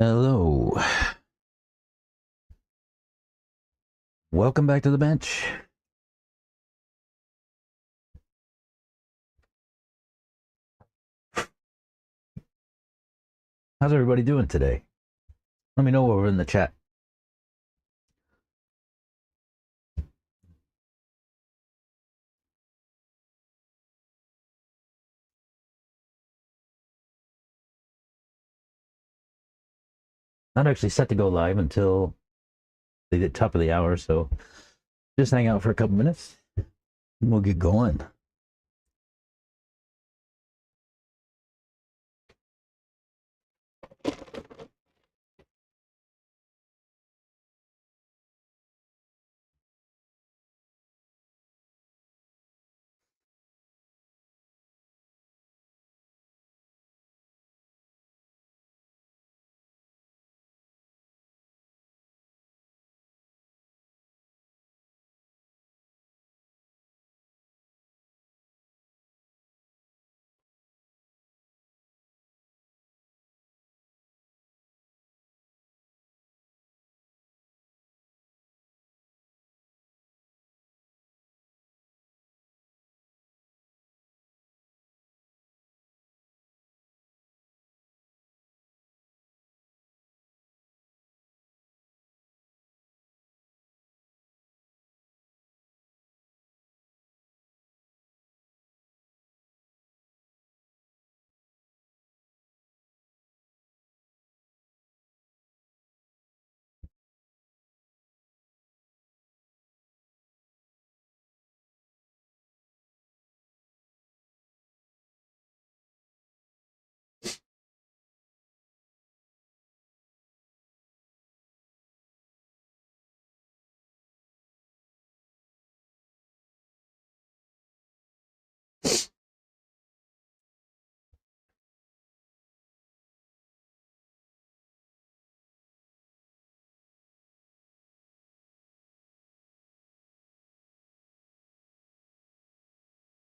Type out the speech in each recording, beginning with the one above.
Hello. Welcome back to the bench. How's everybody doing today? Let me know over in the chat. Not actually set to go live until the top of the hour, so just hang out for a couple minutes and we'll get going.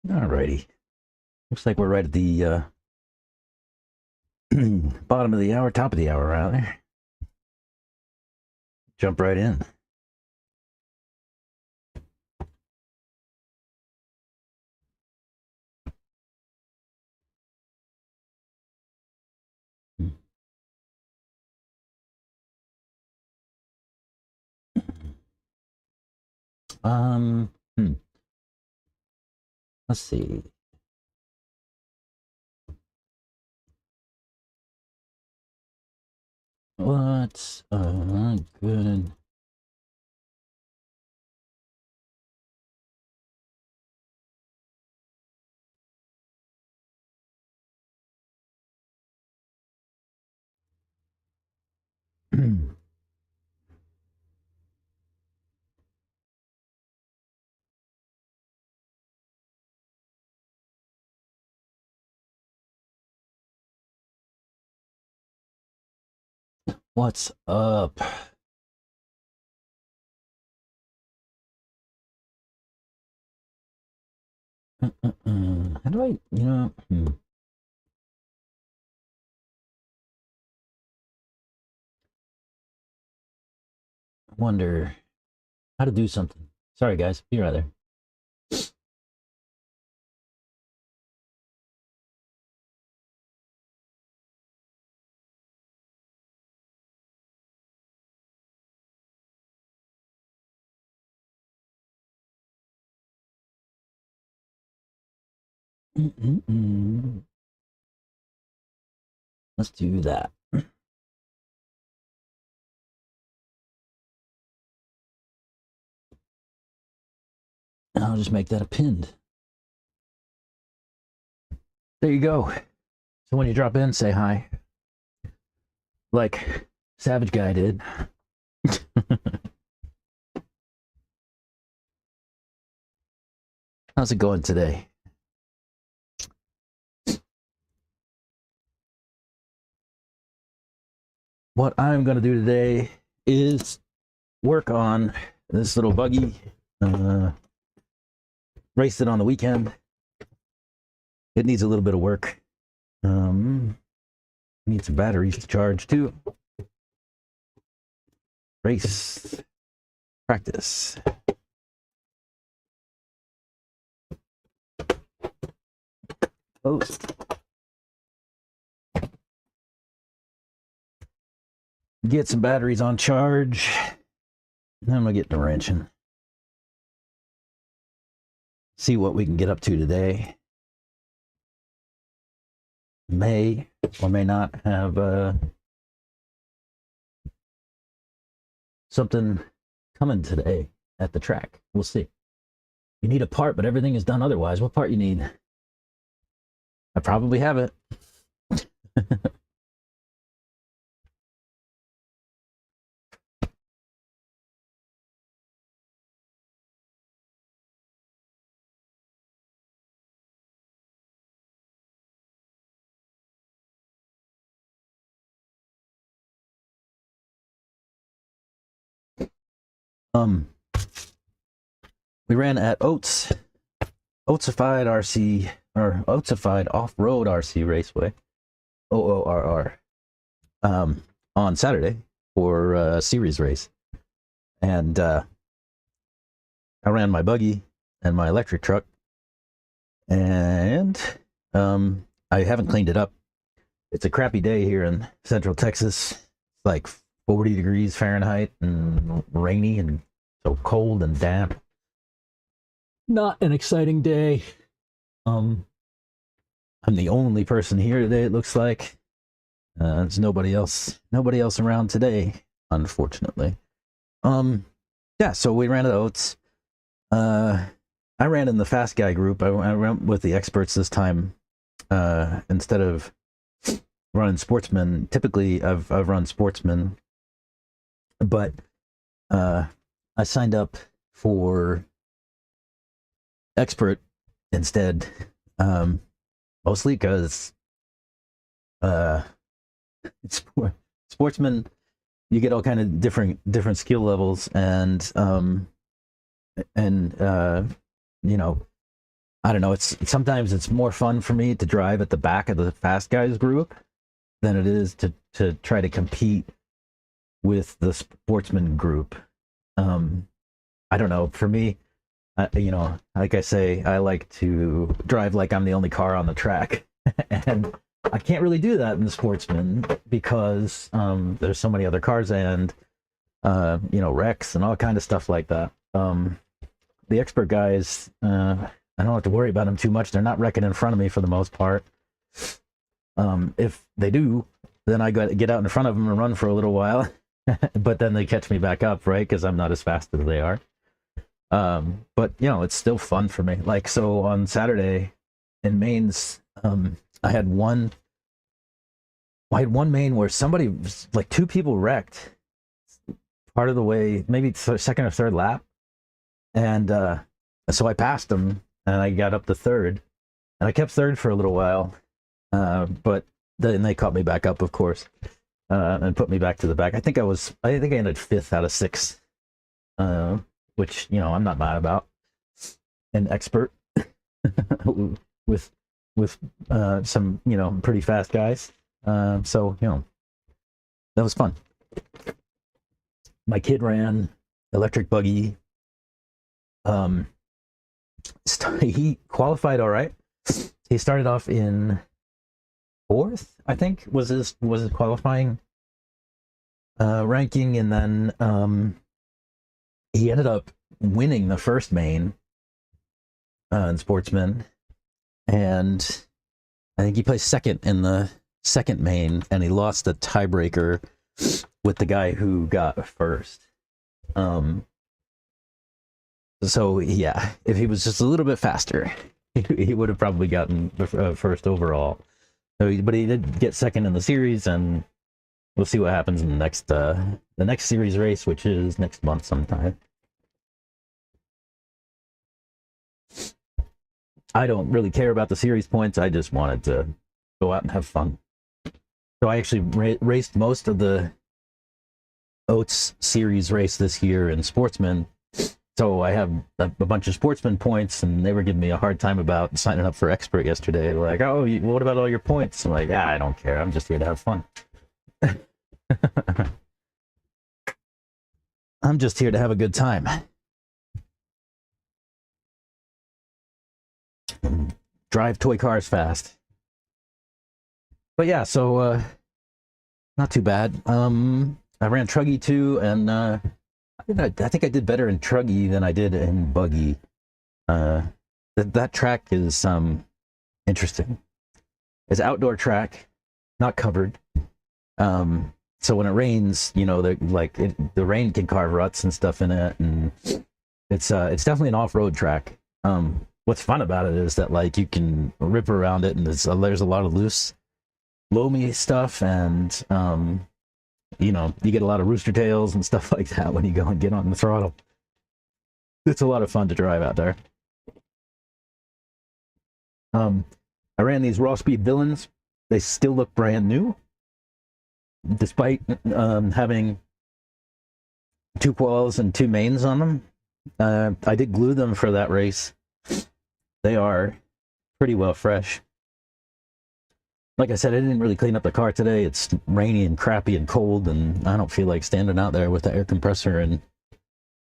Alrighty. Looks like we're right at the bottom of the hour, top of the hour, rather. Jump right in. Um, hmm. Let's see. What's good? What's up? How do I, wonder how to do something. Sorry, guys. Be right there. Let's do that. I'll just make that a pinned. There you go. So when you drop in, say hi. Like Savage Guy did. How's it going today? What I'm going to do today is work on this little buggy. Raced it on the weekend. It needs a little bit of work. Needs some batteries to charge too. race practice. Post. Get some batteries on charge. And then I'm gonna get to wrenching. See what we can get up to today. May or may not have something coming today at the track. We'll see. You need a part, but everything is done otherwise. What part you need? I probably have it. We ran at Oatsified RC, or Oatsified Off-Road RC Raceway, OORR, on Saturday for a series race. And I ran my buggy and my electric truck, and I haven't cleaned it up. It's a crappy day here in Central Texas. It's like 40 degrees Fahrenheit and rainy and so cold and damp. Not an exciting day. I'm the only person here today, it looks like. There's nobody else around today, unfortunately. Yeah, so we ran at Oats. I ran in the fast guy group. I ran with the experts this time. Instead of running sportsman. Typically I've run sportsman, but I signed up for expert instead, mostly because sportsman, you get all kind of different skill levels, and you know, I don't know, it's sometimes it's more fun for me to drive at the back of the fast guys group than it is to try to compete with the sportsman group. I don't know, for me, you know, like I say, I like to drive like I'm the only car on the track. And I can't really do that in the sportsman because there's so many other cars and, you know, wrecks and all kind of stuff like that. The expert guys, I don't have to worry about them too much. They're not wrecking in front of me for the most part. If they do, then I got to get out in front of them and run for a little while. But then they catch me back up, right? Because I'm not as fast as they are. But you know, it's still fun for me. Like, so on Saturday in mains, I had one main where somebody, like two people wrecked part of the way, maybe second or third lap. And so I passed them and I got up to third, and I kept third for a little while. But then they caught me back up, of course, and put me back to the back. I think I ended fifth out of six, which, you know, I'm not mad about. An expert with some, you know, pretty fast guys. So, you know, that was fun. My kid ran electric buggy. He qualified all right. He started off in fourth, I think, was his qualifying ranking, and then he ended up winning the first main in sportsman, and I think he placed second in the second main, and he lost the tiebreaker with the guy who got first. So yeah, if he was just a little bit faster, he would have probably gotten first overall. So, but he did get second in the series, and we'll see what happens in the next series race, which is next month sometime. I don't really care about the series points. I just wanted to go out and have fun. So I actually raced most of the Oats series race this year in sportsman. So I have a bunch of sportsman points, and they were giving me a hard time about signing up for expert yesterday. They're like, oh, what about all your points? I'm like, I don't care. I'm just here to have fun. I'm just here to have a good time. Drive toy cars fast. But yeah, so not too bad. I ran Truggy too, and I think I did better in Truggy than I did in Buggy. That track is interesting. It's an outdoor track, not covered. So when it rains, you know, the rain can carve ruts and stuff in it, and it's definitely an off-road track. What's fun about it is that like you can rip around it, and there's a lot of loose, loamy stuff, and you know, you get a lot of rooster tails and stuff like that when you go and get on the throttle. It's a lot of fun to drive out there. I ran these raw speed villains. They still look brand new, despite having 2 coils and 2 mains on them. I did glue them for that race. They are pretty well fresh. Like I said, I didn't really clean up the car today. It's rainy and crappy and cold, and I don't feel like standing out there with the air compressor and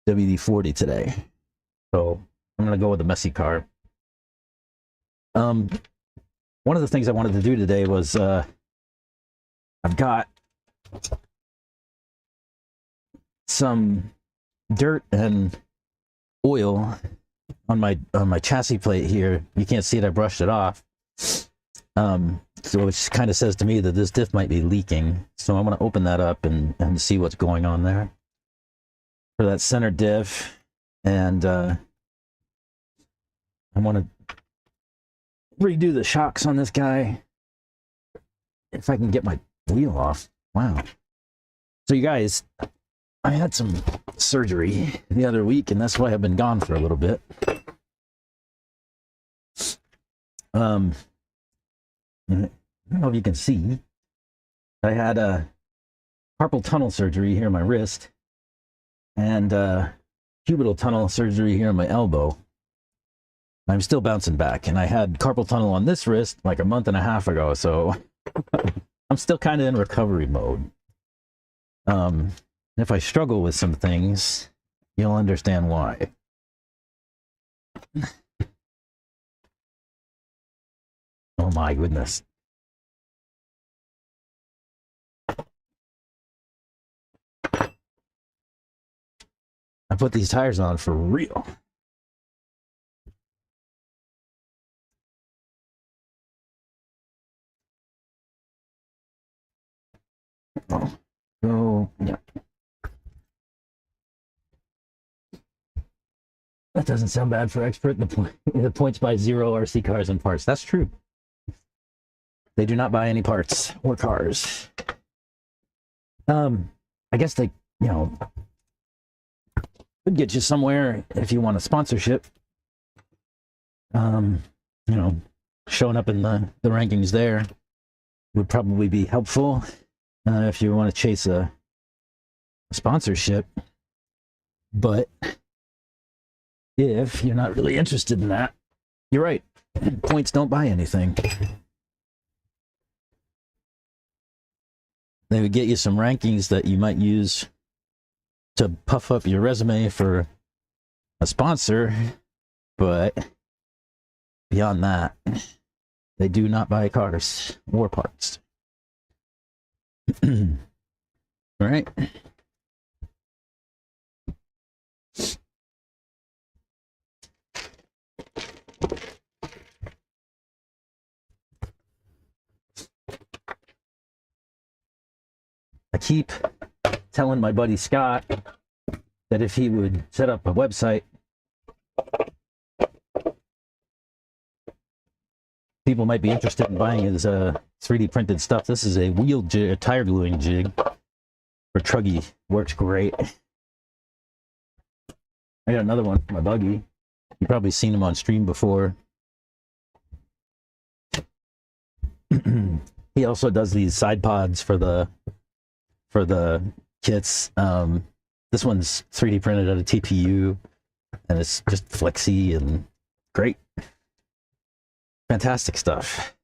WD-40 today. So I'm going to go with a messy car. One of the things I wanted to do today was I've got some dirt and oil on my chassis plate here. You can't see it, I brushed it off. So it kind of says to me that this diff might be leaking. So I'm going to open that up and see what's going on there for that center diff. And I want to redo the shocks on this guy if I can get my wheel off. Wow. So you guys, I had some surgery the other week, and that's why I've been gone for a little bit. I don't know if you can see, I had a carpal tunnel surgery here in my wrist, and cubital tunnel surgery here in my elbow. I'm still bouncing back, and I had carpal tunnel on this wrist like a month and a half ago, so I'm still kind of in recovery mode. If I struggle with some things, you'll understand why. Oh my goodness. I put these tires on for real. Oh, yeah. That doesn't sound bad for expert. The points buy 0 RC cars and parts. That's true. They do not buy any parts or cars. I guess they, you know, could get you somewhere if you want a sponsorship. You know, showing up in the rankings there would probably be helpful if you want to chase a sponsorship. But if you're not really interested in that, you're right. Points don't buy anything. They would get you some rankings that you might use to puff up your resume for a sponsor, but beyond that, they do not buy cars or parts. All right. I keep telling my buddy Scott that if he would set up a website, people might be interested in buying his 3D printed stuff. This is a wheel jig, a tire gluing jig for Truggy. Works great. I got another one for my buggy. You've probably seen him on stream before. He also does these side pods for the kits. This one's 3D printed out of TPU, and it's just flexy and great. Fantastic stuff.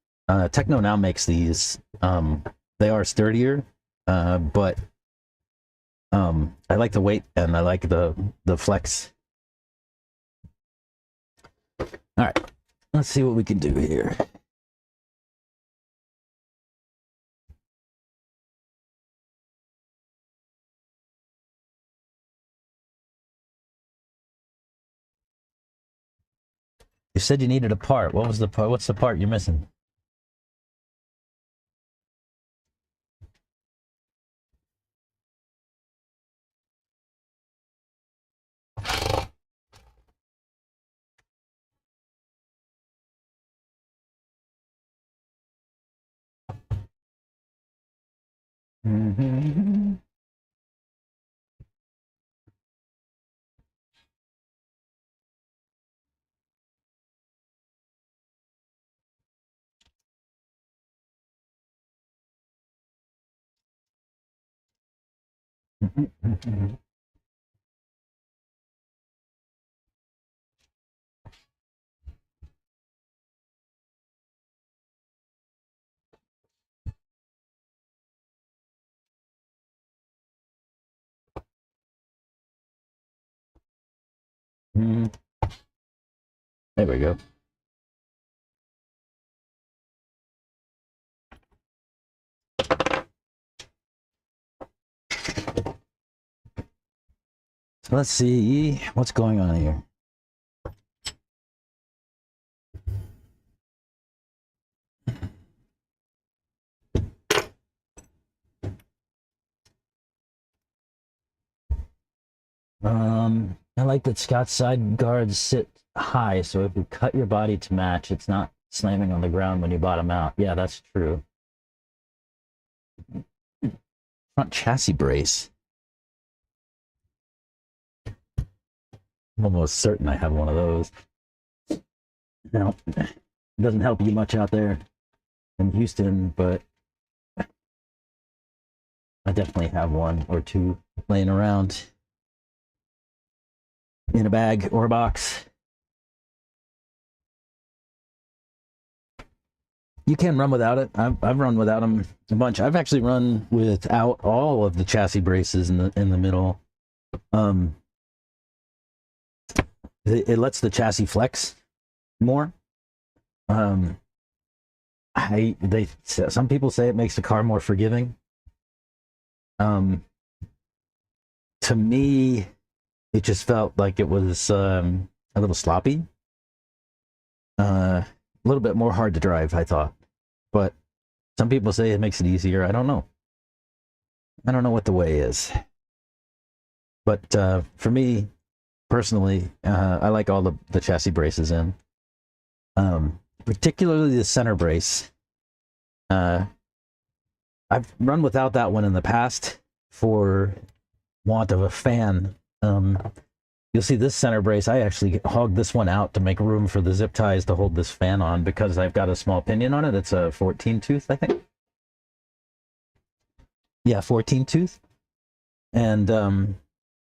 Techno now makes these. They are sturdier, but I like the weight and I like the flex. All right, let's see what we can do here. You said you needed a part. What was the part? What's the part you're missing? Mm-hmm. There we go. So let's see what's going on here. I like that Scott's side guards sit high, so if you cut your body to match, it's not slamming on the ground when you bottom out. Yeah, that's true. Front chassis brace. I'm almost certain I have one of those. Now, it doesn't help you much out there in Houston, but I definitely have one or two laying around in a bag or a box. You can run without it. I've run without them a bunch. I've actually run without all of the chassis braces in the middle. It lets the chassis flex more. Some people say it makes the car more forgiving. To me, it just felt like it was a little sloppy. A little bit more hard to drive, I thought. But some people say it makes it easier. I don't know. I don't know what the way is. But for me, personally, I like all the chassis braces in. Particularly the center brace. I've run without that one in the past for want of a fan. You'll see this center brace, I actually hogged this one out to make room for the zip ties to hold this fan on because I've got a small pinion on it. It's a 14 tooth, I think. Yeah, 14 tooth. And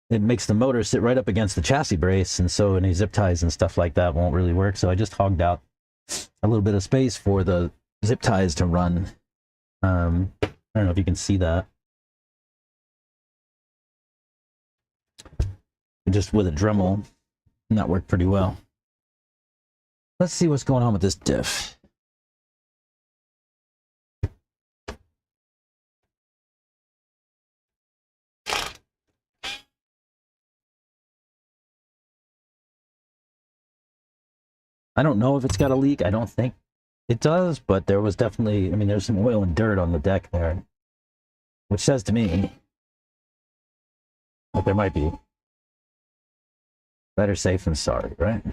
it makes the motor sit right up against the chassis brace, and so any zip ties and stuff like that won't really work. So I just hogged out a little bit of space for the zip ties to run. I don't know if you can see that. Just with a Dremel, and that worked pretty well. Let's see what's going on with this diff. I don't know if it's got a leak. I don't think it does, but there was definitely, I mean, there's some oil and dirt on the deck there, which says to me that there might be. Better safe than sorry, right?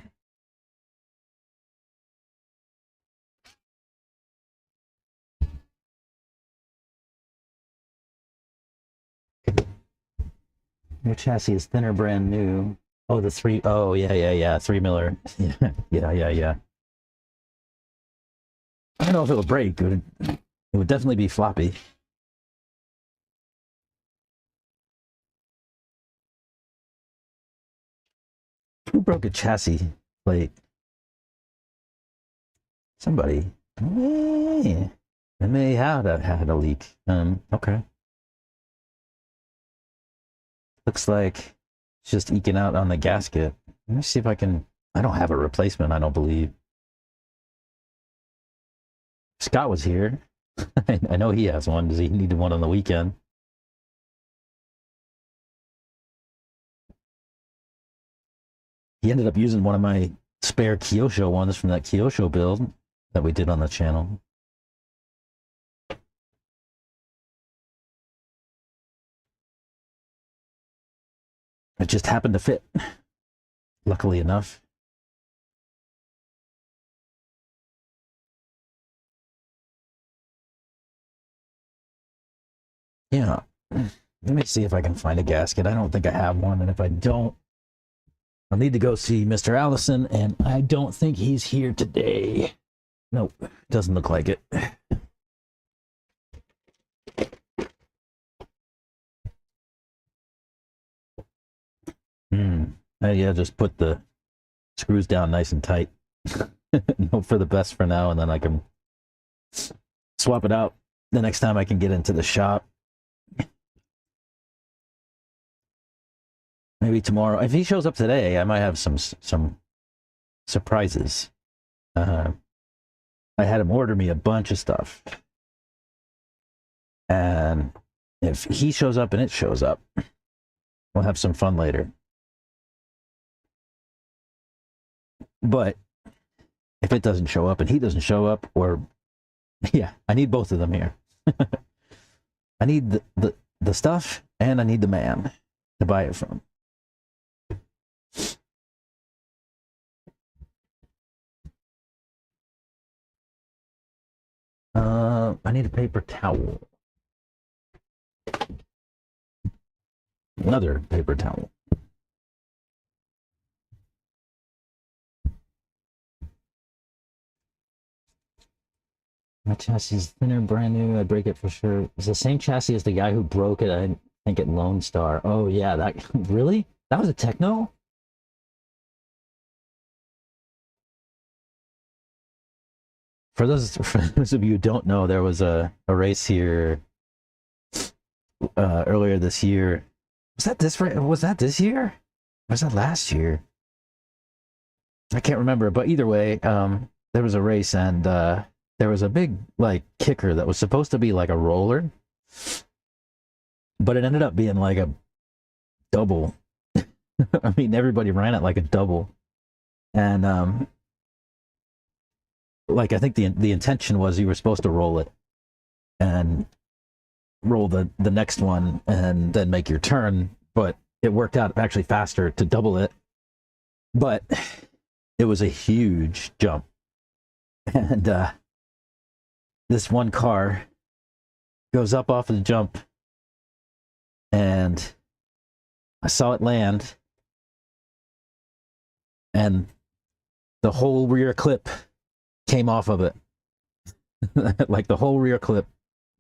Your chassis is thinner, brand new. Oh, the three. Oh, yeah. 3 Miller. Yeah. I don't know if it would break. It would definitely be floppy. Who broke a chassis plate? Somebody. Yeah. It may have had a leak. Okay. Looks like it's just eking out on the gasket. Let me see if I can. I don't have a replacement, I don't believe. Scott was here. I know he has one. Does he need one on the weekend? He ended up using one of my spare Kyosho ones from that Kyosho build that we did on the channel. It just happened to fit, luckily enough. Yeah. Let me see if I can find a gasket. I don't think I have one, and if I don't, I'll need to go see Mr. Allison, and I don't think he's here today. Nope, doesn't look like it. Yeah, just put the screws down nice and tight. Hope for the best for now, and then I can swap it out the next time I can get into the shop. Maybe tomorrow. If he shows up today, I might have some surprises. I had him order me a bunch of stuff, and if he shows up and it shows up, we'll have some fun later. But if it doesn't show up and he doesn't show up, or yeah, I need both of them here. I need the stuff, and I need the man to buy it from. I need a paper towel. Another paper towel. My chassis is thinner, brand new. I'd break it for sure. It's the same chassis as the guy who broke it, I think, at Lone Star. Oh, yeah. That really? That was a Techno? For those of you who don't know, there was a race here earlier this year. Was that this year? Or was that last year? I can't remember, but either way, there was a race, and there was a big like kicker that was supposed to be like a roller, but it ended up being like a double. I mean, everybody ran it like a double, and like I think the intention was you were supposed to roll it and roll the next one and then make your turn, but it worked out actually faster to double it. But it was a huge jump, and this one car goes up off of the jump, and I saw it land, and the whole rear clip came off of it. Like the whole rear clip,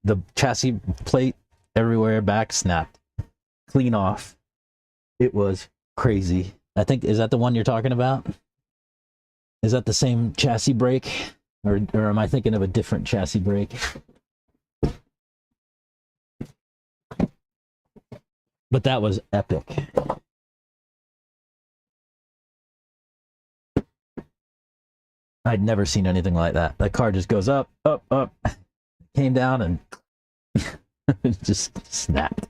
the chassis plate everywhere, back snapped clean off. It was crazy. I think, is that the one you're talking about? Is that the same chassis brake, or am I thinking of a different chassis brake? But that was epic. I'd never seen anything like that. That car just goes up, up, up, came down, and it just snapped.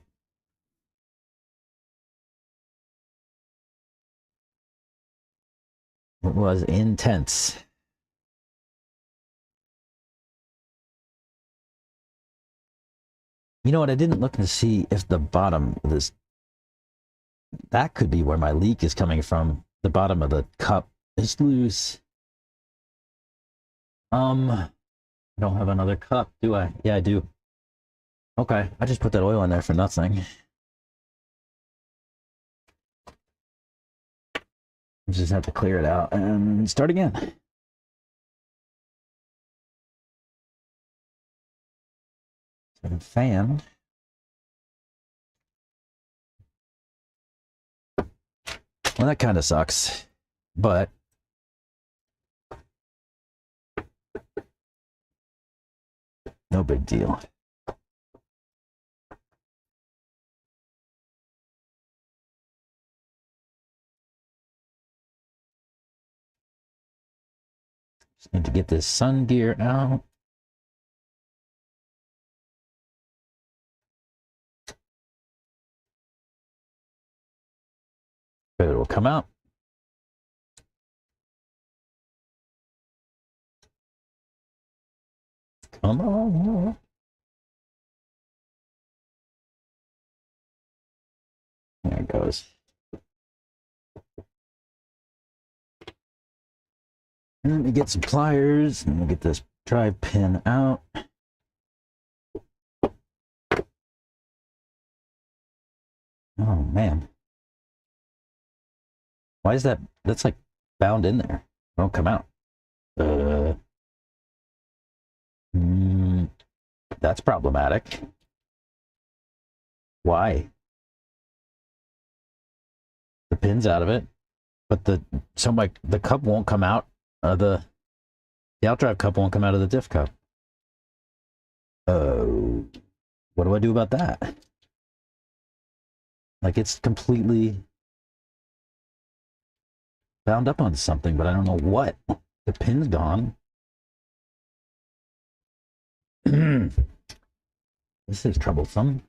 It was intense. You know what? I didn't look to see if the bottom of this, that could be where my leak is coming from. The bottom of the cup is loose. I don't have another cup, do I? Yeah, I do. Okay, I just put that oil in there for nothing. Just have to clear it out and start again. So fan. Well, that kind of sucks, but no big deal. Just need to get this sun gear out. But it will come out. Come on. There it goes. And let me get some pliers and we'll get this drive pin out. Oh man. Why is that? That's like bound in there. It won't come out. That's problematic. Why? The pin's out of it, but the cup won't come out. The outdrive cup won't come out of the diff cup. What do I do about that? Like it's completely bound up on something, but I don't know what. The pin's gone. This is troublesome.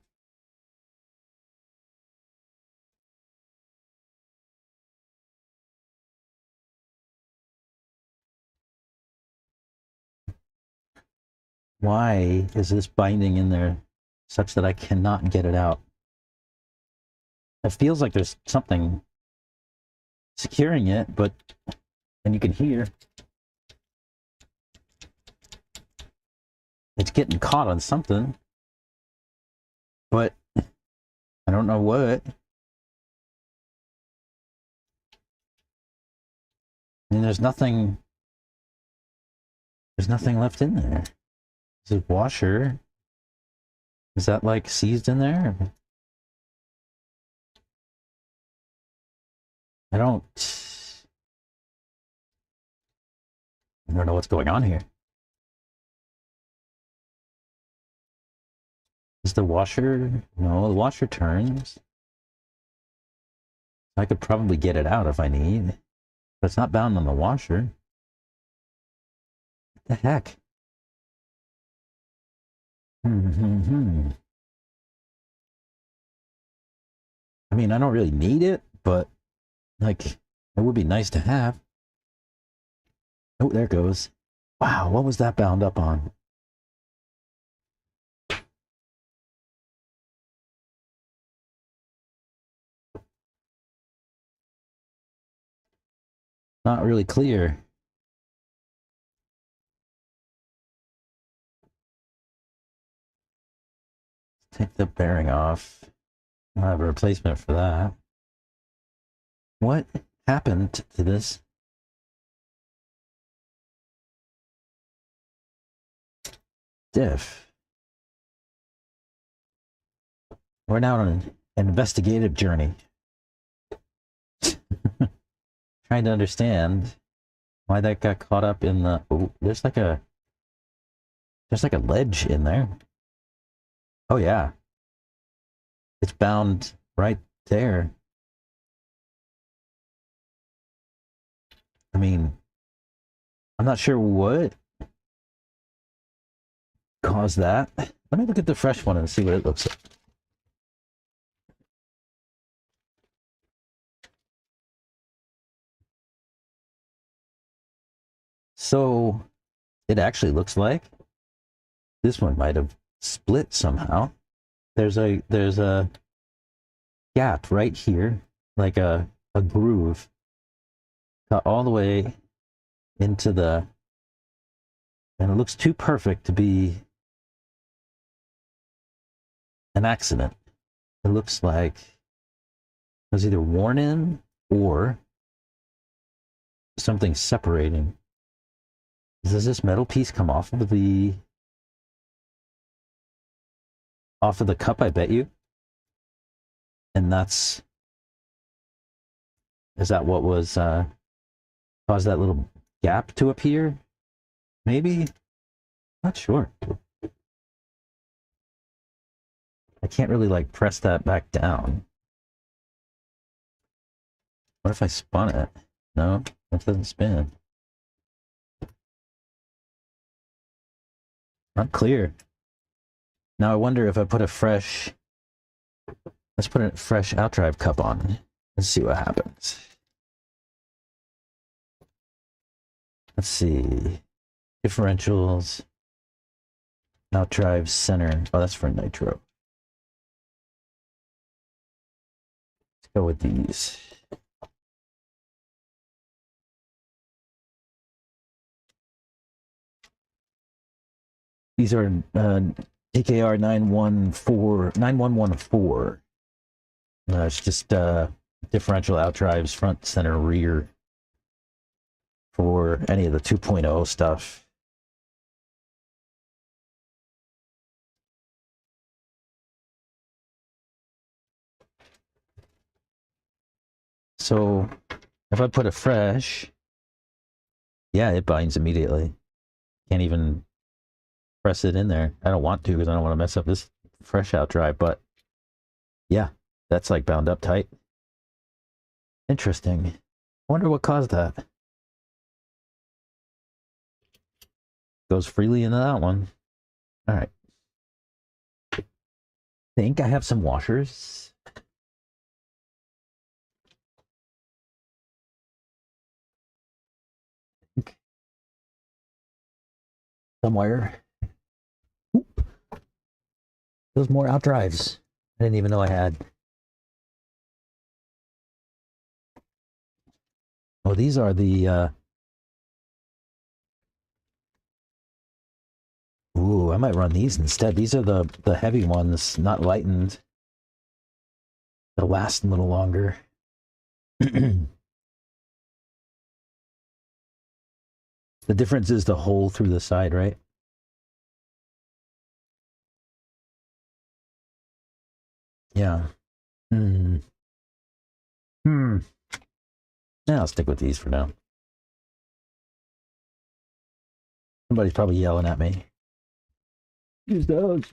Why is this binding in there such that I cannot get it out? It feels like there's something securing it, but and you can hear it's getting caught on something, but I don't know what. I mean, there's nothing left in there. Is it washer? Is that like seized in there? I don't know what's going on here. Is the washer? No, the washer turns. I could probably get it out if I need. But it's not bound on the washer. What the heck? I mean, I don't really need it, but like, it would be nice to have. Oh, there it goes. Wow, what was that bound up on? Not really clear. Take the bearing off. I'll have a replacement for that. What happened to this? Diff. We're now on an investigative journey. Trying to understand why that got caught up in the... Oh, there's like a ledge in there. Oh yeah. It's bound right there. I mean, I'm not sure what caused that. Let me look at the fresh one and see what it looks like. So it actually looks like this one might have split somehow. There's a gap right here, like a groove cut all the way into the, and it looks too perfect to be an accident. It looks like it was either worn in or something separating. Does this metal piece come off of the cup, I bet you? And is that what was caused that little gap to appear? Maybe? Not sure. I can't really like press that back down. What if I spun it? No, it doesn't spin. Not clear. Now I wonder if I put a fresh... Let's put a fresh outdrive cup on. Let's see what happens. Let's see. Differentials. Outdrive center. Oh, that's for nitro. Let's go with these. These are TKR 9114. It's just differential outdrives, front, center, rear for any of the 2.0 stuff. So if I put a fresh, yeah, it binds immediately. Can't even press it in there. I don't want to because I don't want to mess up this fresh outdrive, but yeah, that's like bound up tight. Interesting. I wonder what caused that. Goes freely into that one. All right. I think I have some washers. Somewhere. Oop. Those more outdrives. I didn't even know I had. Oh, these are the ooh, I might run these instead. These are the heavy ones, not lightened. They'll last a little longer. The difference is the hole through the side, right? Yeah. Yeah, I'll stick with these for now. Somebody's probably yelling at me. Use those.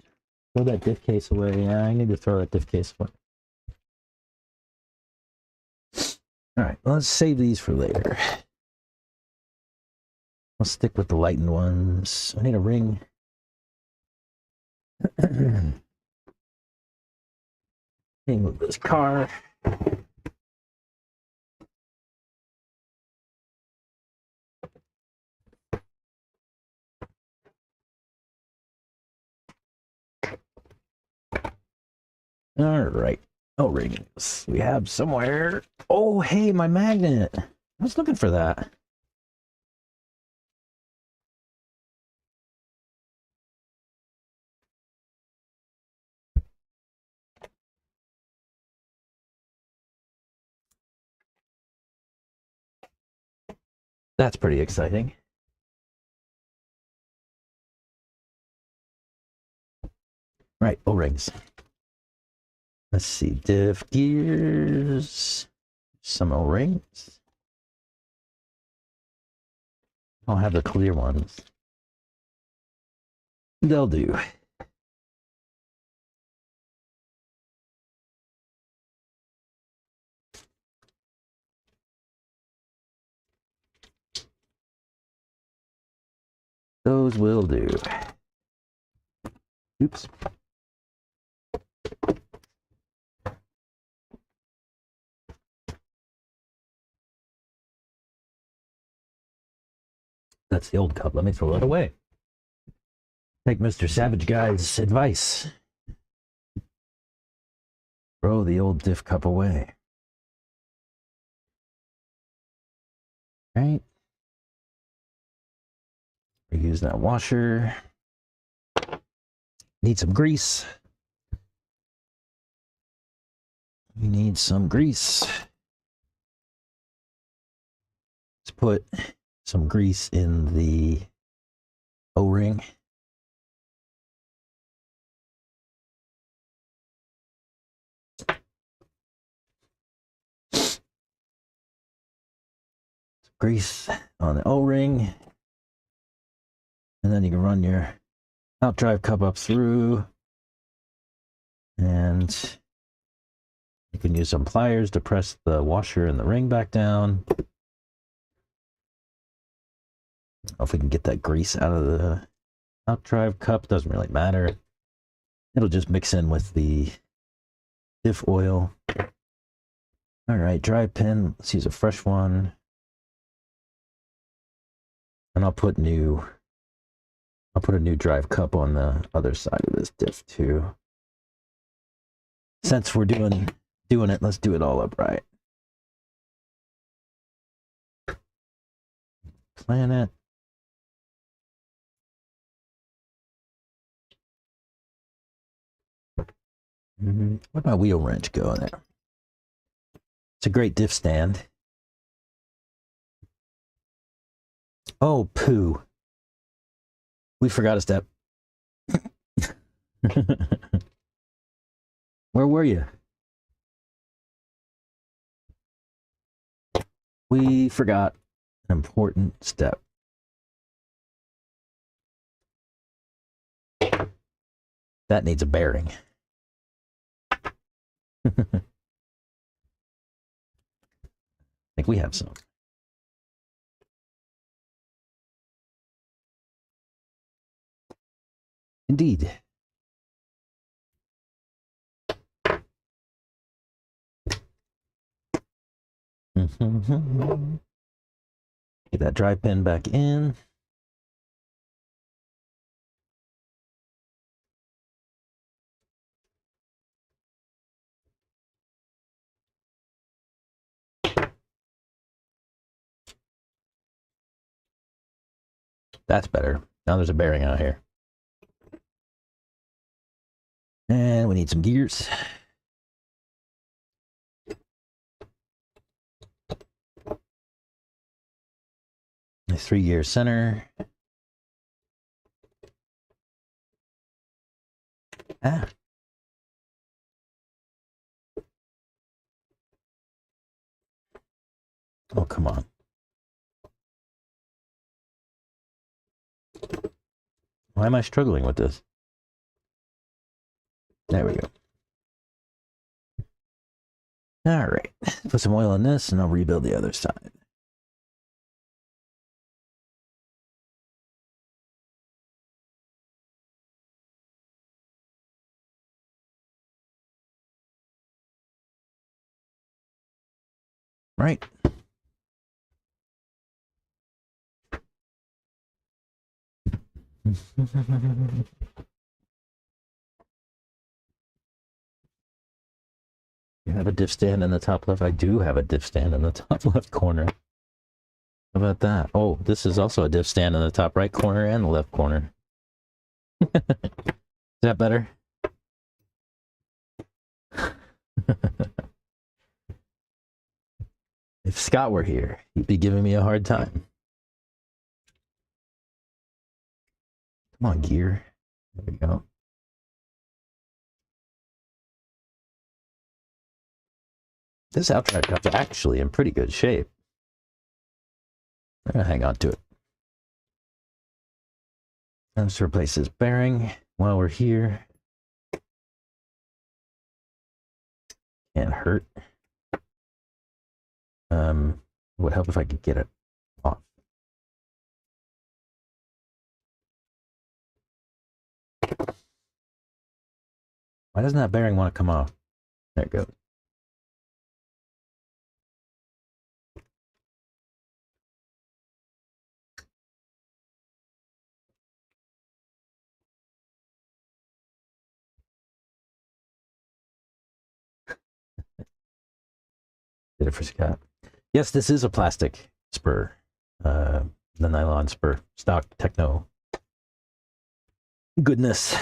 Throw that diff case away. Yeah, I need to throw that diff case away. All right, let's save these for later. Let's stick with the lightened ones. I need a ring. Move this car. All right. O-rings we have somewhere. Oh, hey, my magnet. I was looking for that. That's pretty exciting. Right, O-rings. Let's see, diff gears, some O-rings. I'll have the clear ones. They'll do. Those will do. Oops. That's the old cup. Let me throw it away. Take Mr. Savage Guy's advice. Throw the old diff cup away. Right. Reuse that washer. Need some grease. We need some grease. Let's put some grease in the O-ring. Grease on the O-ring. And then you can run your outdrive cup up through. And you can use some pliers to press the washer and the ring back down. I don't know if we can get that grease out of the Outdrive cup doesn't really matter. It'll just mix in with the diff oil. All right, dry pin. Let's use a fresh one. And I'll put a new drive cup on the other side of this diff too. Since we're doing it, let's do it all upright. Planet. Where'd my wheel wrench go in there? It's a great diff stand. Oh, poo. We forgot a step. Where were you? We forgot an important step. That needs a bearing. I think we have some. Indeed. Get that dry pin back in. That's better. Now there's a bearing out here. And we need some gears. A 3-gear center. Ah. Oh, come on. Why am I struggling with this? There we go. All right. Put some oil in this and I'll rebuild the other side. Right. You have a diff stand in the top left? I do have a diff stand in the top left corner. How about that? Oh, this is also a diff stand in the top right corner and the left corner. Is that better? If Scott were here, he'd be giving me a hard time. Come on, gear. There we go. This outright cup's actually in pretty good shape. I'm gonna hang on to it. Let's replace this bearing while we're here. Can't hurt. It would help if I could get it off. Why doesn't that bearing want to come off? There it goes. Did it for Scott. Yes, this is a plastic spur. The nylon spur. Stock Techno. Goodness.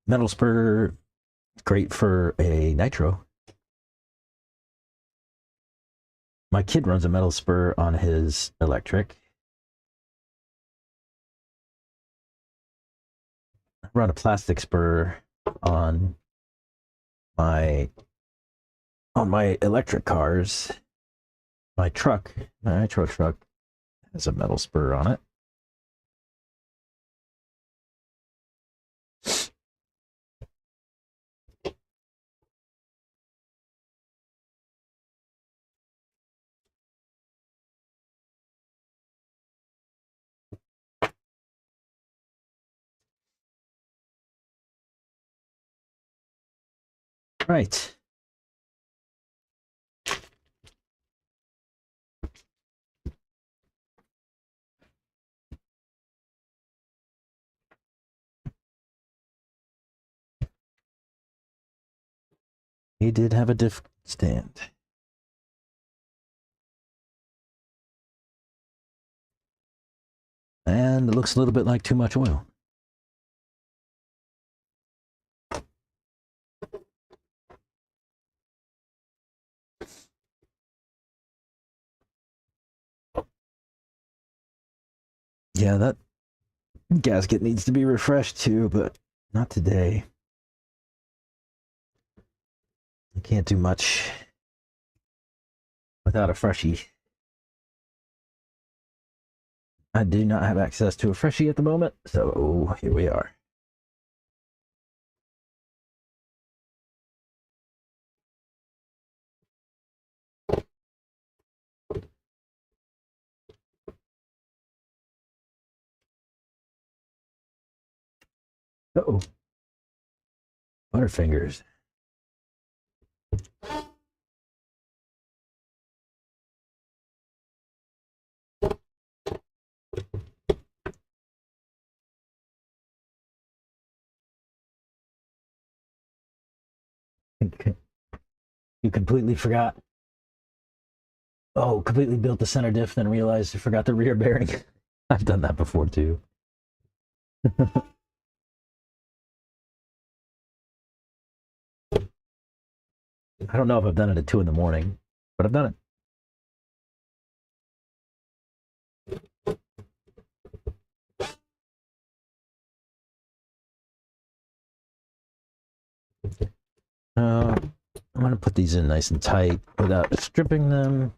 Metal spur, great for a nitro. My kid runs a metal spur on his electric. I run a plastic spur on my electric cars. My nitro truck has a metal spur on it. Right. He did have a diff stand. And it looks a little bit like too much oil. Yeah, that gasket needs to be refreshed too, but not today. I can't do much without a freshie. I do not have access to a freshie at the moment, so here we are. Uh-oh. Butterfingers. You completely forgot. Oh, completely built the center diff, then realized you forgot the rear bearing. I've done that before too. I don't know if I've done it at 2 in the morning, but I've done it. I'm going to put these in nice and tight without stripping them.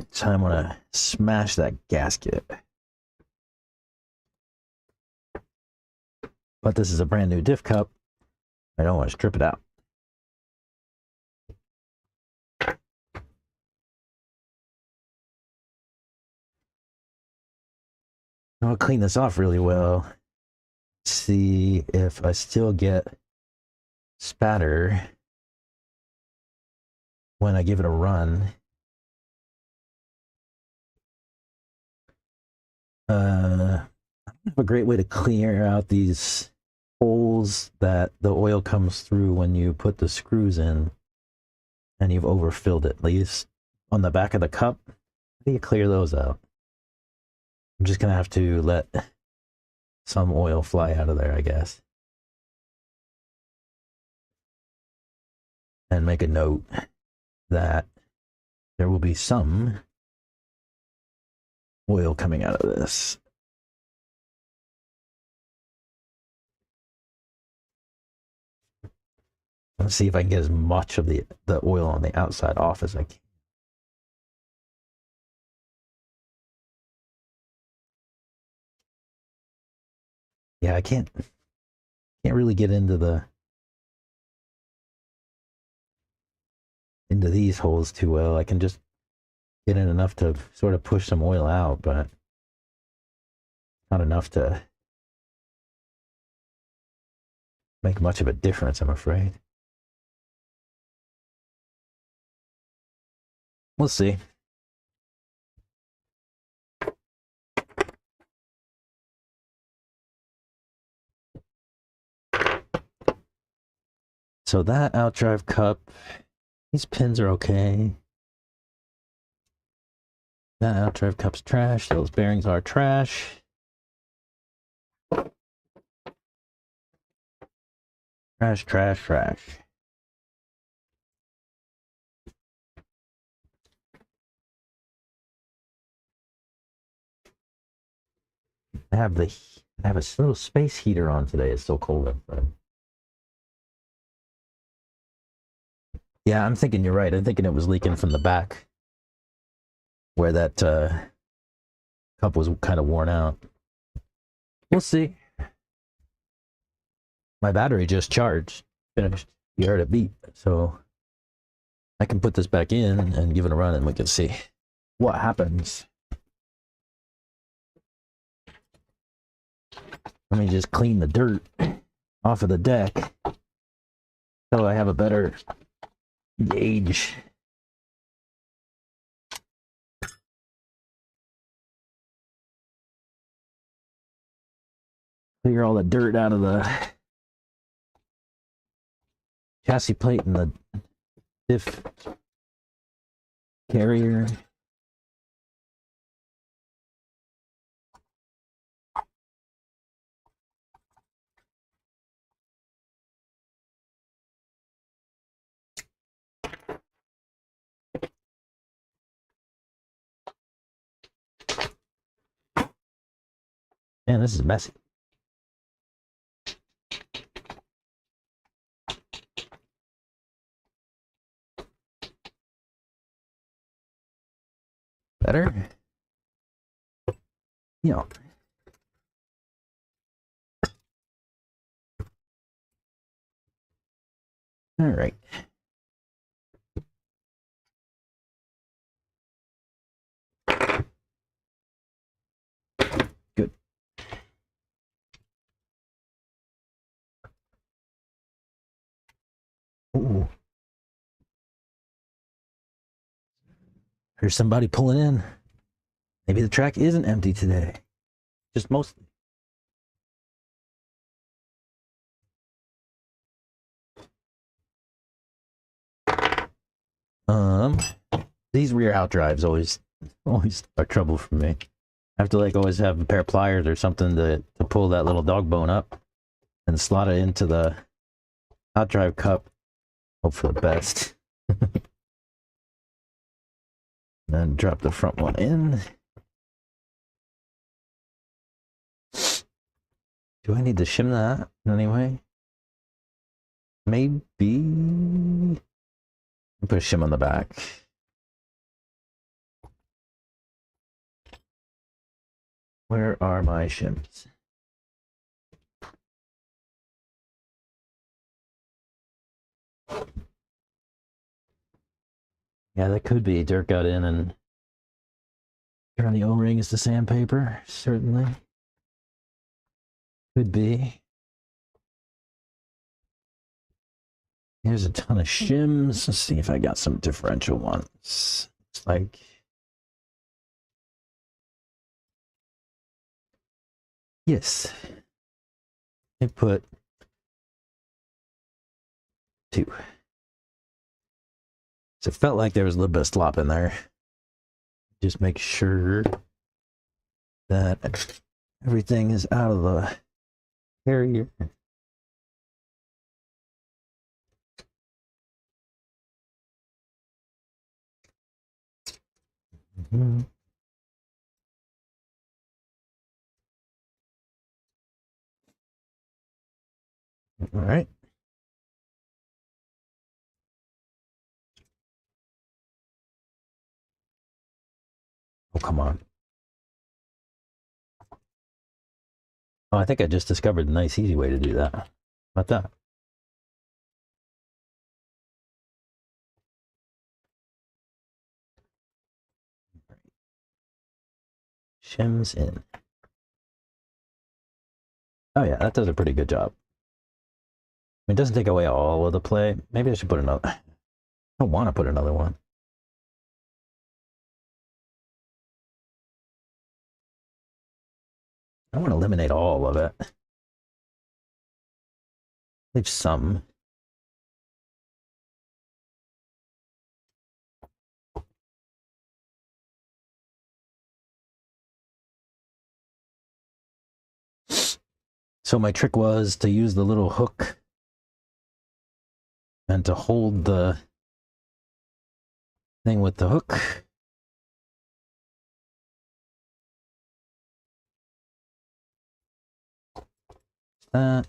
So I'm going to smash that gasket. But this is a brand new diff cup. I don't want to strip it out. I'll clean this off really well. See if I still get spatter when I give it a run. I have a great way to clear out these holes that the oil comes through when you put the screws in and you've overfilled it. At least on the back of the cup, how do you clear those out? I'm just gonna have to let some oil fly out of there, I guess. And make a note that there will be some oil coming out of this. Let's see if I can get as much of the oil on the outside off as I can. Yeah, I can't really get into these holes too well. I can just get in enough to sort of push some oil out, but not enough to make much of a difference, I'm afraid. We'll see. So that outdrive cup, these pins are okay. That outdrive cup's trash. Those bearings are trash. Trash, trash, trash. I have a little space heater on today. It's so cold outside. Yeah, I'm thinking you're right. I'm thinking it was leaking from the back where that cup was kind of worn out. We'll see. My battery just charged. Finished. You heard it beep. So I can put this back in and give it a run and we can see what happens. Let me just clean the dirt off of the deck so I have a better gauge. Clear all the dirt out of the chassis plate and the diff carrier. Man, this is messy. Better? Yeah. All right. Good. Ooh. There's somebody pulling in. Maybe the track isn't empty today. Just mostly. These rear out drives always are trouble for me. I have to like always have a pair of pliers or something to pull that little dog bone up and slot it into the out drive cup. Hope for the best. Then drop the front one in. Do I need to shim that in any way? Maybe. Put a shim on the back. Where are my shims? Yeah, that could be. Dirt got in and turn the O-rings to sandpaper. Certainly. Could be. Here's a ton of shims. Let's see if I got some differential ones. It's like... Yes. I put 2. So it felt like there was a little bit of slop in there. Just make sure that everything is out of the carrier. Mm-hmm. All right. Oh, come on. Oh, I think I just discovered a nice, easy way to do that. How about that? Shims in. Oh, yeah, that does a pretty good job. I mean, it doesn't take away all of the play. Maybe I should put another. I don't want to put another one. I want to eliminate all of it. Leave some. So my trick was to use the little hook and to hold the thing with the hook. That.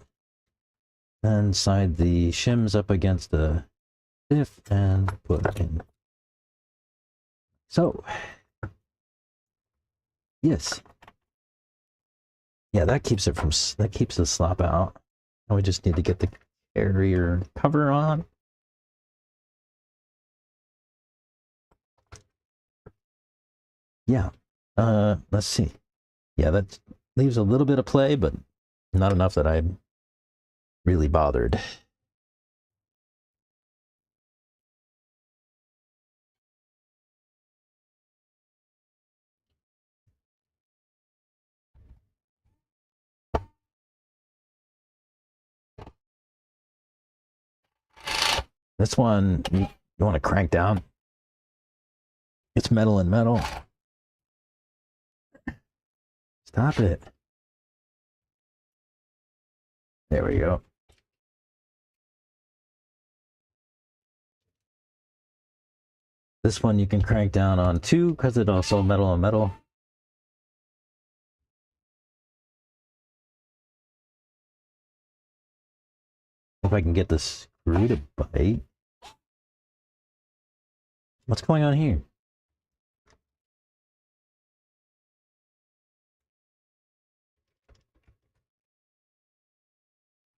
And side the shims up against the diff and put it in. So, yes. Yeah, that keeps the slop out. And we just need to get the carrier cover on. Yeah. Let's see. Yeah, that leaves a little bit of play, but Not enough that I'm really bothered. This one, you want to crank down. It's metal and metal. Stop it. There we go. This one you can crank down on too, because it's also metal and metal. If I can get the screw to bite. What's going on here?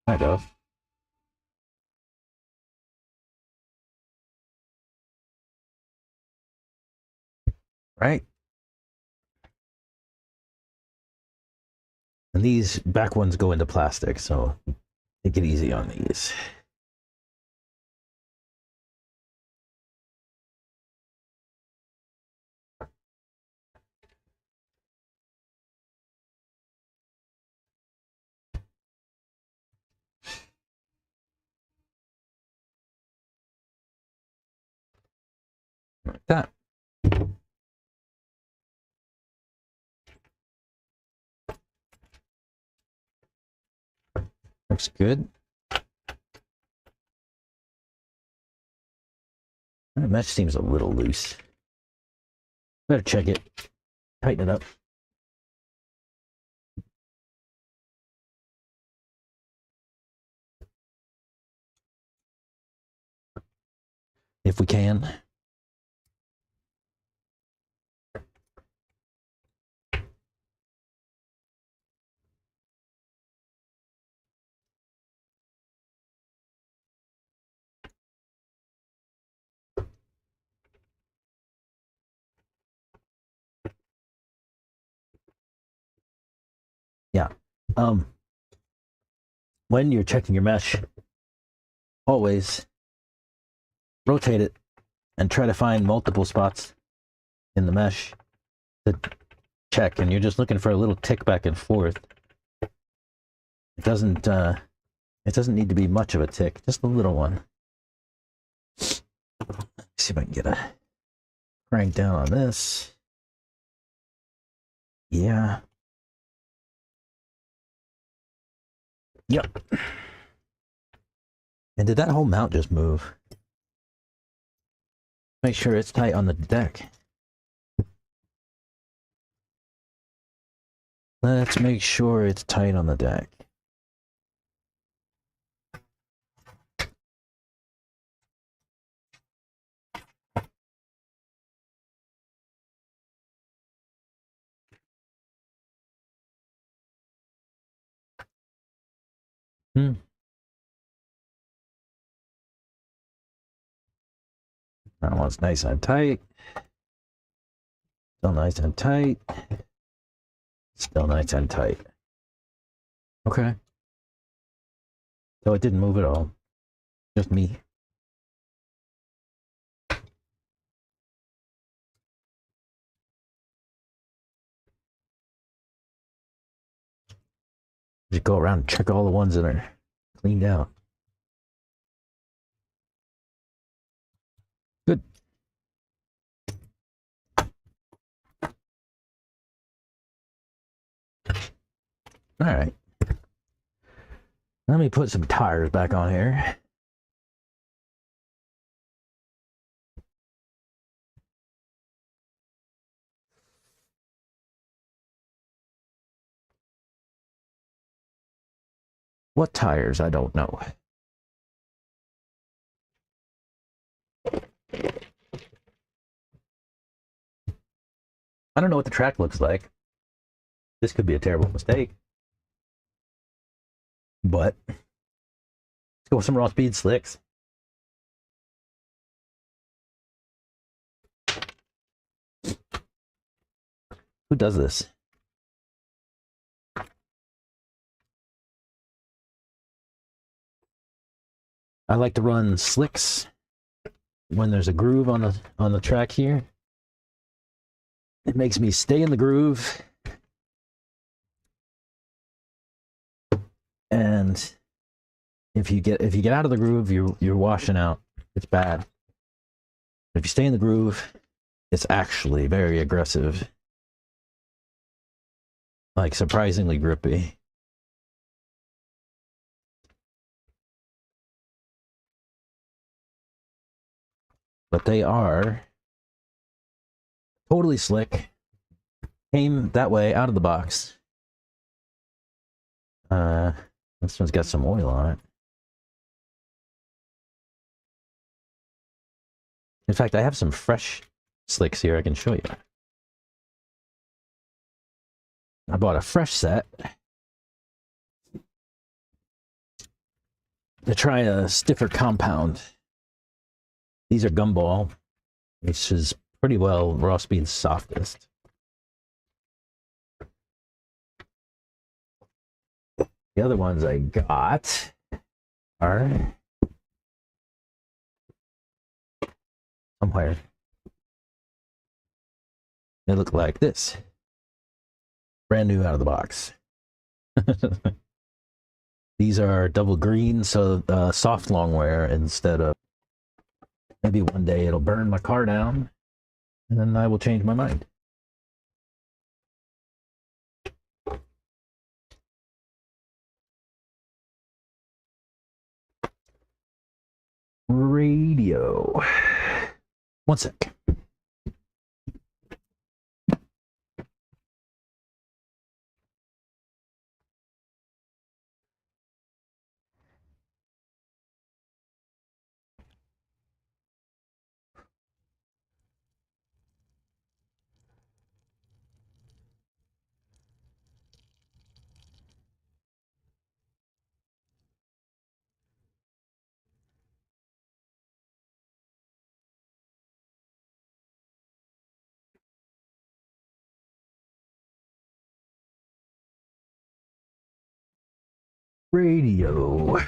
Kind of. Right? And these back ones go into plastic, so take it easy on these. Like that. Looks good. The mesh seems a little loose. Better check it. Tighten it up. If we can. Yeah. When you're checking your mesh, always rotate it and try to find multiple spots in the mesh to check. And you're just looking for a little tick back and forth. It doesn't need to be much of a tick, just a little one. Let's see if I can get a crank down on this. Yeah. Yep. And did that whole mount just move? Make sure it's tight on the deck. Let's make sure it's tight on the deck. That one's nice and tight. Still nice and tight. Still nice and tight. Okay. So it didn't move at all. Just me. Just go around and check all the ones that are cleaned out. Good. All right. Let me put some tires back on here. What tires? I don't know. I don't know what the track looks like. This could be a terrible mistake. But let's go with some raw speed slicks. Who does this? I like to run slicks when there's a groove on the track here. It makes me stay in the groove, and if you get out of the groove, you're washing out. It's bad. If you stay in the groove, it's actually very aggressive, like surprisingly grippy. But they are totally slick. Came that way out of the box. This one's got some oil on it. In fact, I have some fresh slicks here I can show you. I bought a fresh set to try a stiffer compound. These are Gumball, which is pretty well raw speed's softest. The other ones I got are somewhere. They look like this. Brand new out of the box. These are double green, so soft long wear instead of, maybe one day it'll burn my car down and then I will change my mind. Radio. One sec. Radio.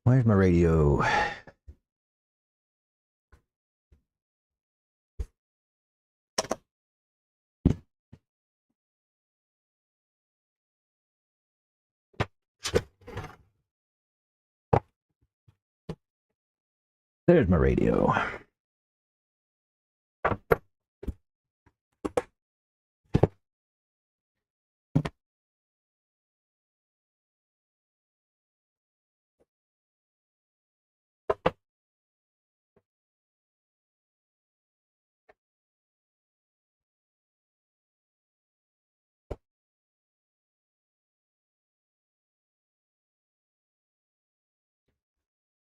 Where's my radio? There's my radio.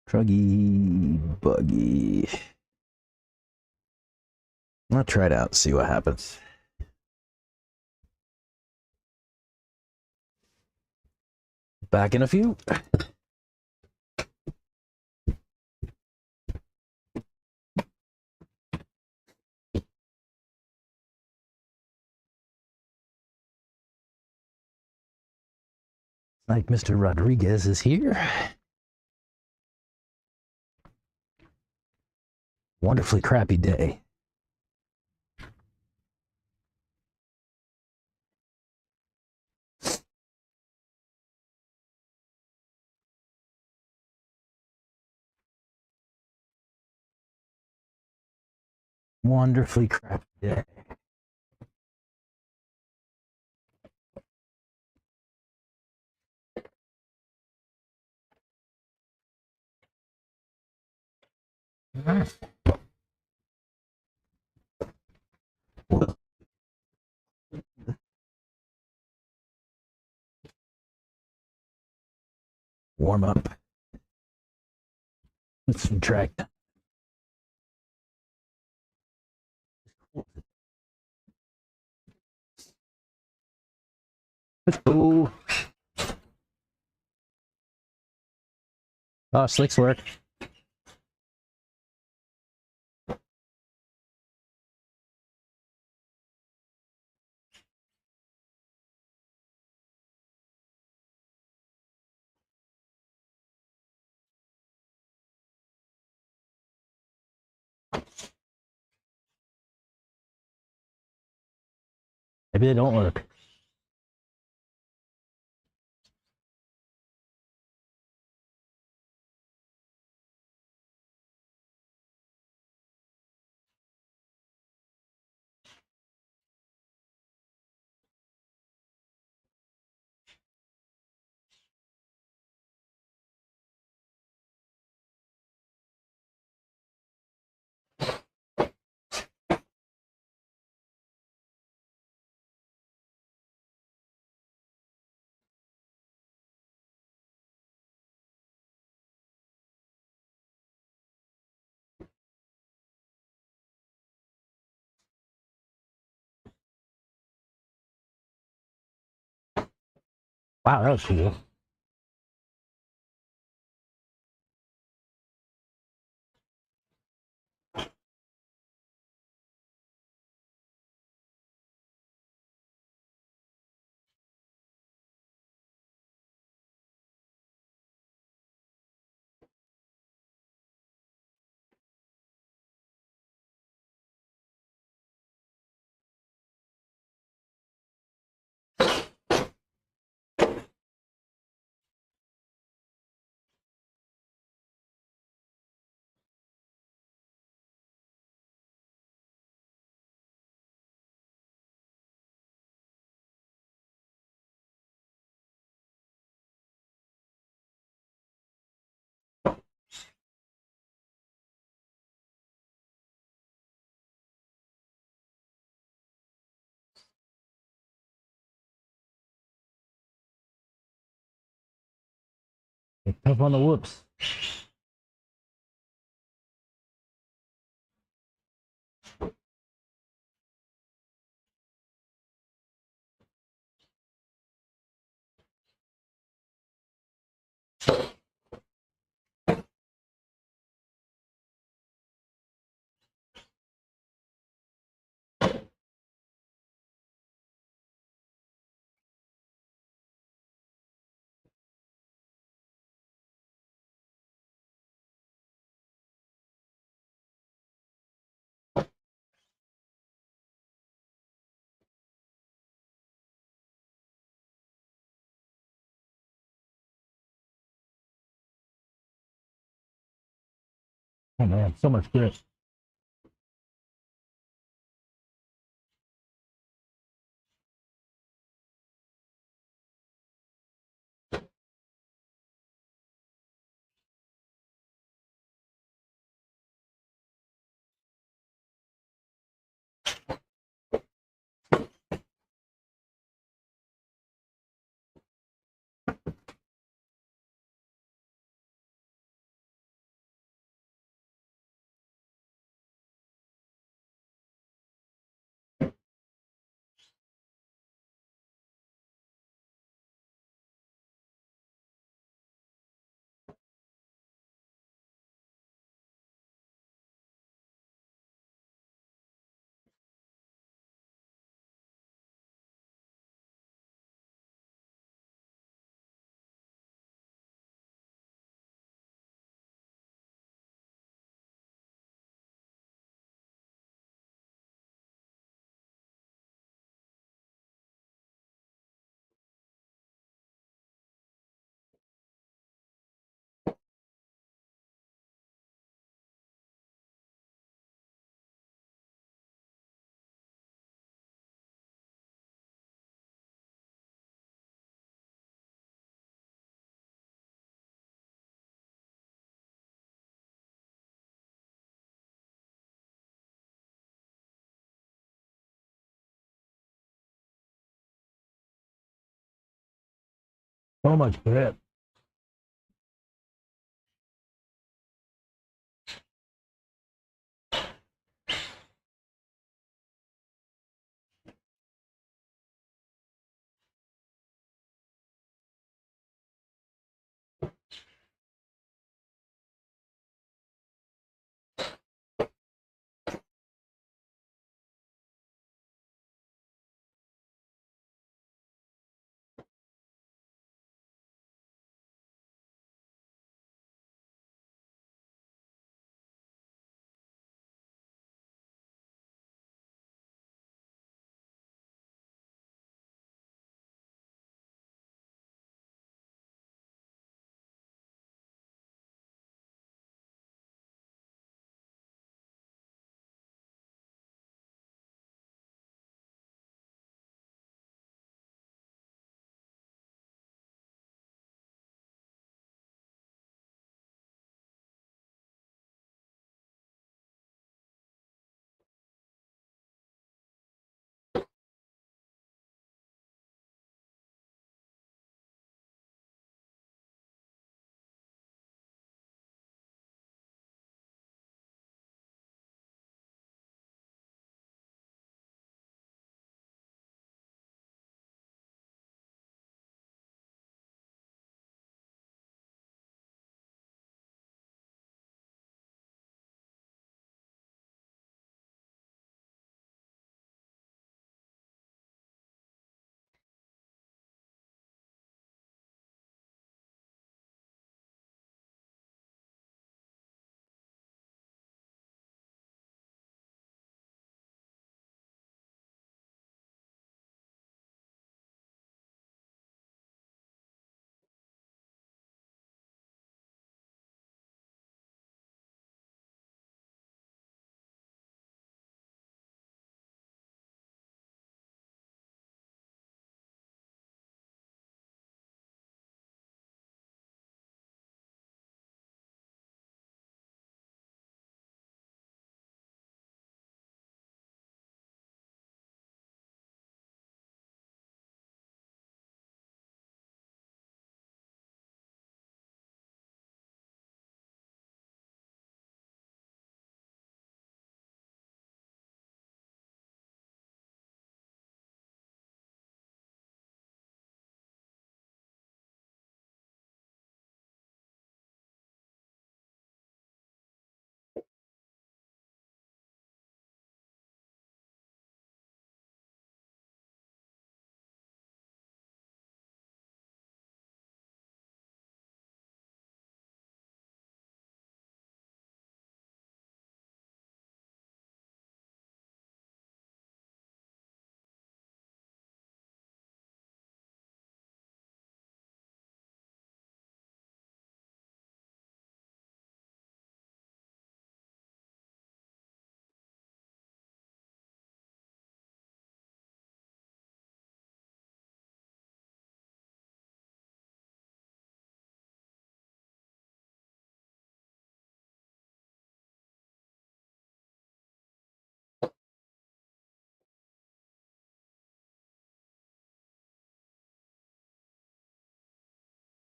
Truggy buggy. I'll try it out and see what happens. Back in a few. Like Mr. Rodriguez is here. Wonderfully crappy day. Wonderfully crappy day. All right. Warm up. Let's subtract. Let's go. Oh, slicks work. Maybe they don't work. Wow, that was cool. Get tough on the whoops. Oh man, so much grip. So much grip.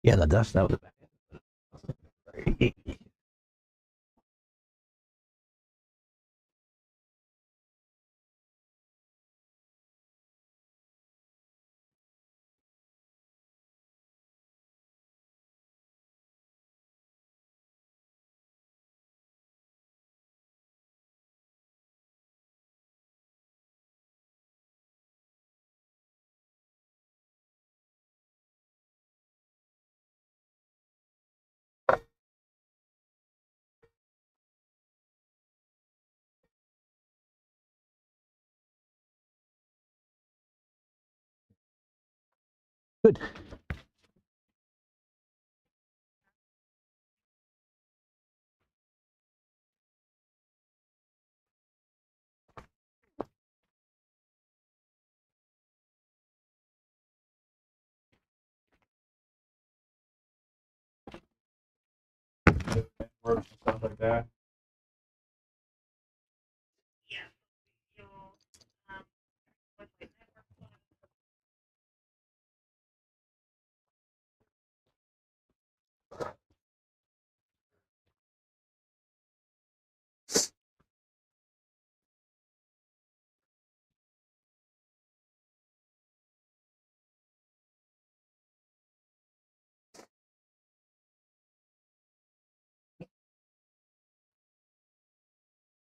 Yeah, the dust, that was bad. Good. Networks and stuff like that.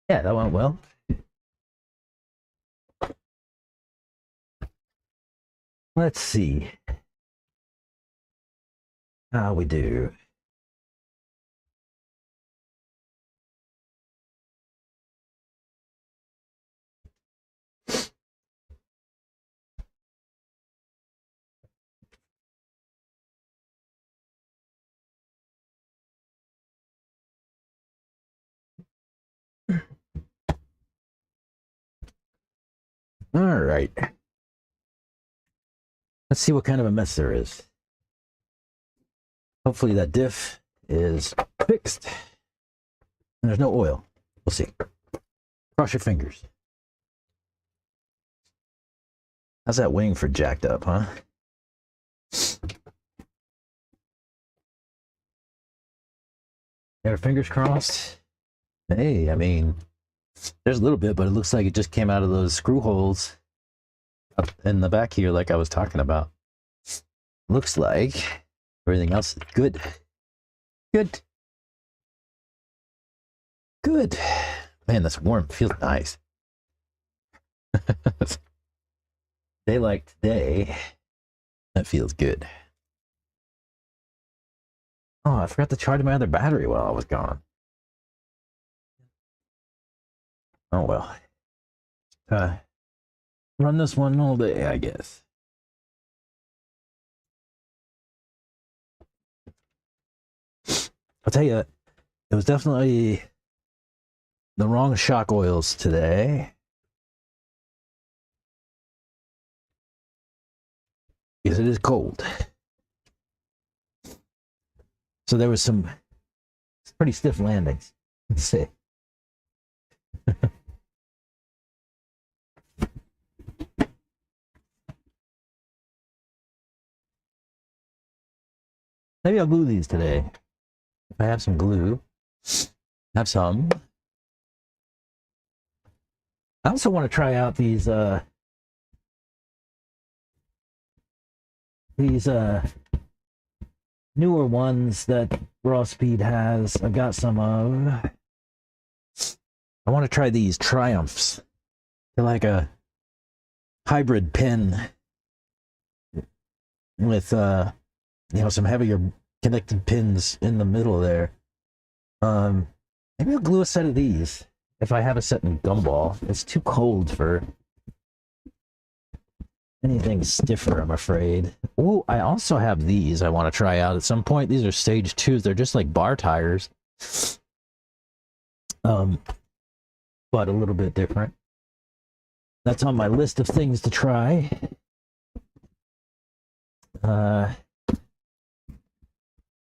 Yeah, that went well. Let's see how we do. All right. Let's see what kind of a mess there is. Hopefully that diff is fixed. And there's no oil. We'll see. Cross your fingers. How's that wing for jacked up, huh? Yeah, fingers crossed. Hey, I mean, there's a little bit, but it looks like it just came out of those screw holes up in the back here, like I was talking about. Looks like everything else is good. Good. Good. Man, that's warm. Feels nice. Day like today, that feels good. Oh, I forgot to charge my other battery while I was gone. Oh well. Run this one all day, I guess. I'll tell you, it was definitely the wrong shock oils today. Because it is cold. So there was some pretty stiff landings. Let's see. Maybe I'll glue these today. If I have some glue, have some. I also want to try out these newer ones that Raw Speed has. I've got some of. I want to try these Triumphs. They're like a hybrid pin with some heavier connected pins in the middle there. Maybe I'll glue a set of these if I have a set in gumball. It's too cold for anything stiffer, I'm afraid. Oh, I also have these I want to try out at some point. These are stage 2s. They're just like bar tires. But a little bit different. That's on my list of things to try.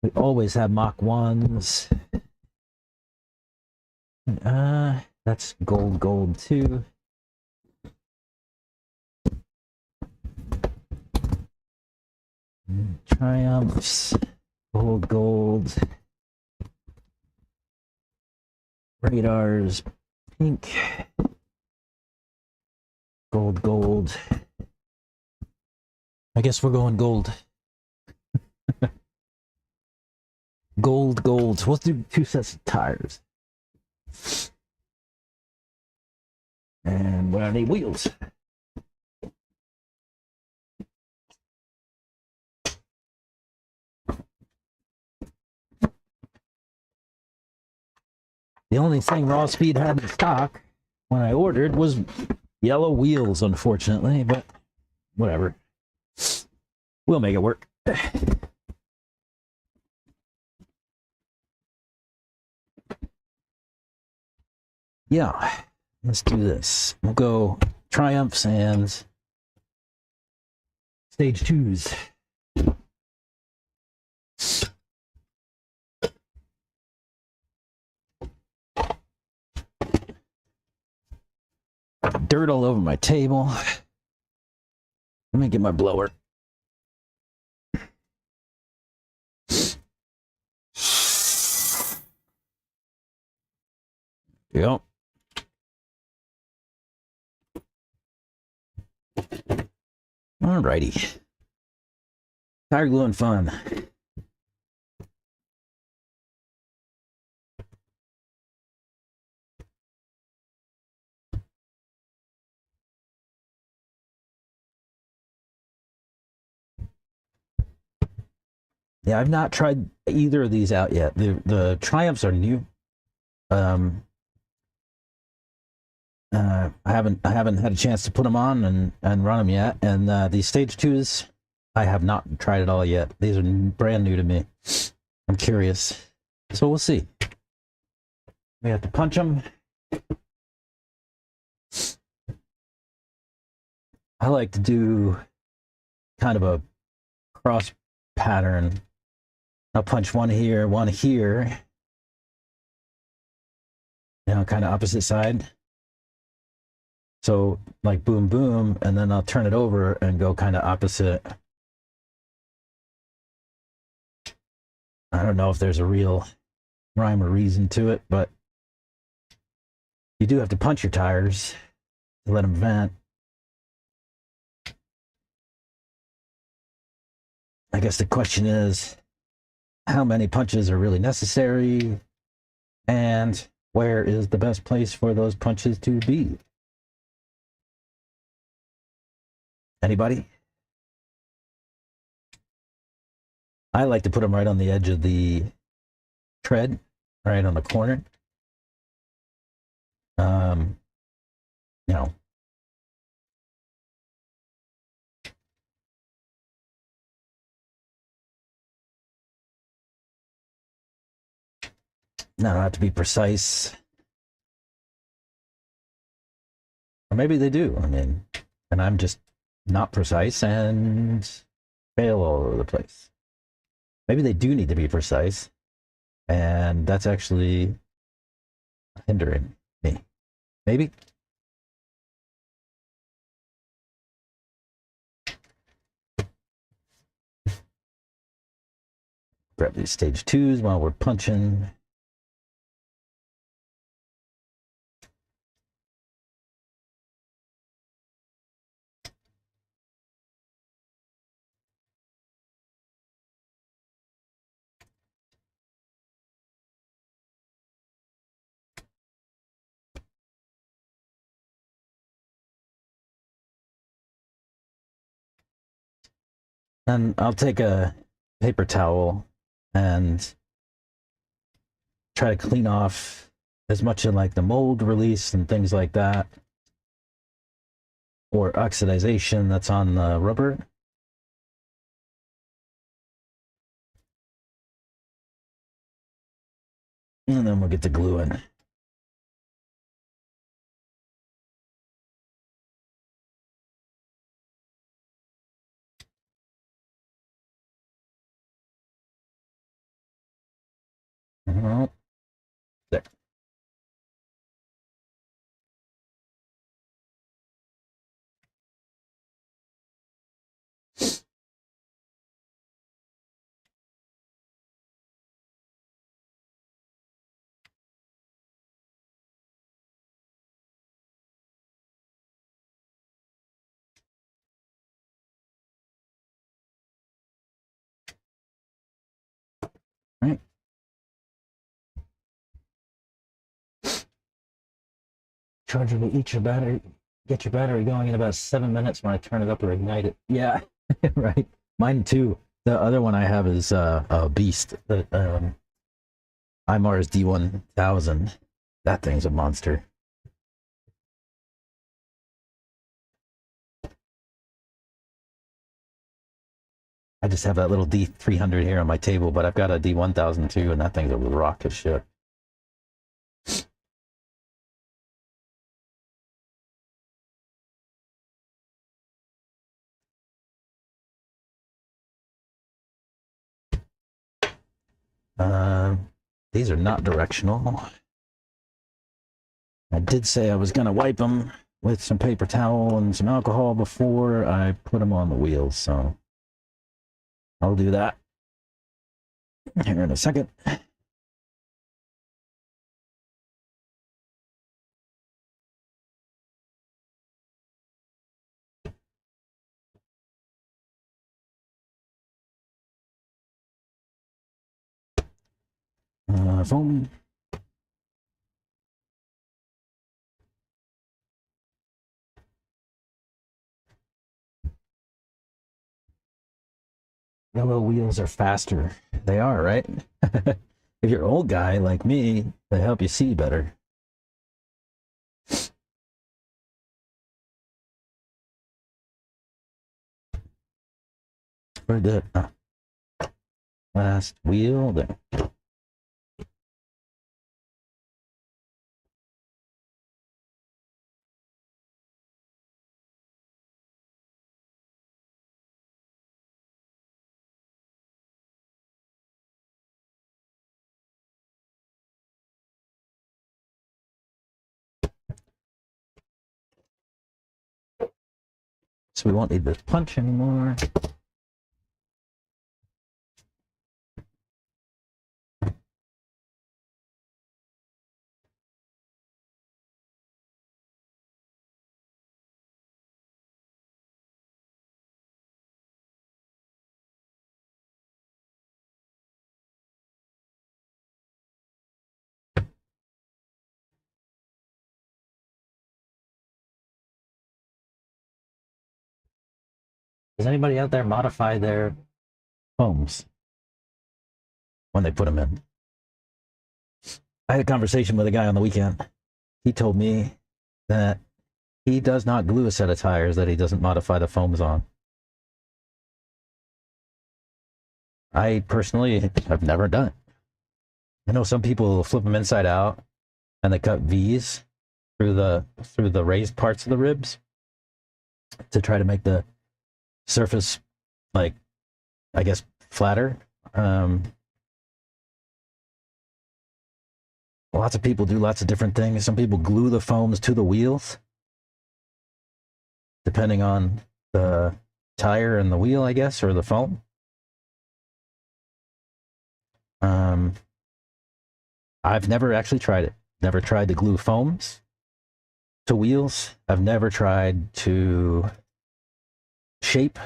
We always have Mach 1s. That's gold too. Triumphs, gold, radars, pink, gold. I guess we're going gold. Gold. We'll do 2 sets of tires. And what are the wheels? The only thing Raw Speed had in stock when I ordered was yellow wheels, unfortunately, but whatever. We'll make it work. Yeah, let's do this. We'll go Triumphs and Stage 2s. Dirt all over my table. Let me get my blower. Yep. Alrighty. Tire gluing fun. Yeah, I've not tried either of these out yet. The Triumphs are new. I haven't had a chance to put them on and run them yet. And these Stage 2s, I have not tried it all yet. These are brand new to me. I'm curious. So we'll see. We have to punch them. I like to do kind of a cross pattern. I'll punch one here, you know, kind of opposite side. So like boom, boom, and then I'll turn it over and go kind of opposite. I don't know if there's a real rhyme or reason to it, but you do have to punch your tires to let them vent. I guess the question is, how many punches are really necessary, and where is the best place for those punches to be? Anybody? I like to put them right on the edge of the tread, right on the corner. You know, I don't have to be precise. Or maybe they do. I mean, and I'm just not precise and fail all over the place. Maybe they do need to be precise, and that's actually hindering me. Maybe. Grab these Stage 2s while we're punching. And I'll take a paper towel and try to clean off as much of like the mold release and things like that, or oxidization that's on the rubber. And then we'll get the glue in. There. Right. Charger will eat your battery, get your battery going in about 7 minutes when I turn it up or ignite it. Yeah, right. Mine too. The other one I have is a Beast, the IMARS D1000. That thing's a monster. I just have that little D300 here on my table, but I've got a D1000 too, and that thing's a rock of shit. These are not directional. I did say I was going to wipe them with some paper towel and some alcohol before I put them on the wheels, so I'll do that here in a second. Foam. Yellow wheels are faster. They are, right? If you're an old guy like me, they help you see better. Very good. Last wheel there. So we won't need this punch anymore. Does anybody out there modify their foams when they put them in? I had a conversation with a guy on the weekend. He told me that he does not glue a set of tires that he doesn't modify the foams on. I personally have never done it. I know some people flip them inside out and they cut V's through the raised parts of the ribs to try to make the surface, like, I guess, flatter. Lots of people do lots of different things. Some people glue the foams to the wheels, depending on the tire and the wheel, I guess, or the foam. I've never actually tried it. Never tried to glue foams to wheels. I've never tried to shape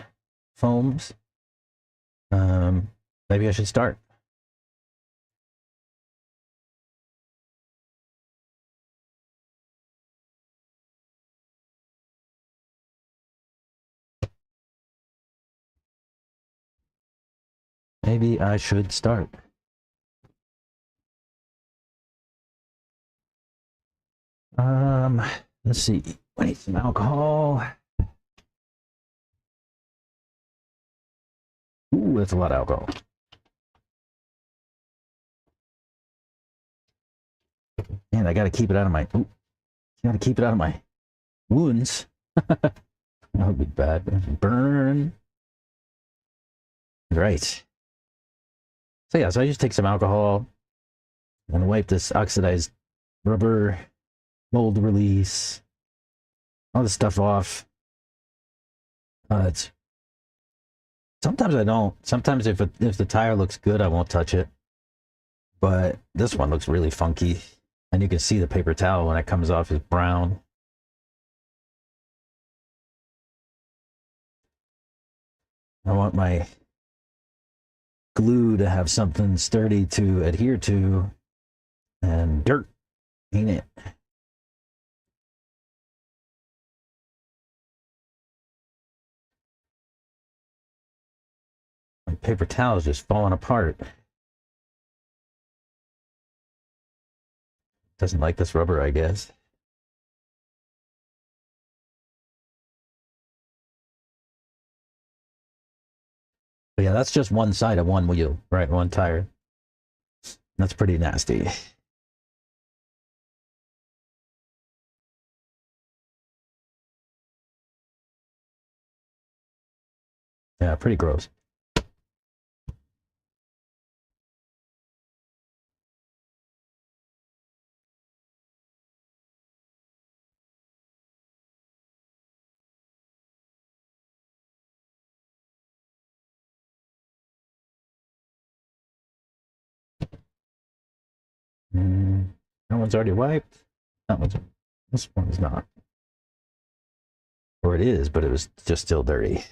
foams. Maybe I should start. Maybe I should start. Let's see. I need some alcohol. Ooh, that's a lot of alcohol. Man, I gotta keep it out of my. Ooh, gotta keep it out of my wounds. That would be bad. Burn. Right. So yeah, so I just take some alcohol and wipe this oxidized rubber, mold release, all this stuff off. It's sometimes I don't. Sometimes if the tire looks good, I won't touch it. But this one looks really funky, and you can see the paper towel when it comes off is brown. I want my glue to have something sturdy to adhere to, and dirt, ain't it? My paper towel is just falling apart. Doesn't like this rubber, I guess. But yeah, that's just one side of one wheel, right? One tire. That's pretty nasty. Yeah, pretty gross. That one's already wiped. That one's. This one's not. Or it is, but it was just still dirty.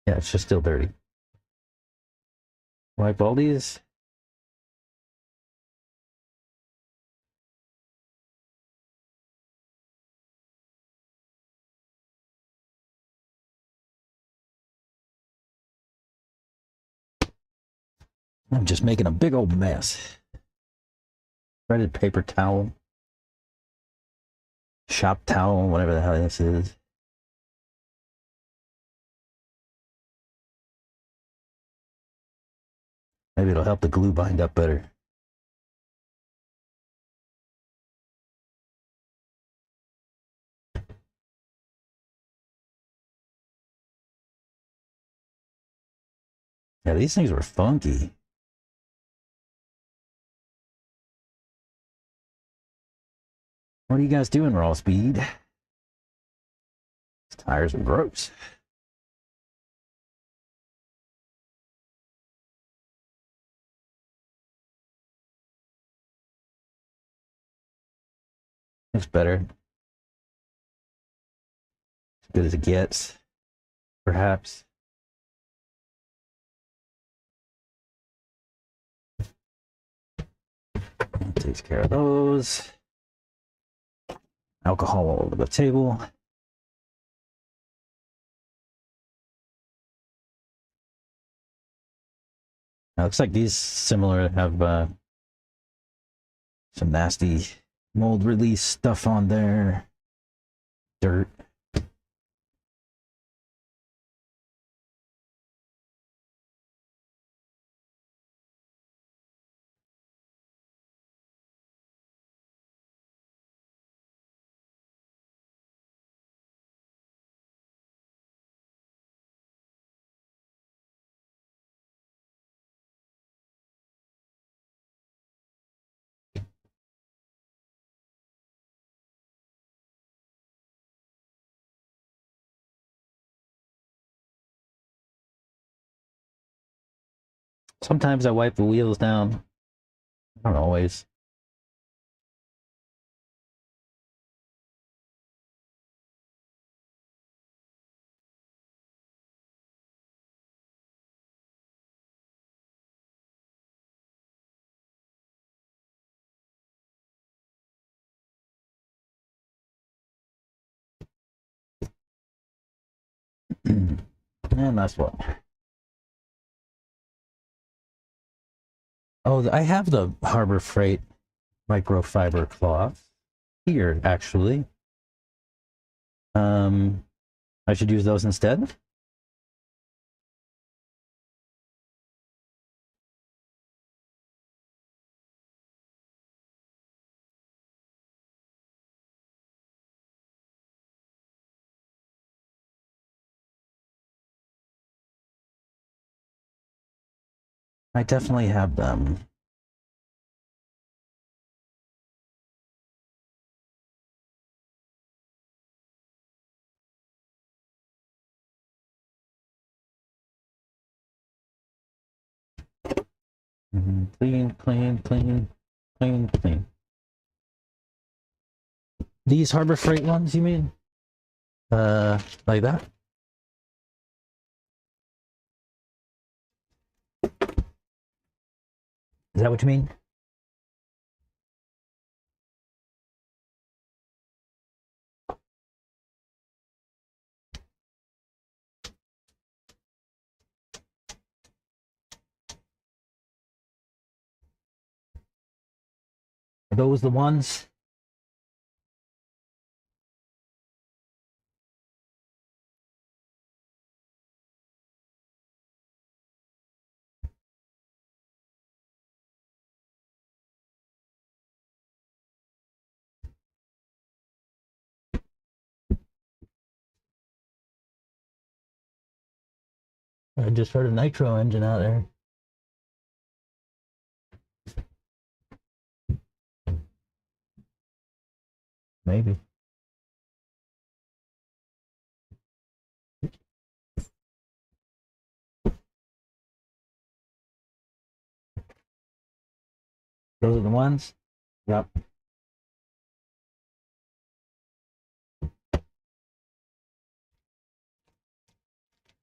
Yeah, it's just still dirty. Wipe all these. I'm just making a big old mess. Shredded paper towel. Shop towel, whatever the hell this is. Maybe it'll help the glue bind up better. Yeah, these things were funky. What are you guys doing, Raw Speed? These tires are gross. Looks better. As good as it gets, perhaps. That takes care of those. Alcohol all over the table. Now, looks like these similar have some nasty mold release stuff on there. Dirt. Sometimes I wipe the wheels down. I don't always. And that's what. Oh, I have the Harbor Freight microfiber cloth here, actually. I should use those instead. I definitely have them. Clean, clean, clean, clean, clean. These Harbor Freight ones, you mean? Like that. Is that what you mean? Are those the ones? I just heard a nitro engine out there. Maybe. Those are the ones? Yep.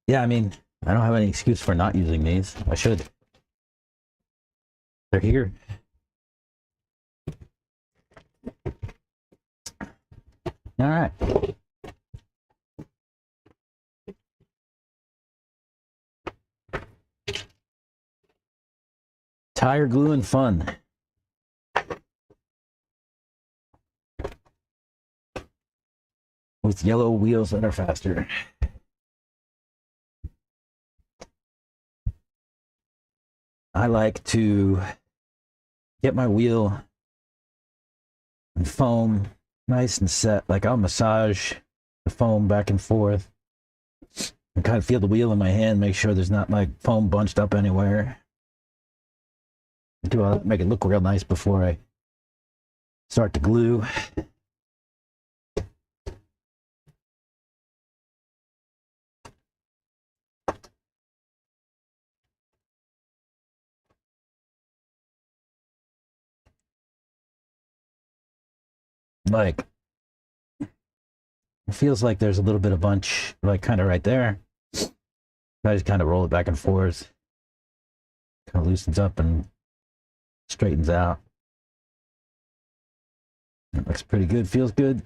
Yeah, I mean, I don't have any excuse for not using these. I should. They're here. All right. Tire glue and fun. With yellow wheels that are faster. I like to get my wheel and foam nice and set. Like I'll massage the foam back and forth and kind of feel the wheel in my hand, make sure there's not like foam bunched up anywhere. Make it look real nice before I start to glue. Like, it feels like there's a little bit of bunch, like kind of right there. I just kind of roll it back and forth. Kind of loosens up and straightens out. It looks pretty good, feels good.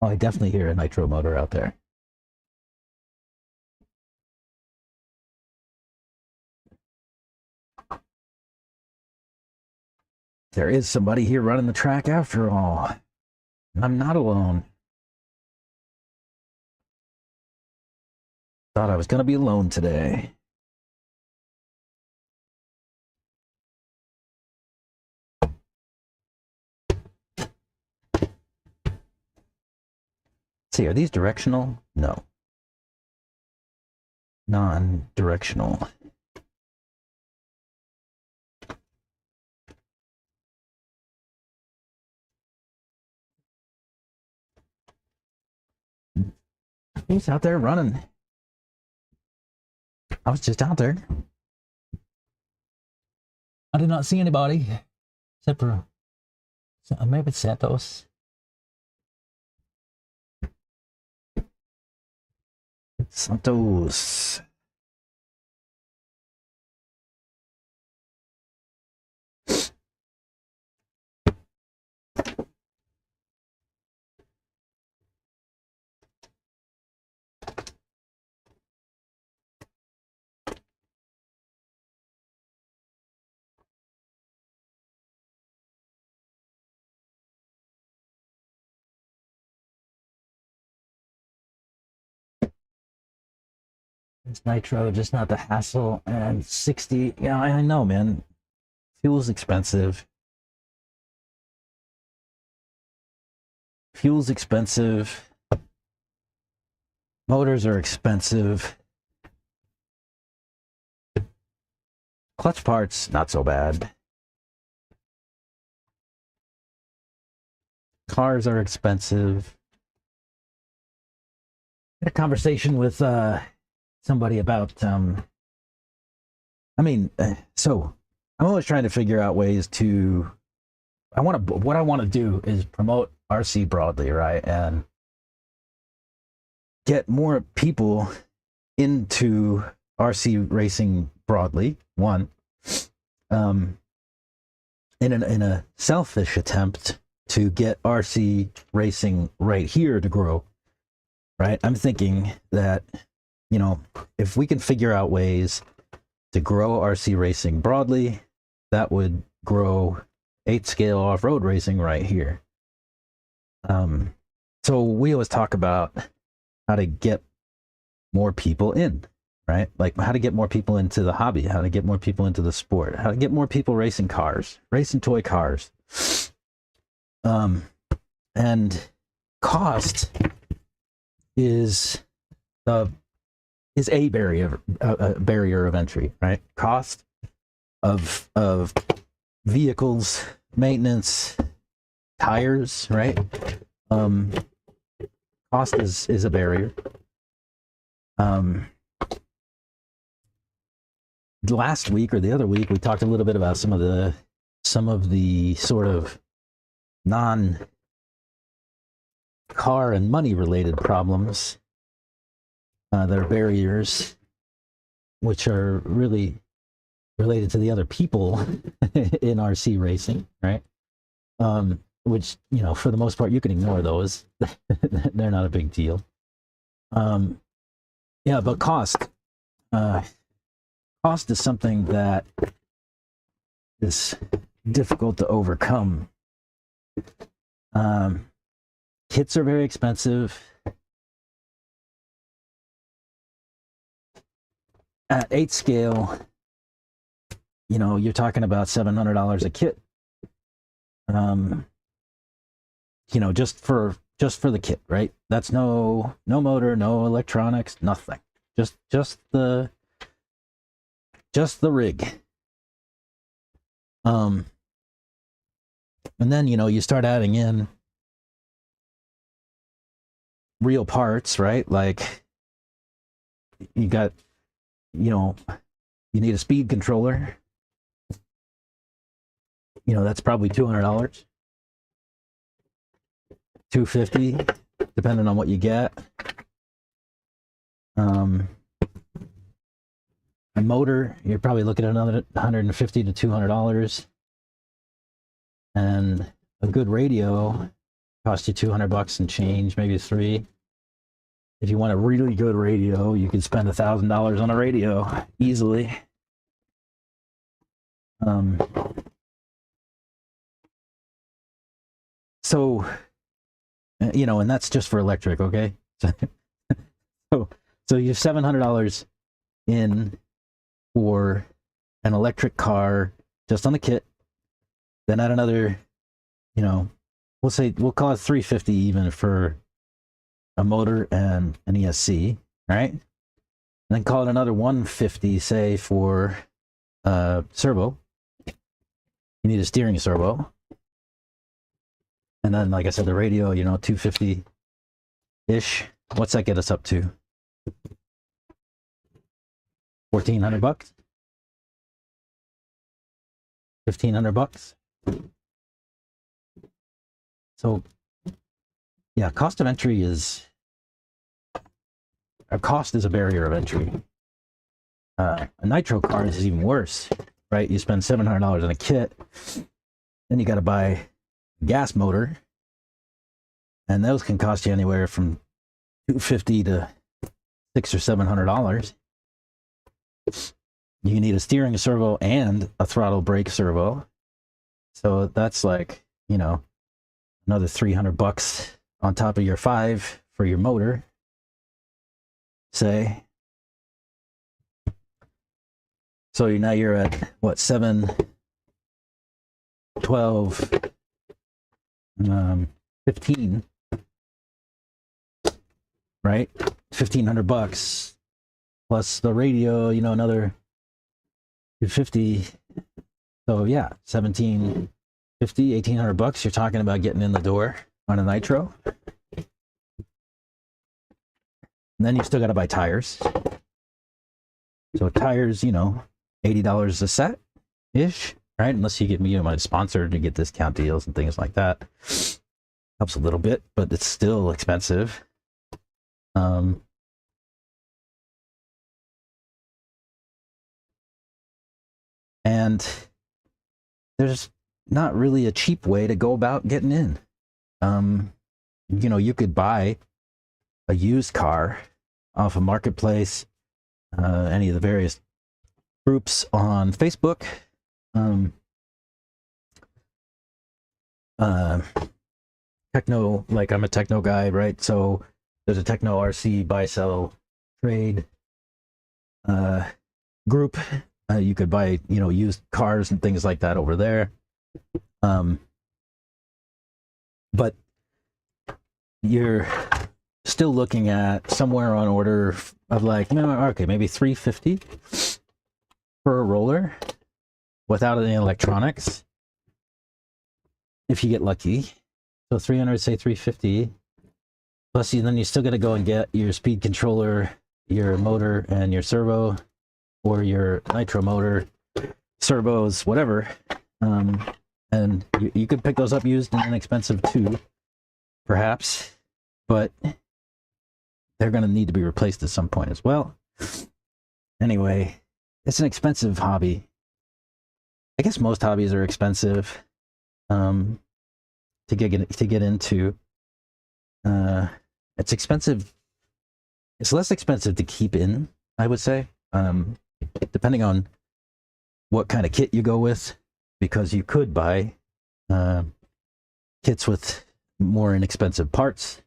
Oh, I definitely hear a nitro motor out there. There is somebody here running the track after all. I'm not alone. Thought I was going to be alone today. See, are these directional? No. Non-directional. Who's out there running? I was just out there. I did not see anybody except for maybe it's Santos. Santos. It's nitro, just not the hassle. And 60, yeah, I know, man. Fuel's expensive. Fuel's expensive. Motors are expensive. Clutch parts, not so bad. Cars are expensive. I had a conversation with somebody about so I'm always trying to figure out ways to what I want to do is promote RC broadly, right? And get more people into RC racing broadly. One, in a selfish attempt to get RC racing right here to grow, right? I'm thinking that, if we can figure out ways to grow RC racing broadly, that would grow 8-scale off-road racing right here. So we always talk about how to get more people in, right? Like how to get more people into the hobby, how to get more people into the sport, how to get more people racing cars, racing toy cars. And cost is a barrier of entry, right? Cost of vehicles, maintenance, tires, right? Cost is a barrier. Last week or the other week, we talked a little bit about some of the sort of non-car and money related problems that are barriers, which are really related to the other people in RC racing, right? Which, for the most part, you can ignore those. They're not a big deal. Yeah, but cost is something that is difficult to overcome. Kits are very expensive. At 8 scale, you're talking about $700 a kit. Just for the kit, right? That's no motor, no electronics, nothing. Just the rig. And then you start adding in real parts, right? Like you got you need a speed controller. That's probably $200. $250, depending on what you get. A motor, you're probably looking at another $150 to $200. And a good radio costs you $200 and change, maybe $300. If you want a really good radio, you could spend $1,000 on a radio easily. So, and that's just for electric, okay? So you have $700 in for an electric car just on the kit. Then add another, we'll call it $350 even for a motor and an ESC, right? And then call it another $150, say, for servo. You need a steering servo. And then, like I said, the radio, $250-ish. What's that get us up to? $1,400? $1,500? So, yeah, cost of entry is a barrier of entry. A nitro car is even worse, right? You spend $700 on a kit, then you got to buy gas motor, and those can cost you anywhere from $250 to $600 or $700. You need a steering servo and a throttle brake servo, so that's like another $300 on top of your $500 for your motor, say. So now you're at what, 7, 12, 15, right? $1,500 plus the radio, you know, another 250. So yeah, 1,750, $1,800. You're talking about getting in the door on a nitro. And then you still got to buy tires. So tires, you know, $80 a set ish, right? Unless you get me, you know, sponsored to get discount deals and things like that. Helps a little bit, but it's still expensive. And there's not really a cheap way to go about getting in. You know, you could buy a used car off a marketplace, any of the various groups on Facebook. Techno, like I'm a techno guy, right? So there's a techno RC buy, sell, trade group. You could buy, you know, used cars and things like that over there. But you're still looking at somewhere on order of like, okay, maybe $350 for a roller without any electronics, if you get lucky. So 300, say 350. Plus, then you still got to go and get your speed controller, your motor, and your servo, or your nitro motor, servos, whatever. And you could pick those up used and inexpensive too, perhaps, but they're going to need to be replaced at some point as well. Anyway, it's an expensive hobby. I guess most hobbies are expensive to get into. It's expensive. It's less expensive to keep in, I would say, depending on what kind of kit you go with, because you could buy kits with more inexpensive parts.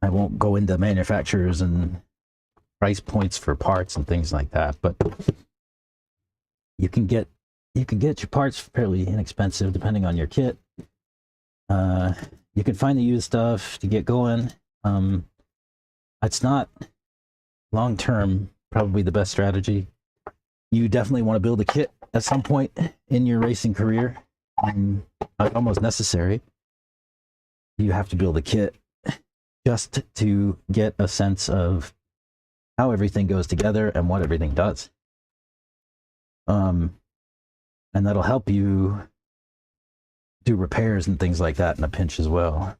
I won't go into manufacturers and price points for parts and things like that, but you can get your parts fairly inexpensive depending on your kit. You can find the used stuff to get going. It's not long term probably the best strategy. You definitely want to build a kit at some point in your racing career. Almost necessary. You have to build a kit just to get a sense of how everything goes together and what everything does. And that'll help you do repairs and things like that in a pinch as well.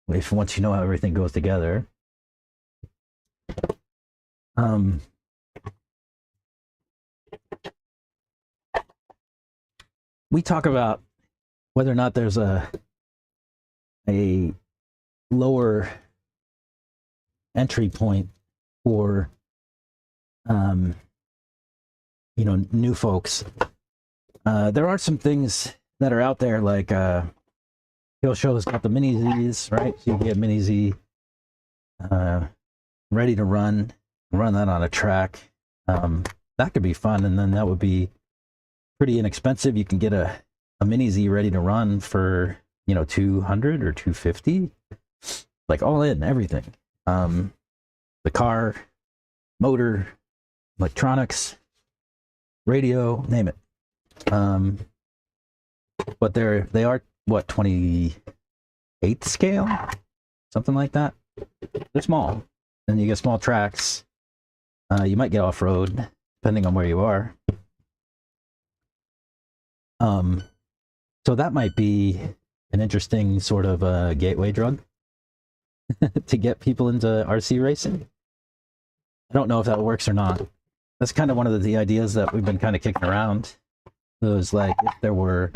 Once you know how everything goes together. We talk about whether or not there's a lower entry point for new folks. There are some things that are out there, like Kill Show's got the Mini Z's, right? So you can get Mini Z ready to run that on a track. That could be fun, and then that would be pretty inexpensive. You can get a Mini Z ready to run for, $200 or $250, like all in everything. The car, motor, electronics, radio, name it. But they are what, 28th scale, something like that. They're small, and you get small tracks. You might get off road depending on where you are. So that might be an interesting sort of gateway drug to get people into RC racing. I don't know if that works or not. That's kind of one of the ideas that we've been kind of kicking around. It was like, if there were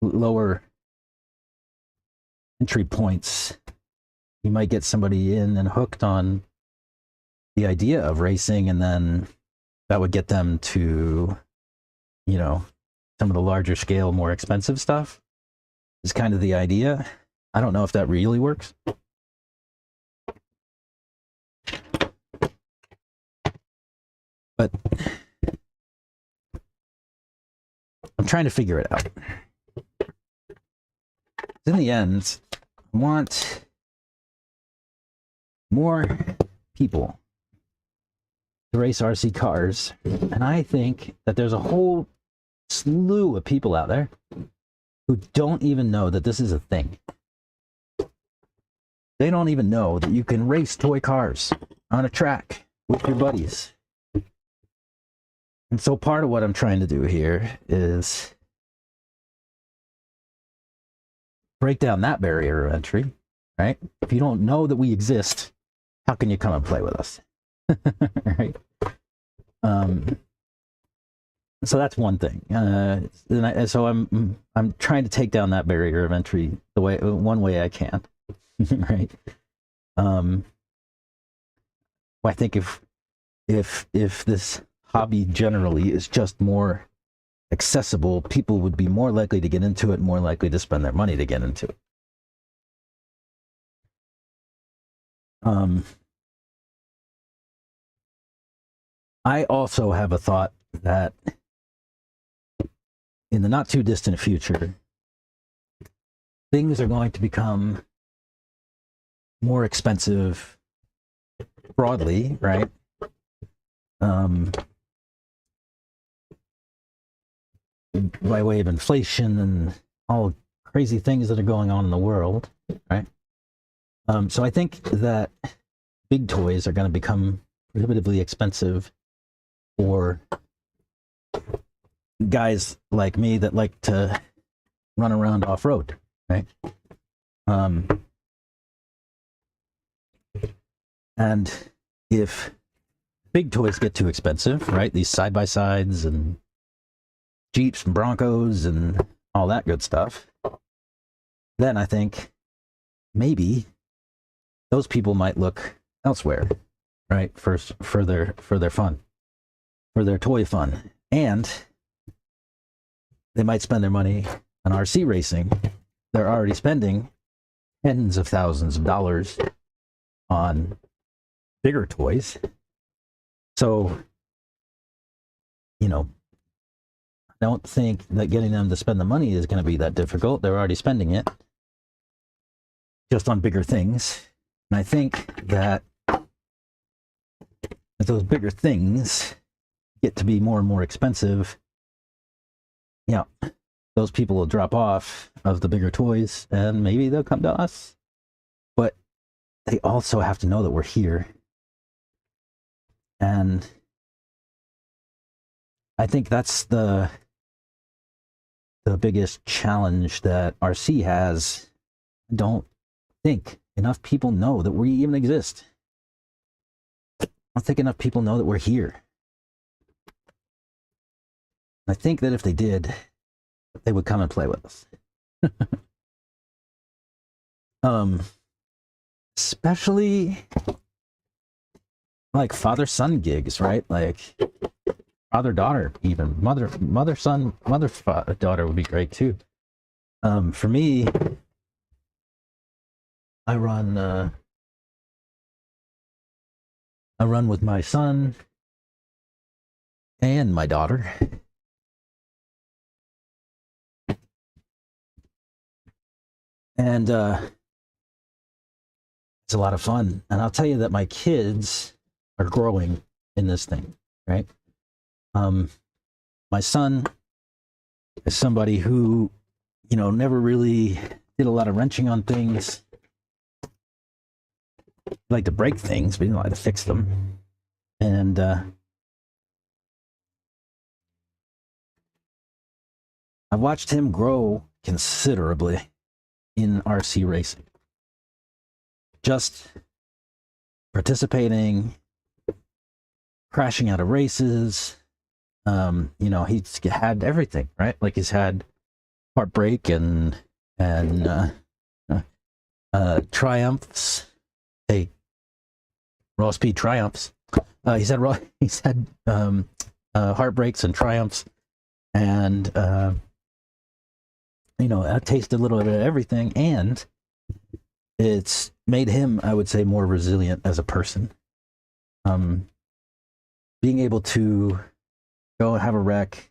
lower entry points, you might get somebody in and hooked on the idea of racing, and then that would get them to, some of the larger scale, more expensive stuff is kind of the idea. I don't know if that really works. But I'm trying to figure it out. In the end, I want more people to race RC cars. And I think that there's a whole slew of people out there who don't even know that this is a thing. They don't even know that you can race toy cars on a track with your buddies. And so part of what I'm trying to do here is break down that barrier of entry, right? If you don't know that we exist, how can you come and play with us? Right? So that's one thing. So I'm trying to take down that barrier of entry one way I can. Right. I think if this hobby generally is just more accessible, people would be more likely to get into it, more likely to spend their money to get into it. I also have a thought that in the not too distant future, things are going to become more expensive broadly, right? By way of inflation and all crazy things that are going on in the world, right? So I think that big toys are going to become prohibitively expensive for guys like me that like to run around off-road, right? And if big toys get too expensive, right? These side-by-sides and Jeeps and Broncos and all that good stuff, then I think maybe those people might look elsewhere, right? For their fun, for their toy fun. And they might spend their money on RC racing. They're already spending tens of thousands of dollars on bigger toys. So, I don't think that getting them to spend the money is going to be that difficult. They're already spending it just on bigger things. And I think that as those bigger things get to be more and more expensive, those people will drop off of the bigger toys and maybe they'll come to us. But they also have to know that we're here. And I think that's the biggest challenge that RC has. I don't think enough people know that we even exist. I don't think enough people know that we're here. I think that if they did, they would come and play with us. Especially like father-son gigs, right? Like father-daughter, even mother-son, mother-daughter would be great too. For me, I run with my son and my daughter. And it's a lot of fun. And I'll tell you that my kids are growing in this thing, right? My son is somebody who, never really did a lot of wrenching on things. He liked to break things, but he didn't like to fix them. And I've watched him grow considerably in RC racing. Just participating, crashing out of races. He's had everything, right? Like he's had heartbreak and triumphs. Hey, raw speed triumphs. He's had heartbreaks and triumphs, and I tasted a little bit of everything, and it's made him, I would say, more resilient as a person. being able to go and have a wreck,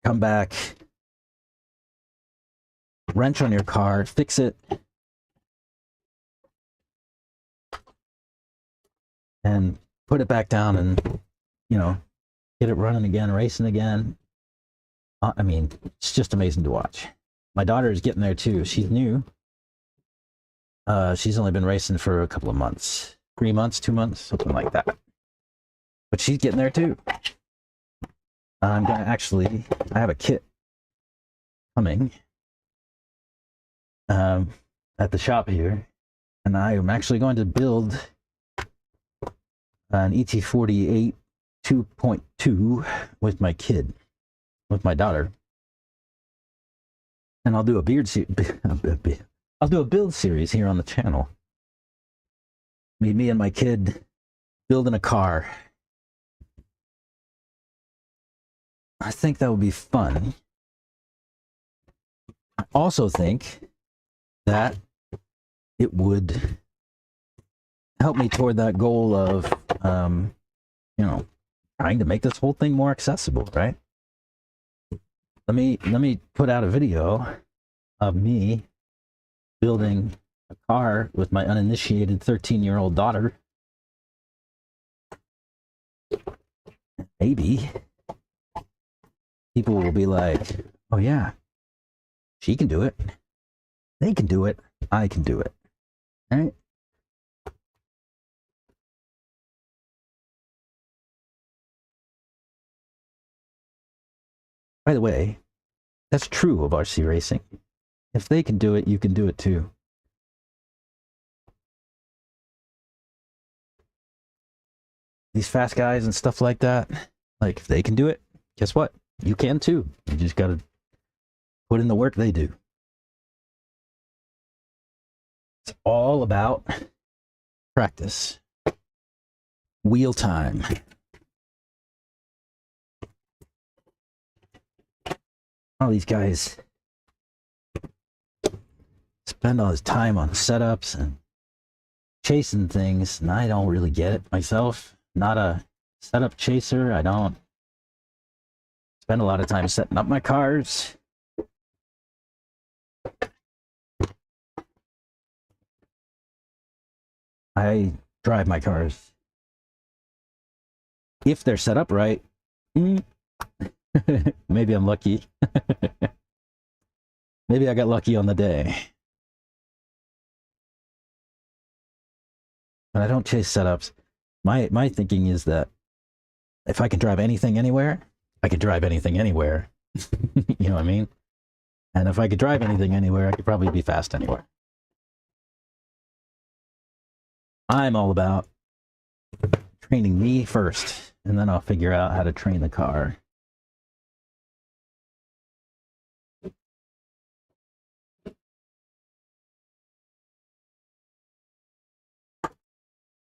come back, wrench on your car, fix it, and put it back down and, you know, get it running again, racing again. I mean, it's just amazing to watch. My daughter is getting there too. She's new. She's only been racing for a couple of months, 3 months, 2 months, something like that. But she's getting there too. I'm gonna actually, I have a kit coming at the shop here, and I am actually going to build an ET48 2.2 with my kid, with my daughter, and I'll do a I'll do a build series here on the channel. Me and my kid building a car. I think that would be fun. I also think that it would help me toward that goal of, you know, trying to make this whole thing more accessible, right? Let me put out a video of me building a car with my uninitiated 13-year-old daughter. Maybe people will be like, oh yeah, she can do it. They can do it. I can do it. All right? By the way, that's true of RC racing. If they can do it, you can do it too. These fast guys and stuff like that, like if they can do it, guess what? You can too. You just got to put in the work they do. It's all about practice. Wheel time. All these guys spend all this time on setups and chasing things, and I don't really get it myself. Not a setup chaser. I don't spend a lot of time setting up my cars. I drive my cars. If they're set up right, maybe I'm lucky. Maybe I got lucky on the day. But I don't chase setups. My thinking is that if I can drive anything anywhere, I could drive anything anywhere. You know what I mean? And if I could drive anything anywhere, I could probably be fast anywhere. I'm all about training me first, and then I'll figure out how to train the car.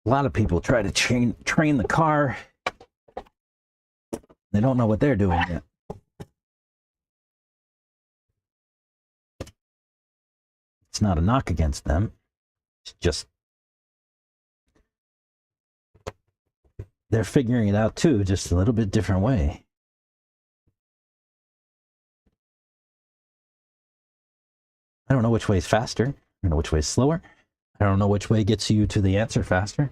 A lot of people try to train the car. They don't know what they're doing yet. It's not a knock against them. It's just they're figuring it out too, just a little bit different way. I don't know which way is faster. I don't know which way is slower. I don't know which way gets you to the answer faster.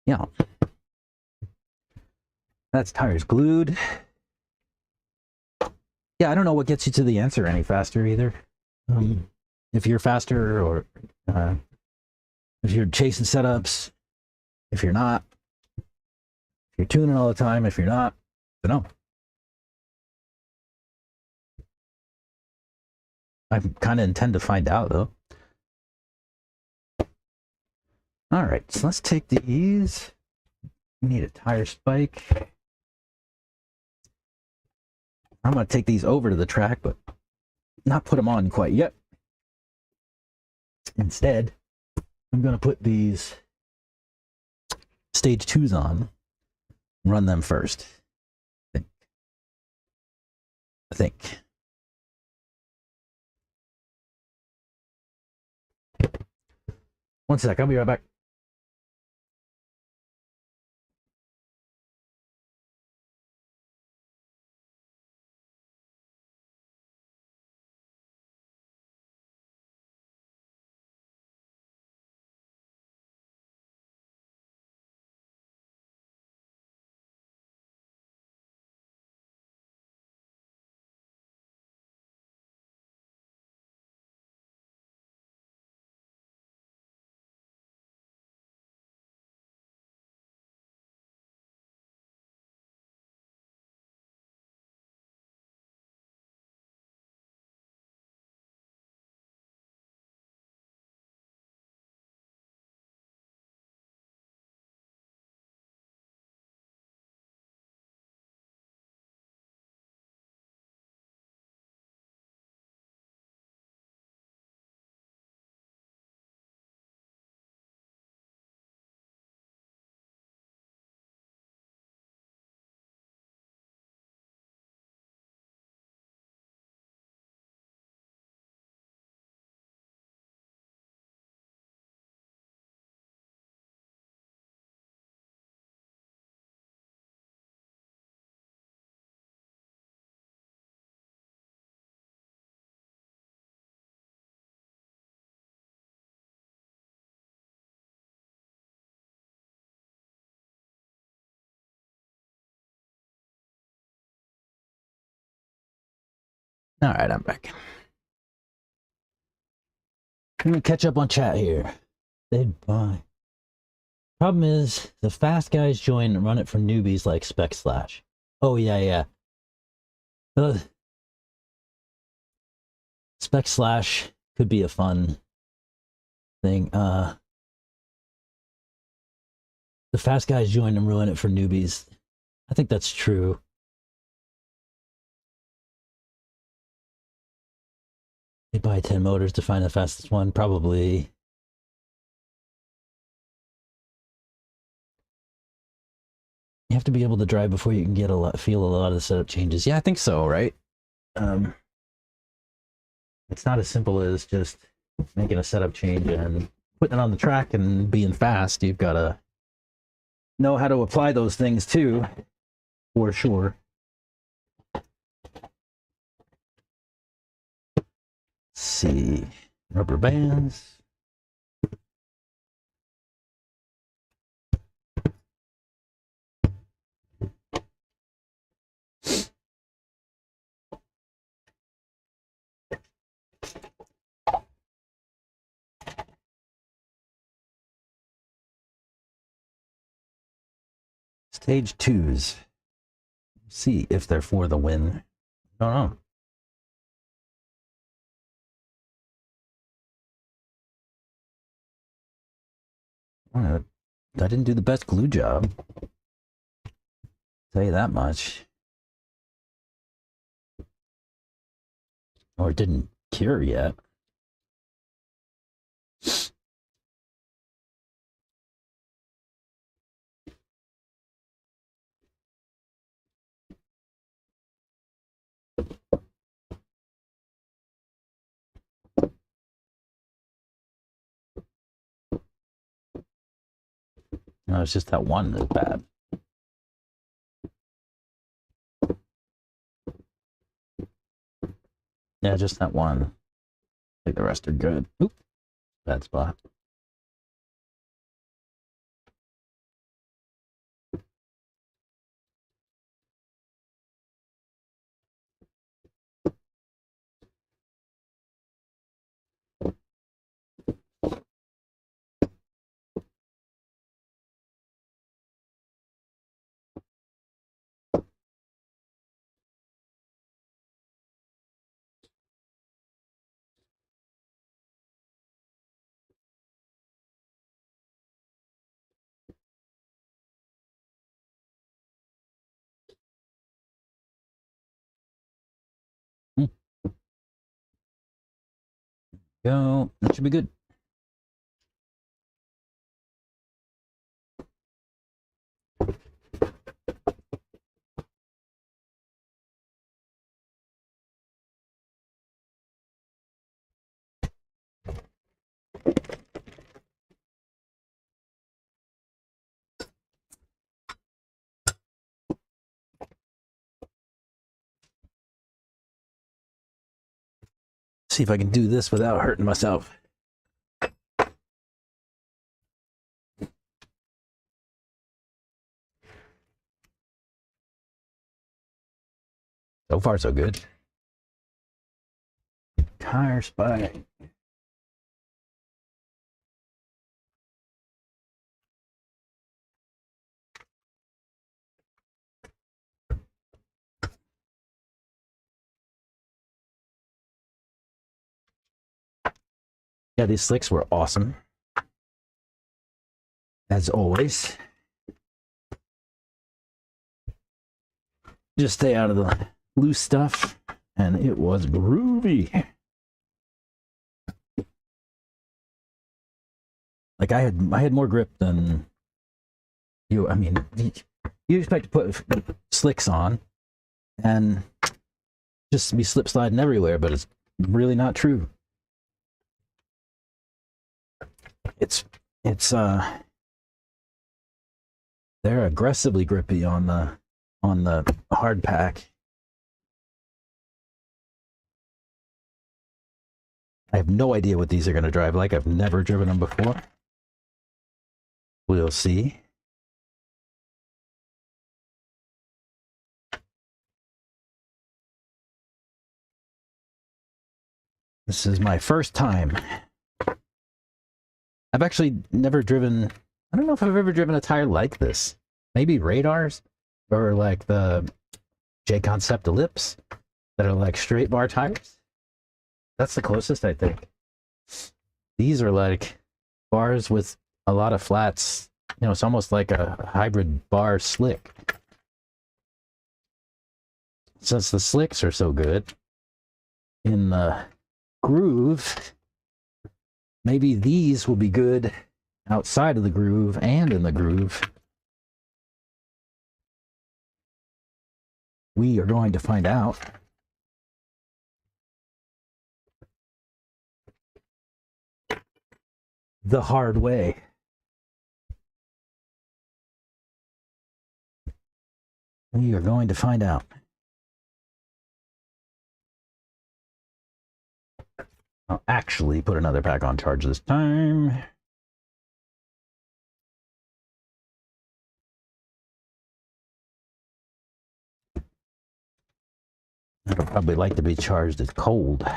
Yeah. That's tires glued. Yeah, I don't know what gets you to the answer any faster either. If you're faster or if you're chasing setups, if you're not, if you're tuning all the time, if you're not, I don't know. I kind of intend to find out though. All right, so let's take these. We need a tire spike. I'm going to take these over to the track, but not put them on quite yet. Instead, I'm going to put these stage 2s on run them first. I think. One sec, I'll be right back. All right, I'm back. Let me catch up on chat here. They'd buy. Problem is, the fast guys join and run it for newbies like Spec Slash. Oh, yeah. Spec Slash could be a fun thing. The fast guys join and ruin it for newbies. I think that's true. They buy 10 motors to find the fastest one, probably. You have to be able to drive before you can get feel a lot of the setup changes. Yeah, I think so, right? It's not as simple as just making a setup change and putting it on the track and being fast. You've got to know how to apply those things too, for sure. Let's see, rubber bands. Stage 2s. See if they're for the win. I don't know. I didn't do the best glue job. Tell you that much. Or it didn't cure yet. No, it's just that one that's bad. Yeah, just that one. I think the rest are good. Oop, bad spot. Go. That should be good. See if I can do this without hurting myself. So far, so good. Tire spike. Yeah, these slicks were awesome. As always. Just stay out of the loose stuff, and it was groovy. Like I had more grip than you. I mean, you expect to put slicks on and just be slip sliding everywhere, but it's really not true. It's they're aggressively grippy on the hard pack. I have no idea what these are going to drive like. I've never driven them before. We'll see. This is my first time. I've actually never driven, I don't know if I've ever driven a tire like this. Maybe radars or like the J-Concept ellipse that are like straight bar tires. That's the closest, I think. These are like bars with a lot of flats. You know, it's almost like a hybrid bar slick. Since the slicks are so good in the groove, maybe these will be good outside of the groove and in the groove. We are going to find out. The hard way. We are going to find out. I'll actually put another pack on charge this time. It'll probably like to be charged as cold.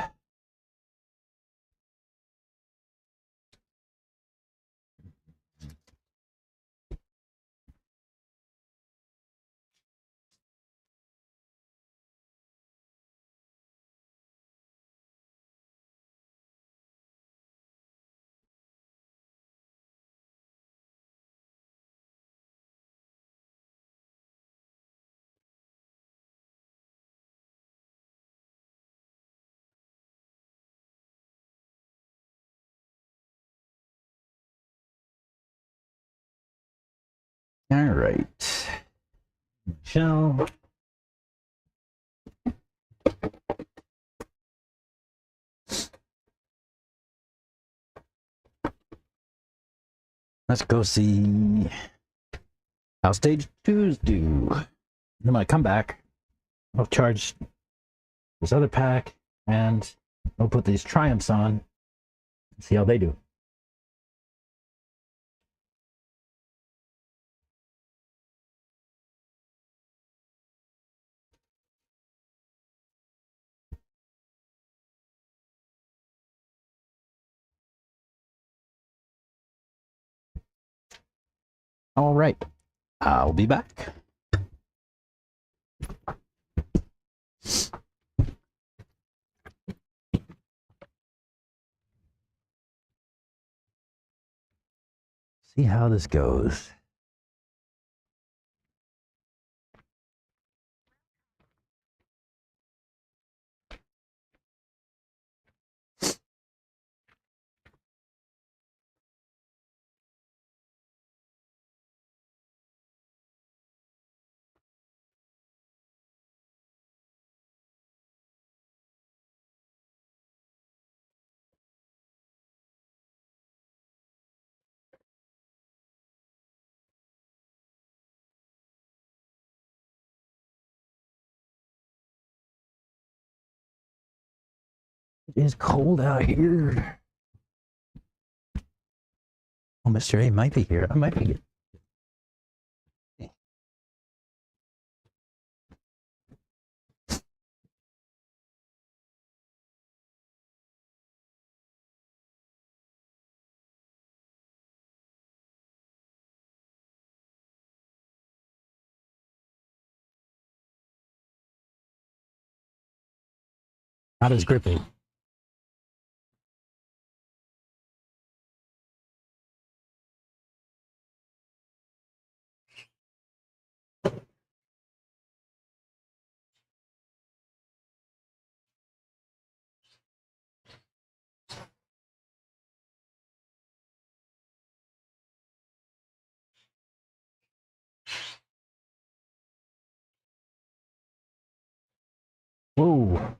All right. Shell. Let's go see how stage 2's do. Then when I come back, I'll charge this other pack and I'll put these Triumphs on and see how they do. All right, I'll be back. See how this goes. It is cold out here. Oh, Mr. A might be here. I might be. Not as grippy. Whoa.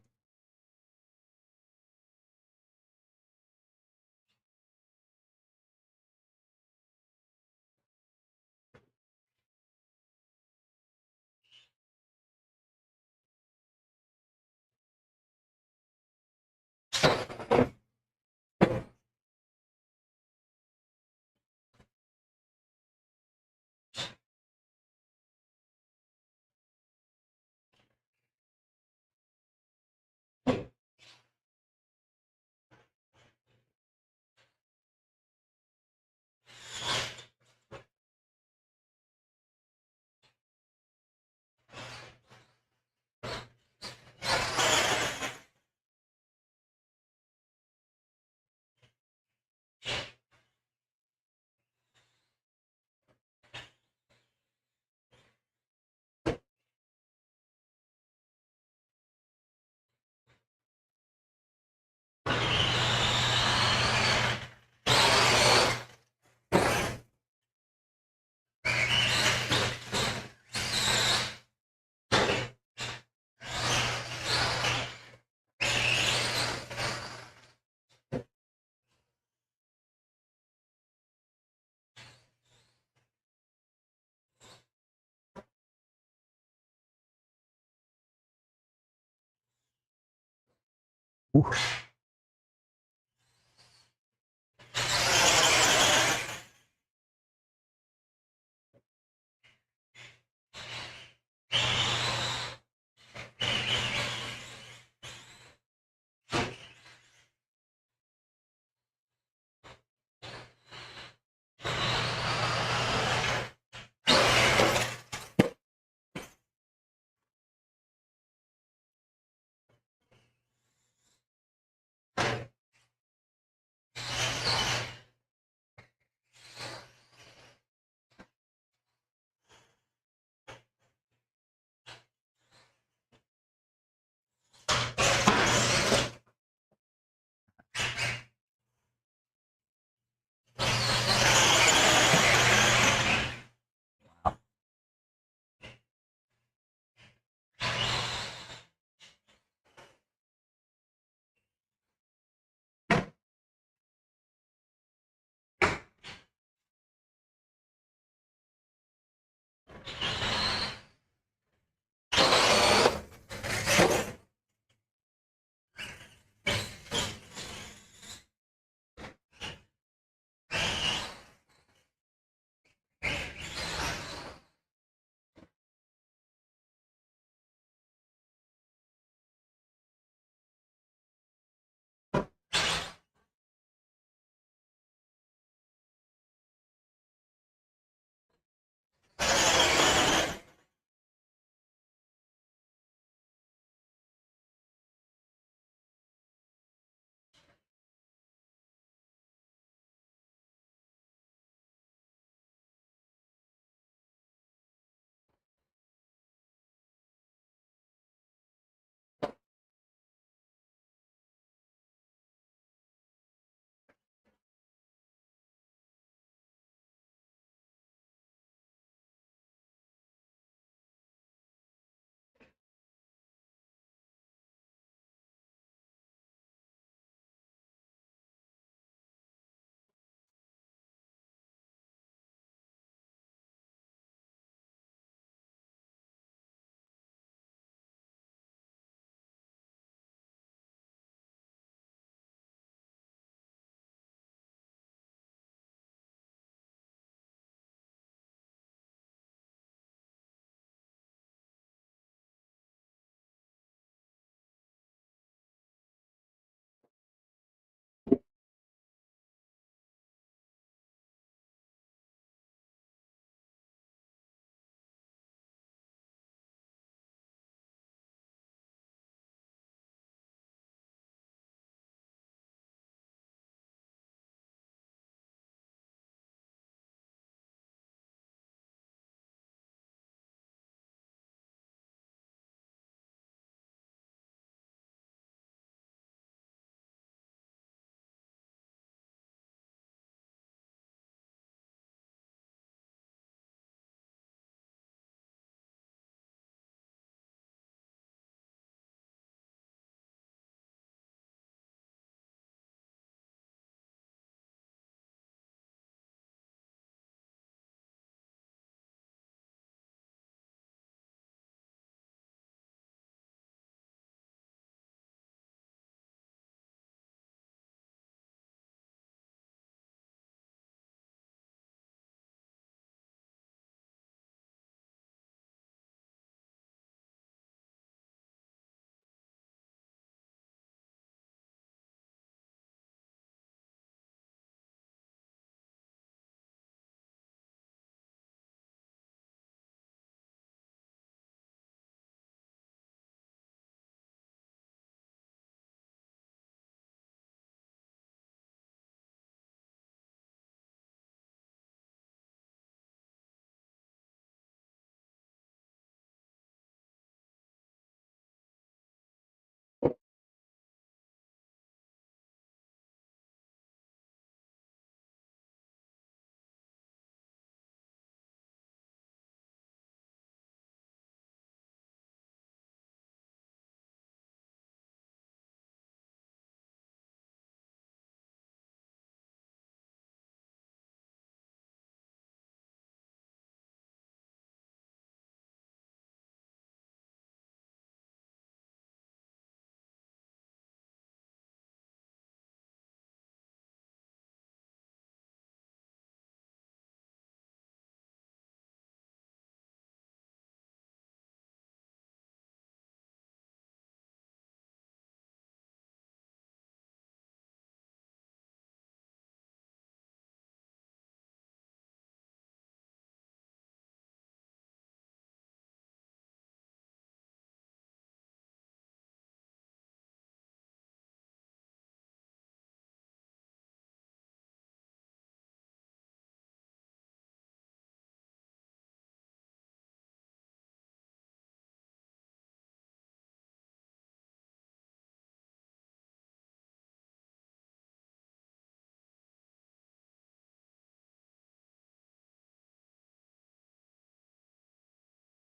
Ooh.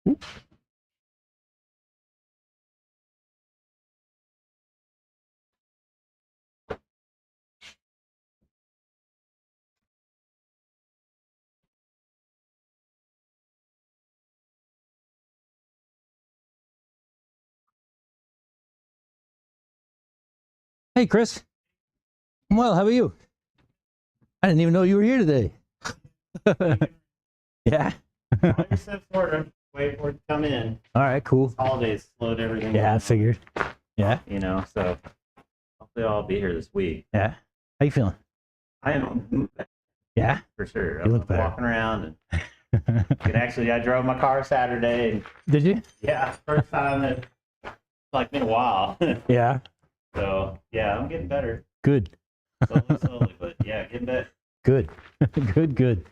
Hey, Chris. Well, how are you? I didn't even know you were here today. Yeah. I just said Florida. Wait for it to come in. All right, cool. Holidays slowed everything Yeah, I down. figured. Yeah. You know, so hopefully I'll be here this week. Yeah. How you feeling? I am Yeah. for sure. You I'm look better. walking around and I drove my car Saturday and Did you? yeah, first time in like in a while. Yeah. So yeah, I'm getting better. Good. Slowly, but yeah, getting better. Good. Good, good.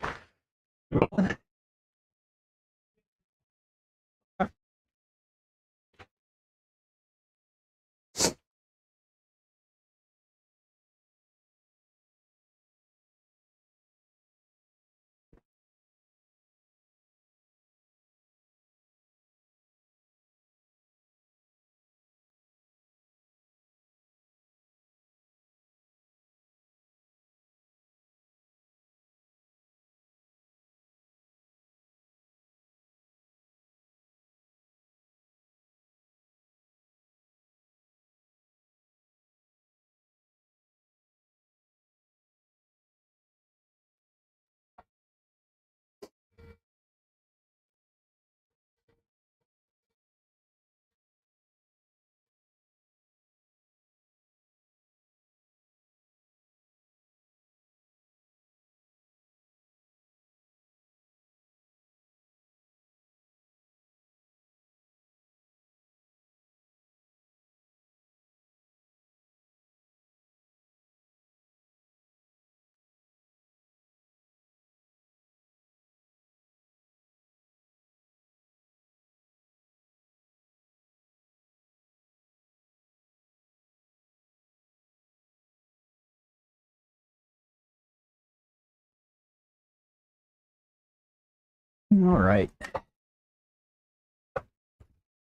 All right.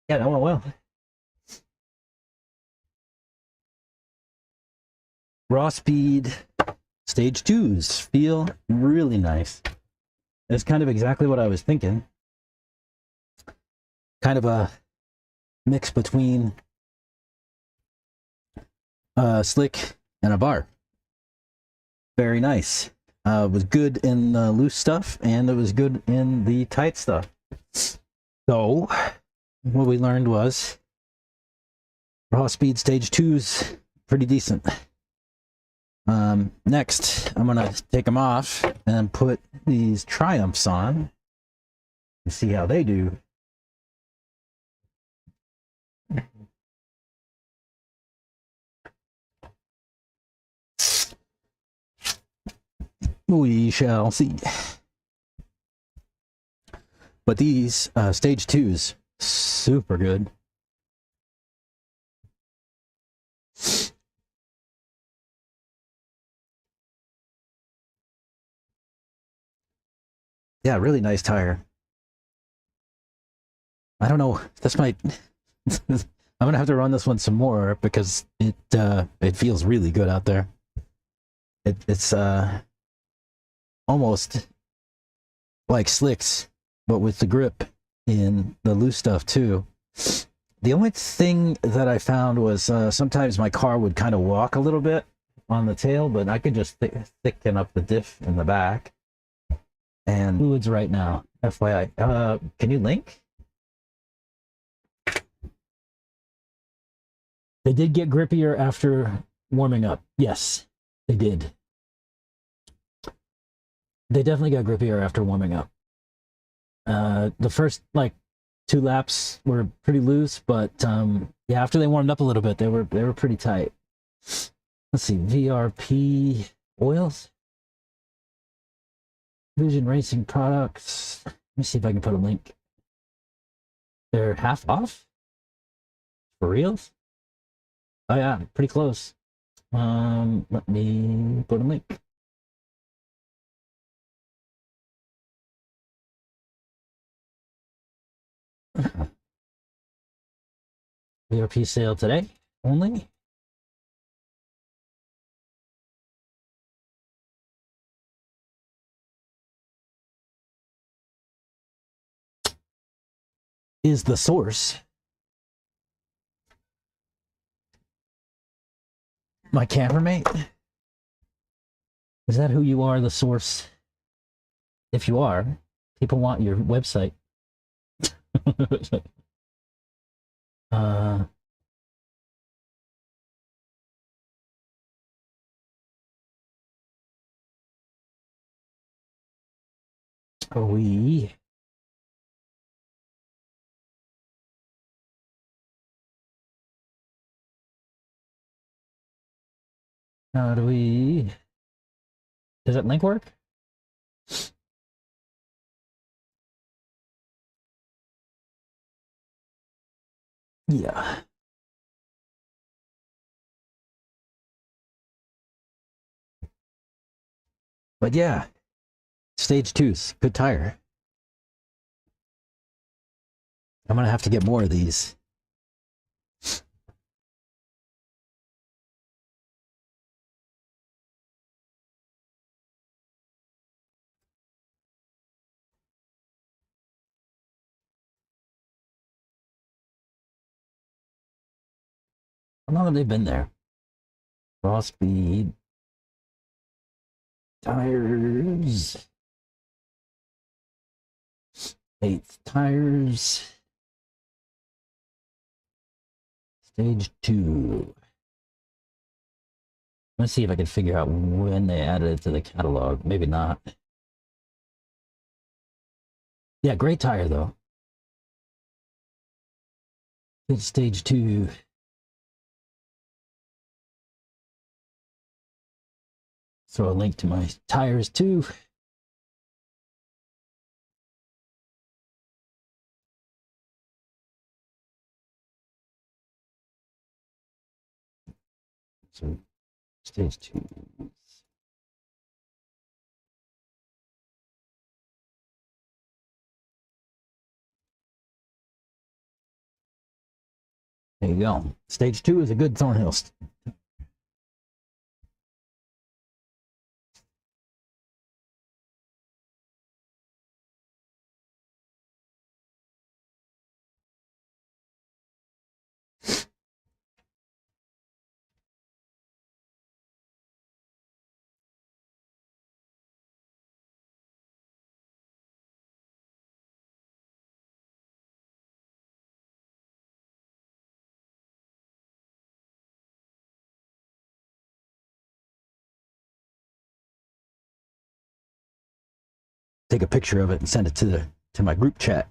Yeah, that went well. Raw speed stage twos feel really nice. It's kind of exactly what I was thinking. Kind of a mix between slick and a bar. Very nice. Was good in the loose stuff, and it was good in the tight stuff. So, what we learned was raw speed stage twos pretty decent. Next, I'm gonna take them off and put these Triumphs on and see how they do. We shall see. But these stage twos, super good. Yeah, really nice tire. I don't know. This might. I'm gonna have to run this one some more because it feels really good out there. It's almost like slicks, but with the grip in the loose stuff too. The only thing that I found was sometimes my car would kind of walk a little bit on the tail, but I could just thicken up the diff in the back. And fluids right now, FYI. Can you link? They did get grippier after warming up. Yes, they did. They definitely got grippier after warming up. The first like 2 laps were pretty loose, but yeah, after they warmed up a little bit, they were pretty tight. Let's see, VRP oils, Vision Racing products. Let me see if I can put a link. They're half off for reals. Oh yeah, pretty close. Let me put a link. VRP sale today only. Is the source. My cameraman? Is that who you are, the source? If you are, people want your website. uh, we how do we? Does that link work? Yeah. But yeah, stage 2's good tire. I'm gonna have to get more of these. How long have they been there? Raw speed tires. 8th tires. Stage 2. Let's see if I can figure out when they added it to the catalog. Maybe not. Yeah, great tire though. It's stage 2. Throw a link to my tires too. So stage 2. There you go. Stage 2 is a good Thornhill. Take a picture of it and send it to my group chat.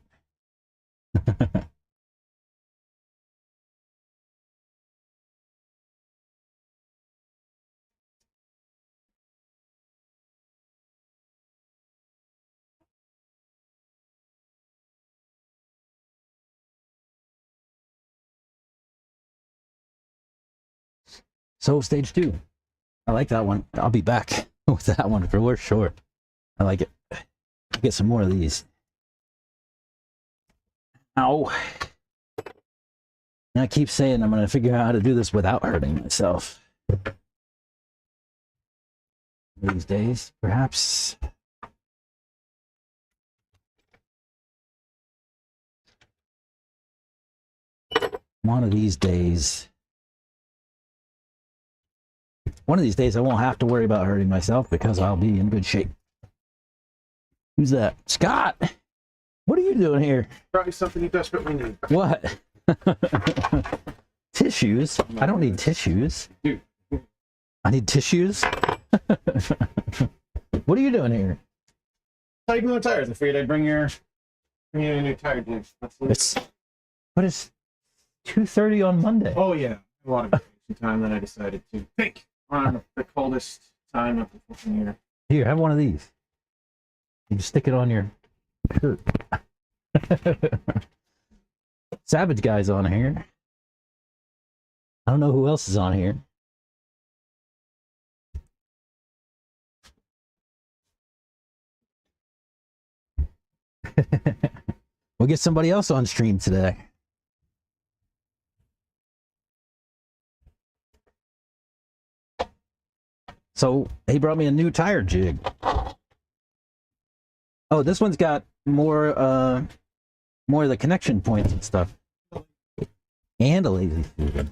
So stage 2. I like that one. I'll be back with that one for sure. I like it. Get some more of these. Ow. And I keep saying I'm going to figure out how to do this without hurting myself. These days, perhaps. One of these days. One of these days I won't have to worry about hurting myself because I'll be in good shape. Who's that? Scott! What are you doing here? Probably something you desperately need. What? Tissues? I don't need tissues. Dude. I need tissues? What are you doing here? Tighten the tires. I figured I'd bring you a new tire, dude. But it's 2:30 on Monday. Oh yeah, a lot of vacation time that I decided to pick on the coldest time of the fucking year. Here, have one of these. You can stick it on your shirt. Savage Guy's on here. I don't know who else is on here. We'll get somebody else on stream today. So he brought me a new tire jig. Oh, this one's got more of the connection points and stuff. And a lazy Susan.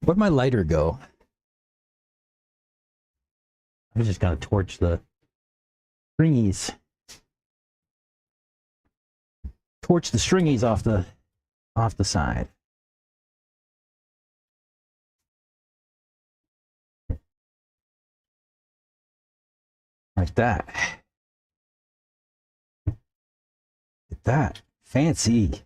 Where'd my lighter go? I'm just gonna torch the stringies. Torch the stringies off the side. Like that. Look at that. Fancy.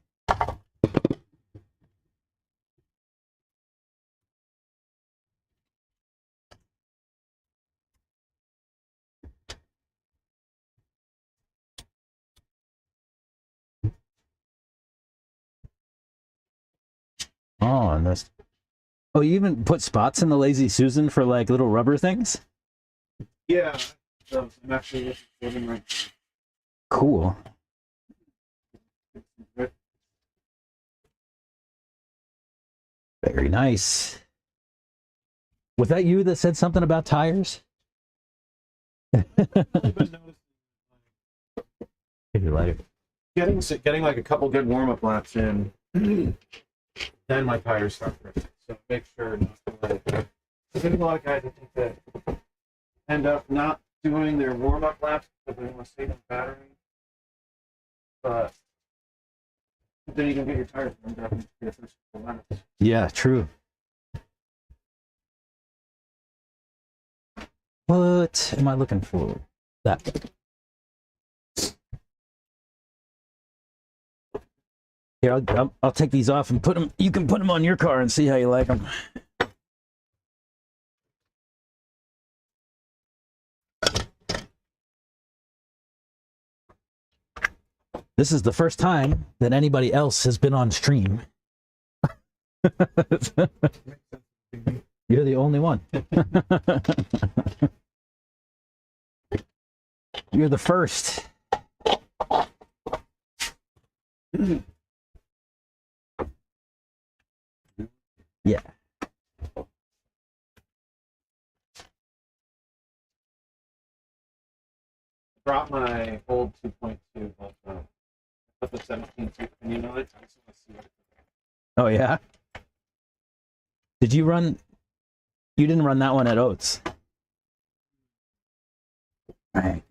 Oh, and this. Oh, you even put spots in the Lazy Susan for like little rubber things? Yeah. So I'm actually living right Cool. now. Very nice. Was that you that said something about tires? Getting like a couple good warm up laps in, then my tires start ripping. So make sure not to like. I think a lot of guys I think that end up not doing their warm up laps because they want to save on battery. But then you can get your tires warmed up and get first couple laps. Yeah, true. What am I looking for? That. Here, I'll take these off and put them. You can put them on your car and see how you like them. This is the first time that anybody else has been on stream. You're the only one. You're the first. Yeah. Brought my old 2.2, but put the 17 opinion on it. I just want to see what Oh yeah. Did you run? You didn't run that one at Oats. All right.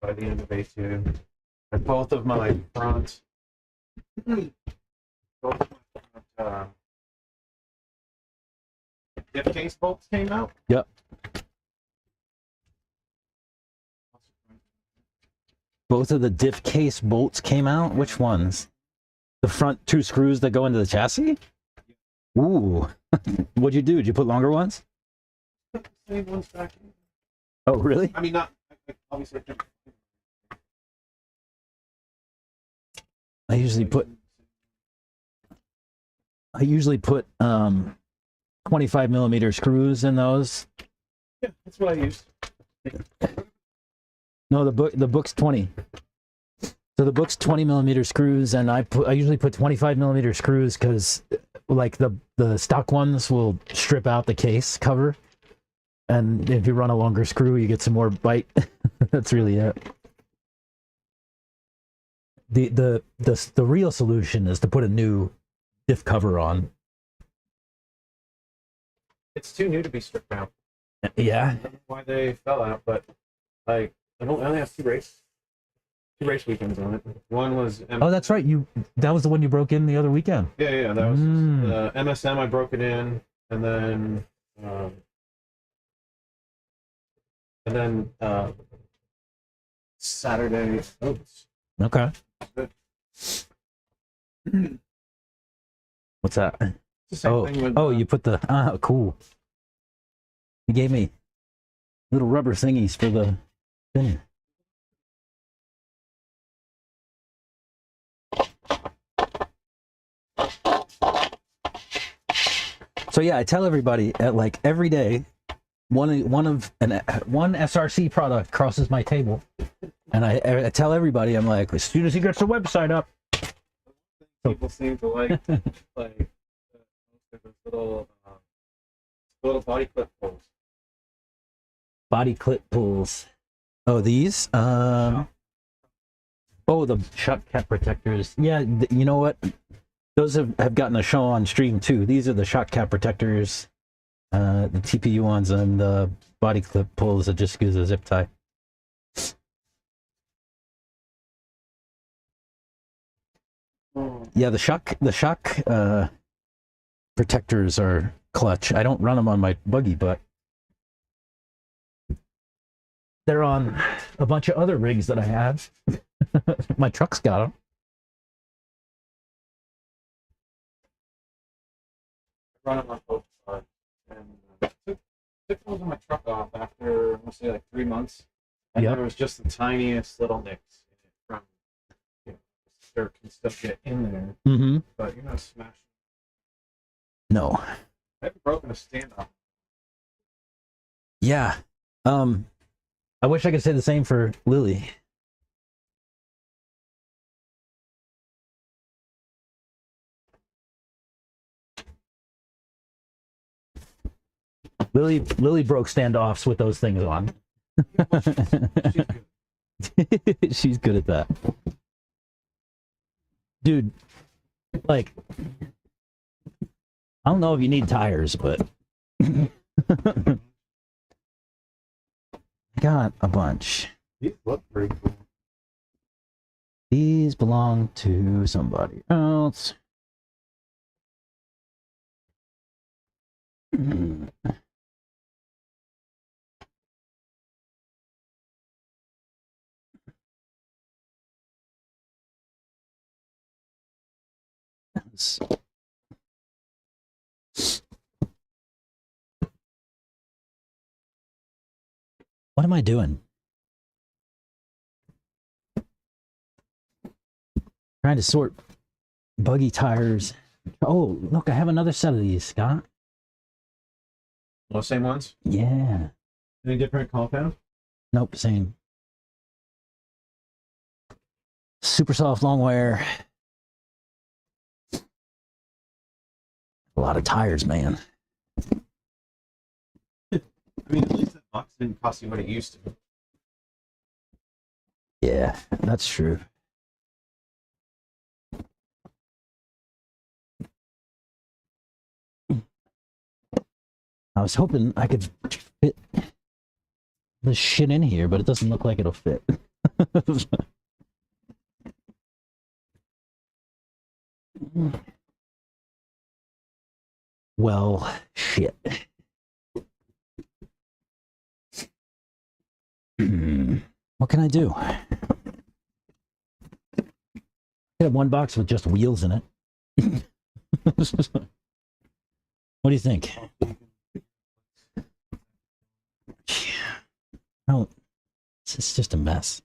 by the end of A2. And both of my front, both of my front diff case bolts came out. Yep. Both of the diff case bolts came out? Which ones? The front two screws that go into the chassis? Ooh. What'd you do? Did you put longer ones? Same ones back in. Oh, really? I mean, not obviously. I usually put 25 millimeter screws in those. Yeah, that's what I used. No, the book's 20. So the book's 20 millimeter screws, and I usually put 25 millimeter screws because, like, the stock ones will strip out the case cover, and if you run a longer screw, you get some more bite. That's really it. The real solution is to put a new diff cover on. It's too new to be stripped out. Yeah. I don't know why they fell out, but like I only have two race weekends on it. One was Oh, that's right. That was the one you broke in the other weekend. yeah, that was MSM. I broke it in, and then Saturday. Oops. Okay. What's that? It's the same thing with, you put the cool. You gave me little rubber thingies for the spinner. So yeah, I tell everybody like every day one SRC product crosses my table, and I tell everybody, I'm like, as soon as he gets the website up. People seem to like most of those little body clip pulls. Body clip pulls. Oh, these? Oh, the shut cap protectors. Yeah, you know what? Those have gotten a show on stream too. These are the shot cap protectors, the TPU ones, and the body clip pulls that just use a zip tie. Yeah, the shock protectors are clutch. I don't run them on my buggy, but they're on a bunch of other rigs that I have. My truck's got them. I run them on both sides, and took those of my truck off after I want to say like 3 months, and Yep. there was just the tiniest little nicks in it from, dirt can still get in there, Mm-hmm. but you're not smashing. No. I haven't broken a standoff. Yeah. I wish I could say the same for Lily. Lily broke standoffs with those things on. She's good at that. Dude, like, I don't know if you need tires, but I got a bunch. These look pretty cool. These belong to somebody else. What am I doing? Trying to sort buggy tires. Oh, look, I have another set of these, Scott. All the same ones? Yeah. Any different compound? Nope, same. Super soft long wear. A lot of tires, man. I mean, at least that box didn't cost you what it used to. Yeah, that's true. I was hoping I could fit this shit in here, but it doesn't look like it'll fit. Well, shit. What can I do? I have one box with just wheels in it. What do you think? Oh, it's just a mess.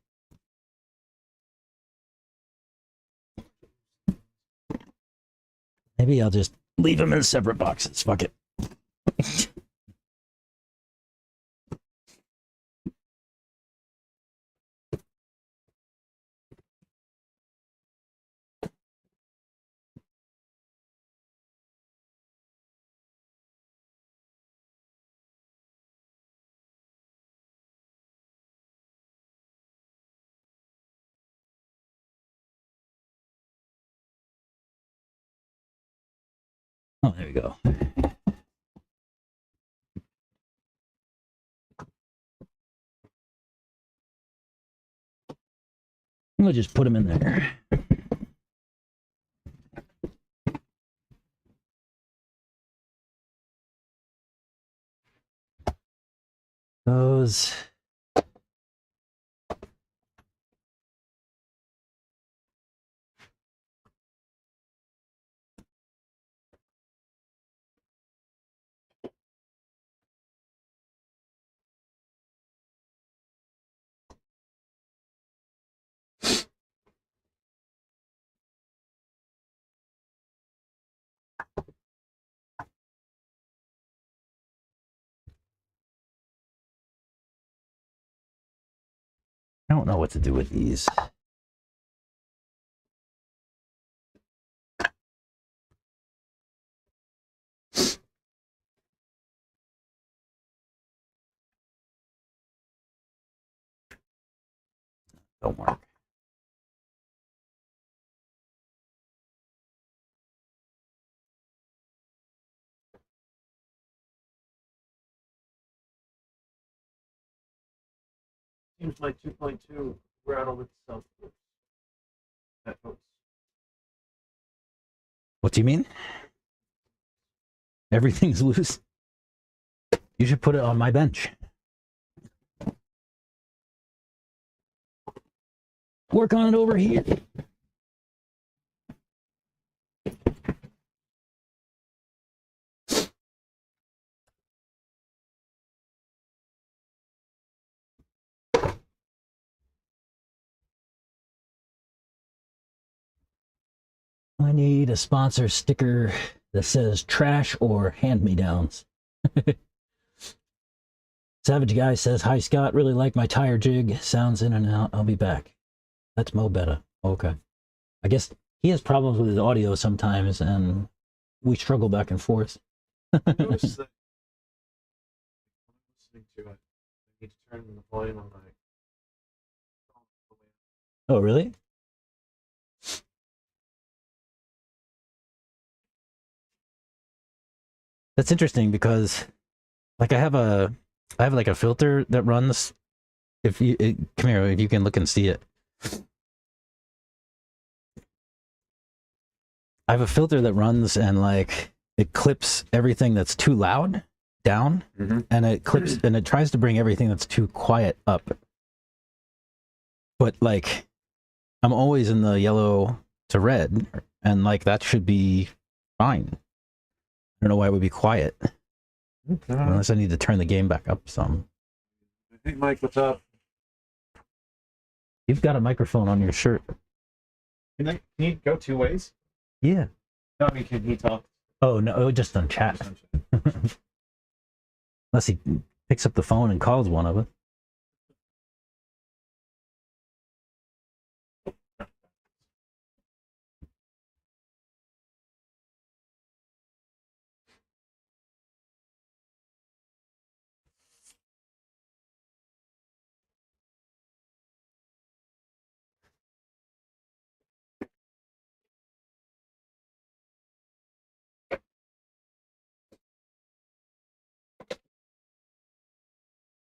Maybe I'll just leave them in separate boxes. Fuck it. Oh, there we go. I'm gonna just put them in there. Those. I don't know what to do with these. Don't work. Seems like 2.2 rattled itself. That hooks. What do you mean? Everything's loose. You should put it on my bench. Work on it over here. I need a sponsor sticker that says trash or hand-me-downs. Savage Guy says, hi Scott, really like my tire jig. Sounds in and out. I'll be back. That's Mo Betta. Okay. I guess he has problems with his audio sometimes, and we struggle back and forth. Notice that listening to it, I need to turn the volume on my. Oh, really? That's interesting because, like, I have like a filter that runs. If you come here, if you can look and see it, I have a filter that runs and like it clips everything that's too loud down, and it clips and it tries to bring everything that's too quiet up. But like, I'm always in the yellow to red, and like that should be fine. I don't know why it would be quiet. Unless I need to turn the game back up some. Hey Mike, what's up? You've got a microphone on your shirt. Can you go two ways? Yeah. No, I mean, can he talk? Oh, no, just on chat. Unless he picks up the phone and calls one of us.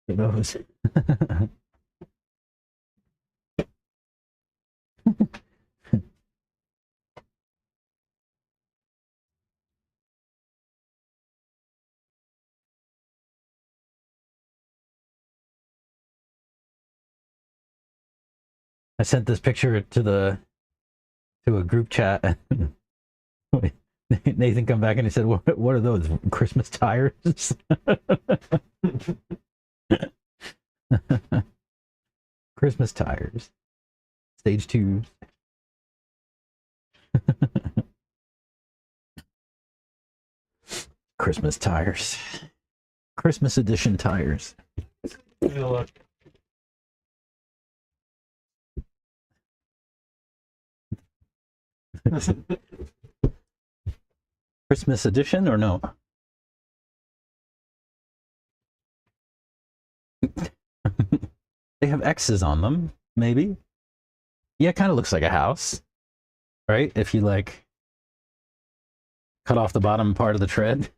Who knows? I sent this picture to a group chat. Nathan come back and he said, "What are those Christmas tires?" Christmas tires, stage 2. Christmas tires, Christmas edition tires. Look. Christmas edition or no? They have X's on them, maybe. Yeah, it kind of looks like a house, right? If you like cut off the bottom part of the tread.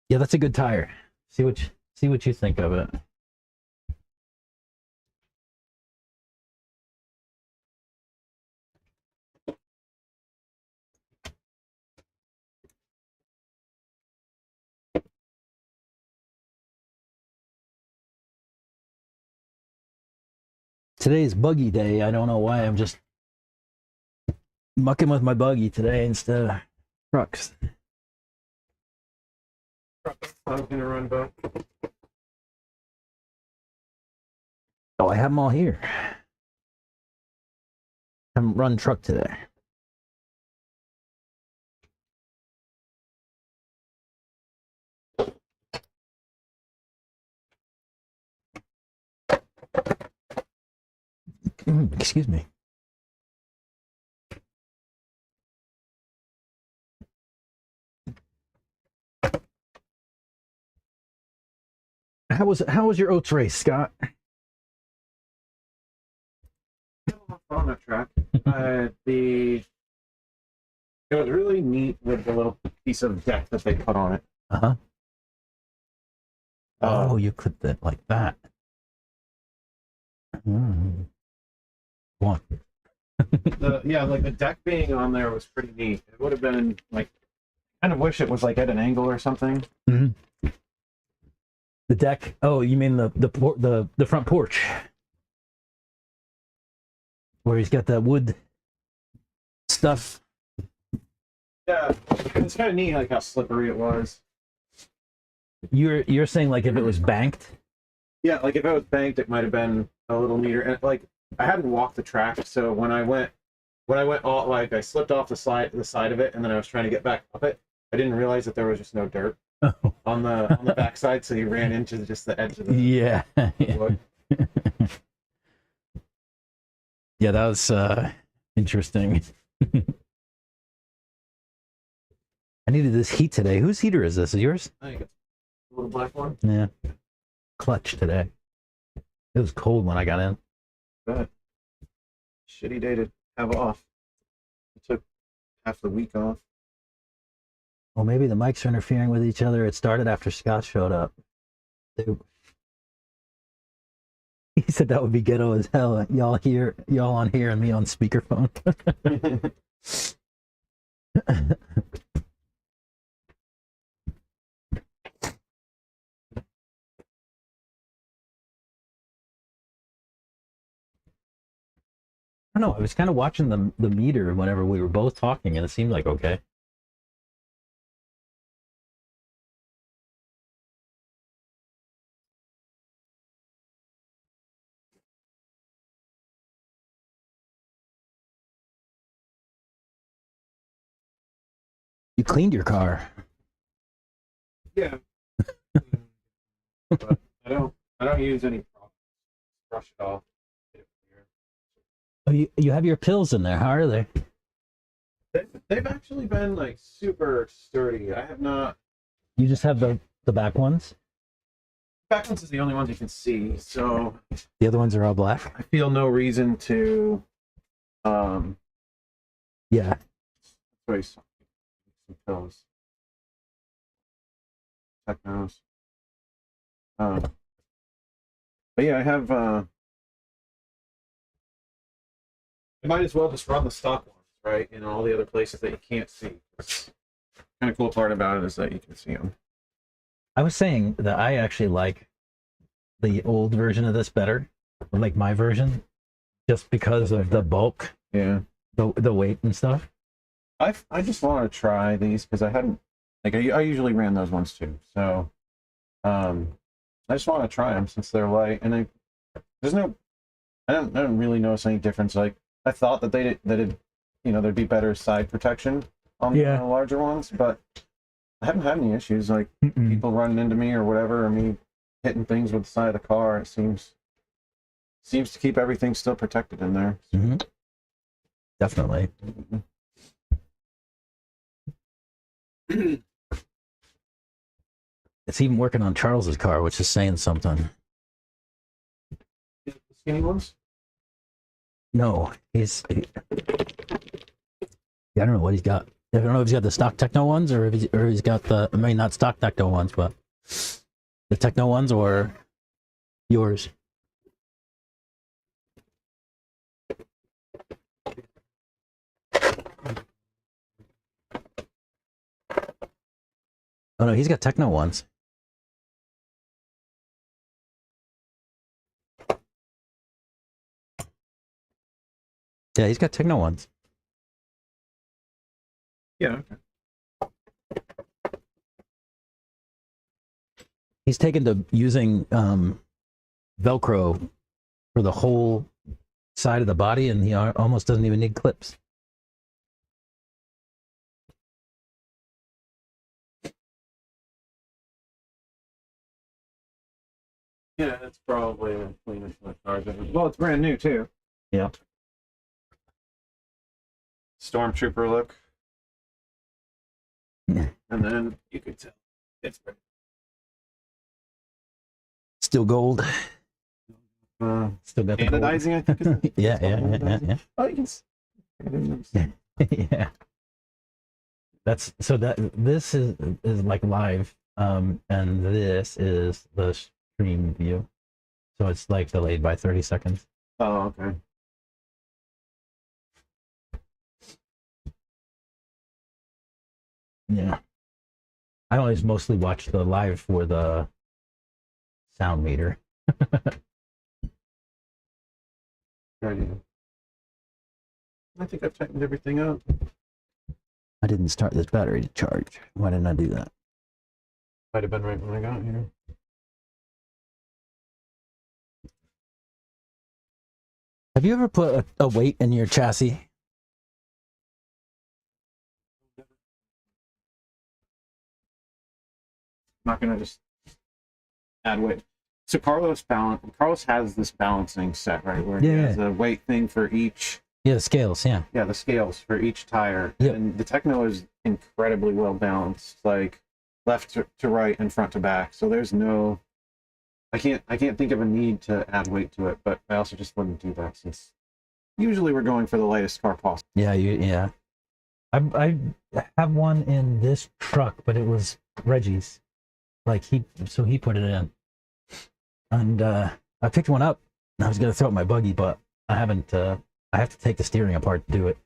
Yeah, that's a good tire. See what you think of it. Today's buggy day. I don't know why I'm just mucking with my buggy today instead of trucks. I was gonna run both. Oh, I have them all here. Haven't run truck today. Excuse me. How was your oats race, Scott? On that track. It was really neat with the little piece of deck that they put on it. Uh-huh. Oh, you clipped it like that. Mm. Go on. Like the deck being on there was pretty neat. It would have been like, kind of wish it was like at an angle or something. Mm-hmm. The deck. Oh, you mean the front porch, where he's got that wood stuff. Yeah, it's kind of neat, like how slippery it was. You're saying like if it was banked? Yeah, like if it was banked, it might have been a little neater. And like I hadn't walked the track, so when I went all like I slipped off the side of it, and then I was trying to get back up it. I didn't realize that there was just no dirt on the backside, so you ran into just the edge of the Yeah. wood. Yeah, that was interesting. I needed this heat today. Whose heater is this? Is yours? I think it's a little black one. Yeah. Clutch today. It was cold when I got in. But shitty day to have off. I took half the week off. Well, maybe the mics are interfering with each other. It started after Scott showed up. He said that would be ghetto as hell. Y'all on here and me on speakerphone. I don't know. I was kind of watching the meter whenever we were both talking, and it seemed like okay. You cleaned your car. Yeah. But I don't use any products. Brush it off. Oh, you have your pills in there. How are they? They've actually been like super sturdy. I have not. You just have the back ones? Back ones is the only ones you can see, so The other ones are all black? I feel no reason to Yeah. waste some pills. Technos. But yeah, I have I might as well just run the stock ones, right? In all the other places that you can't see. Kind of cool part about it is that you can see them. I was saying that I actually like the old version of this better, or like my version, just because of the bulk, Yeah. the weight and stuff. I just want to try these because I hadn't like I usually ran those ones too. So I just want to try them since they're light and I don't really notice any difference. Like I thought that there'd be better side protection on the larger ones, but I haven't had any issues like people running into me or whatever, or me hitting things with the side of the car. It seems to keep everything still protected in there. Mm-hmm. Definitely. It's even working on Charles's car, which is saying something. The skinny ones? No, I don't know what he's got. I don't know if he's got the stock techno ones or if he's got not stock techno ones, but the techno ones or yours. Oh no, he's got techno ones. Yeah, he's got techno ones. Yeah. Okay. He's taken to using Velcro for the whole side of the body, and he almost doesn't even need clips. Yeah, that's probably the cleanest my car's ever. Well, it's brand new too. Yep. Stormtrooper look. Yeah. And then you could tell it's Still gold. Still got the gold. anodizing, I think. Is it? Yeah. Oh, you can see. Yeah. That's so that this is like live, and this is the stream view, so it's like delayed by 30 seconds. Oh, okay. Yeah, I always mostly watch the live for the sound meter. Ready. I think I've tightened everything up. I didn't start this battery to charge. Why didn't I do that? Might have been right when I got here. Have you ever put a weight in your chassis? I'm not gonna just add weight. So Carlos has this balancing set, right? Where he has a weight thing for each. Yeah, the scales, yeah. Yeah, the scales for each tire. Yep. And the Techno is incredibly well balanced, like left to right and front to back. So there's no, I can't think of a need to add weight to it, but I also just wouldn't do that since usually we're going for the lightest car possible. Yeah. I have one in this truck, but it was Reggie's. Like he put it in. And I picked one up and I was gonna throw it in my buggy, but I haven't I have to take the steering apart to do it.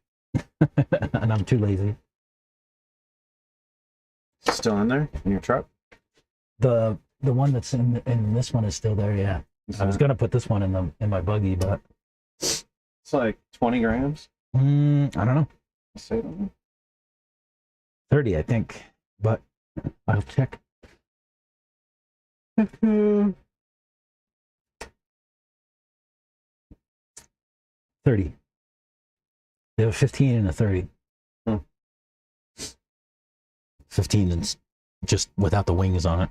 And I'm too lazy. Still in there in your truck? The one that's in this one is still there, yeah. I was gonna put this one in my buggy, but it's like 20 grams. I don't know. Say that. 30, I think. But I'll check. 30. They have a 15 and a 30. 15 is just without the wings on it.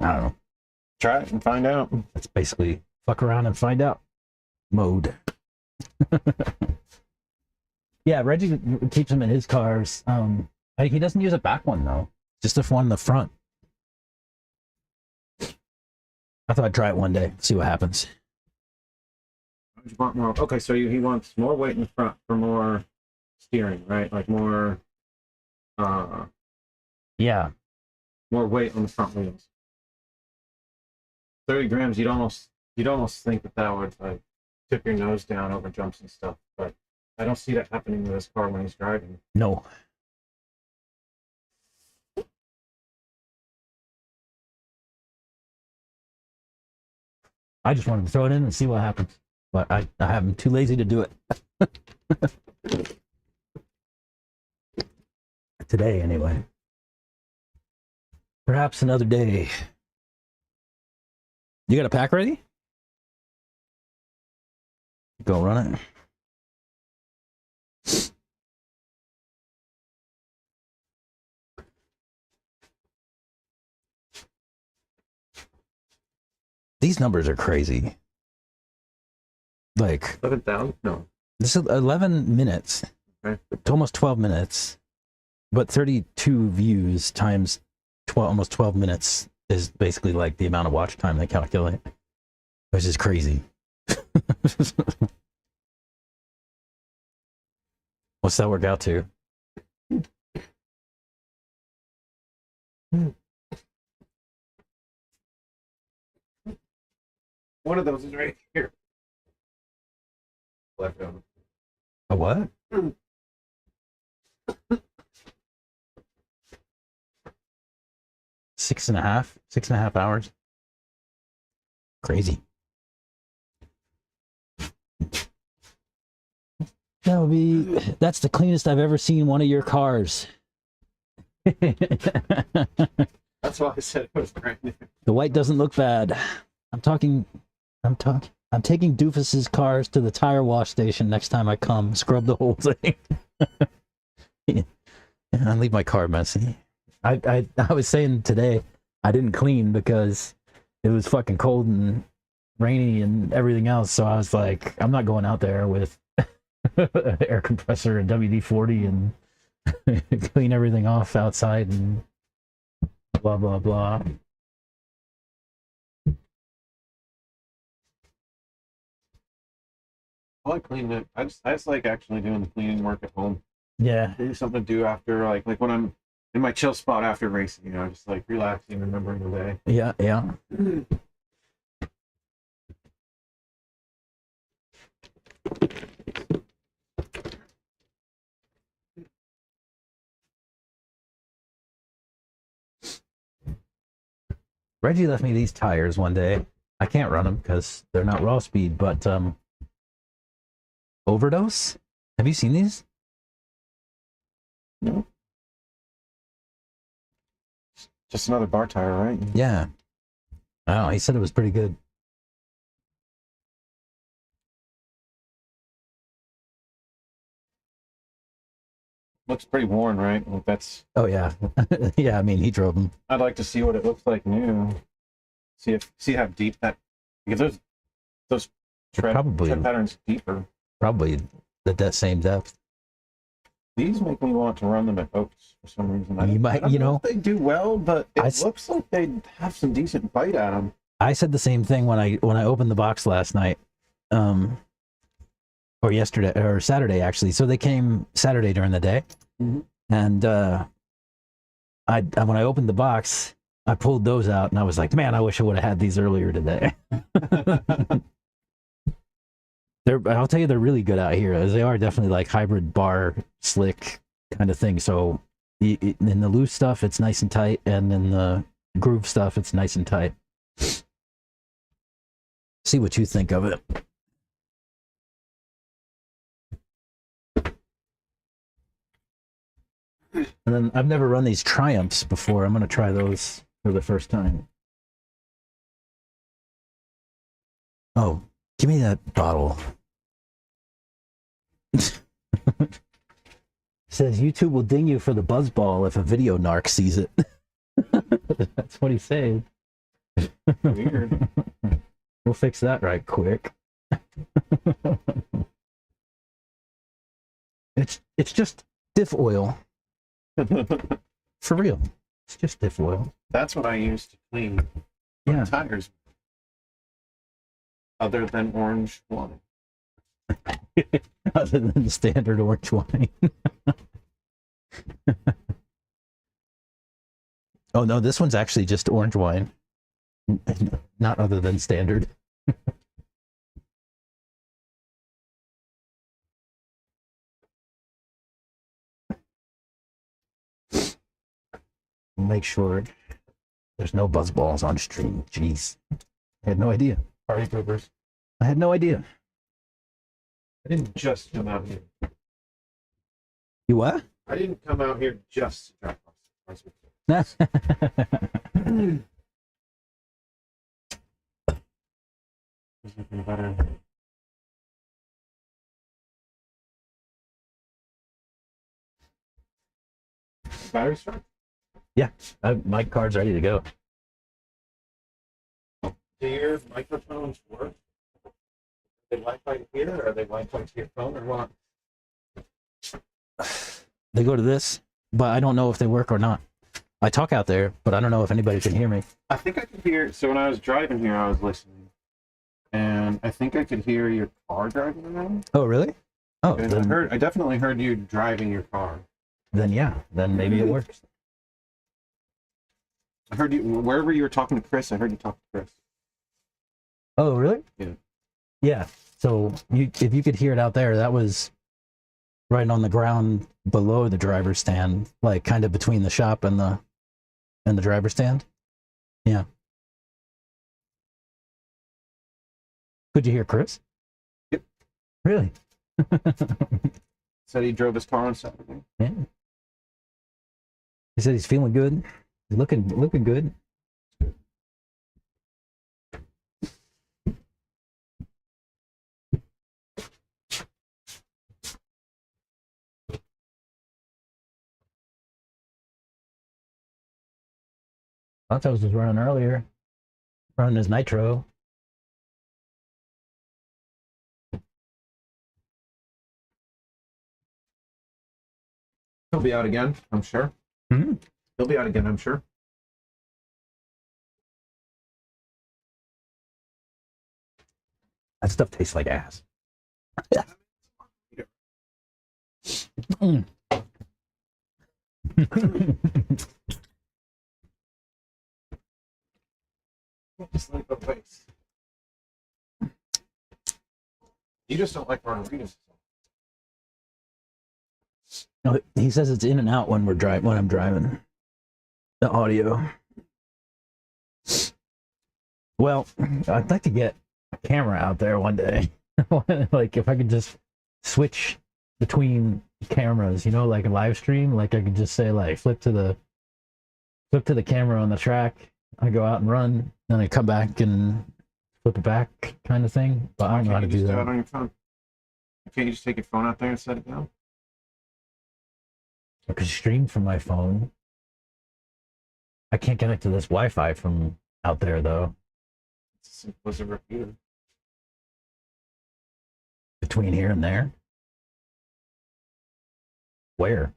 I don't know. Try it and find out. It's basically fuck around and find out mode. Yeah, Reggie keeps them in his cars. He doesn't use a back one though. Just a one in the front. I thought I'd try it one day, see what happens. You want more? Okay, so he wants more weight in the front for more steering, right? Like more, Yeah. more weight on the front wheels. 30 grams, you'd almost think that would like tip your nose down over jumps and stuff, but I don't see that happening with this car when he's driving. No. I just wanted to throw it in and see what happens. But I'm too lazy to do it. Today, anyway. Perhaps another day. You got a pack ready? Go run it. These numbers are crazy. Like 11,000? No. This is 11 minutes. Okay. It's almost 12 minutes. But 32 views times 12, almost 12 minutes is basically like the amount of watch time they calculate. Which is crazy. What's that work out to? One of those is right here. Left over. A what? Six and a half hours. Crazy. That's the cleanest I've ever seen one of your cars. That's why I said it was brand new. The white doesn't look bad. I'm taking Doofuss's cars to the tire wash station next time I come. Scrub the whole thing. Yeah, I leave my car messy. I was saying today, I didn't clean because it was fucking cold and rainy and everything else. So I was like, I'm not going out there with air compressor and WD-40 and clean everything off outside and blah blah blah. I like cleaning it. I just like actually doing the cleaning work at home. Yeah, Maybe something to do after, like when I'm in my chill spot after racing, just like relaxing, remembering the day. yeah. Reggie left me these tires one day. I can't run them because they're not raw speed, but Overdose. Have you seen these? No. Just another bar tire, right? Yeah. Oh, he said it was pretty good. Looks pretty worn, right? Like that's. Oh yeah, yeah. I mean, he drove them. I'd like to see what it looks like new. See how deep that. Because those tread patterns deeper. Probably that same depth. These make me want to run them at Oaks for some reason. You might, I don't know if they do well, but it looks like they have some decent bite at them. I said the same thing when I opened the box last night, or yesterday or Saturday actually. So they came Saturday during the day, and I when I opened the box, I pulled those out and I was like, man, I wish I would have had these earlier today. I'll tell you, they're really good out here. As they are definitely like hybrid bar slick kind of thing. So in the loose stuff, it's nice and tight, and in the groove stuff, it's nice and tight. See what you think of it. And then I've never run these Triumphs before. I'm going to try those for the first time. Oh, give me that bottle. Says YouTube will ding you for the buzzball if a video narc sees it. That's what he's saying. Weird. We'll fix that right quick. It's just diff oil. For real. It's just diff oil. That's what I use to clean my tires. Other than orange wine. Other than the standard orange wine. Oh no, this one's actually just orange wine. Not other than standard. Make sure there's no buzz balls on stream. Jeez. I had no idea. Party poopers. I had no idea. I didn't just come out here. You what? I didn't come out here just to drop off. Better. Battery strap? Yeah, my card's ready to go. Do your microphones work? Are they Wi-Fi here, or are they Wi-Fi to your phone, or what? They go to this, but I don't know if they work or not. I talk out there, but I don't know if anybody can hear me. I think I could hear. So when I was driving here, I was listening, and I think I could hear your car driving around. Oh, really? Oh, And then, I definitely heard you driving your car. then yeah, then maybe it works. I heard you wherever you were talking to Chris. I heard you talk to Chris. Oh, really? Yeah. Yeah. So if you could hear it out there, that was right on the ground below the driver's stand, like kind of between the shop and the driver's stand. Yeah. Could you hear Chris? Yep. Really? Said he drove his car on Saturday. Yeah. He said he's feeling good. He's looking good. Santos was running earlier, running his nitro. He'll be out again, I'm sure. Hmm. He'll be out again, I'm sure. That stuff tastes like ass. Mm. Just like the place. You just don't like margaritas. No, he says it's in and out when when I'm driving. The audio. Well, I'd like to get a camera out there one day. Like if I could just switch between cameras, you know, like a live stream, like I could just say like flip to the camera on the track. I go out and run, then I come back and flip it back, kind of thing. But I don't know how to do Do that. it on your phone. Can't you just take your phone out there and set it down? I could stream from my phone. I can't connect to this Wi-Fi from out there though. It's as simple as a repeater. Between here and there. Where?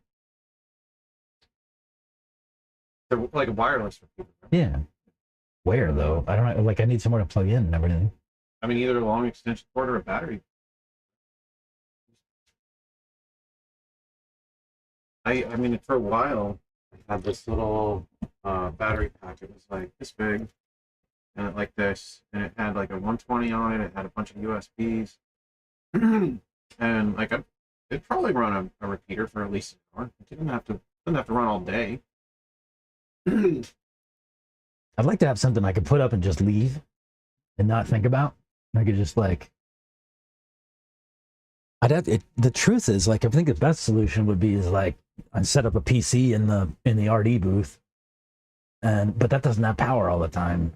They're like a wireless repeater. Right? Yeah. Where though? I don't know. Like I need somewhere to plug in and everything. I mean, either a long extension cord or a battery. I mean, for a while, I had this little battery pack. It was like this big, and like this, and it had like a 120 on it. It had a bunch of USBs, and like it'd probably run a repeater for at least an hour. It didn't have to run all day. I'd like to have something I could put up and just leave and not think about. I could just like the truth is like I think the best solution would be is like I set up a PC in the RD booth, but that doesn't have power all the time.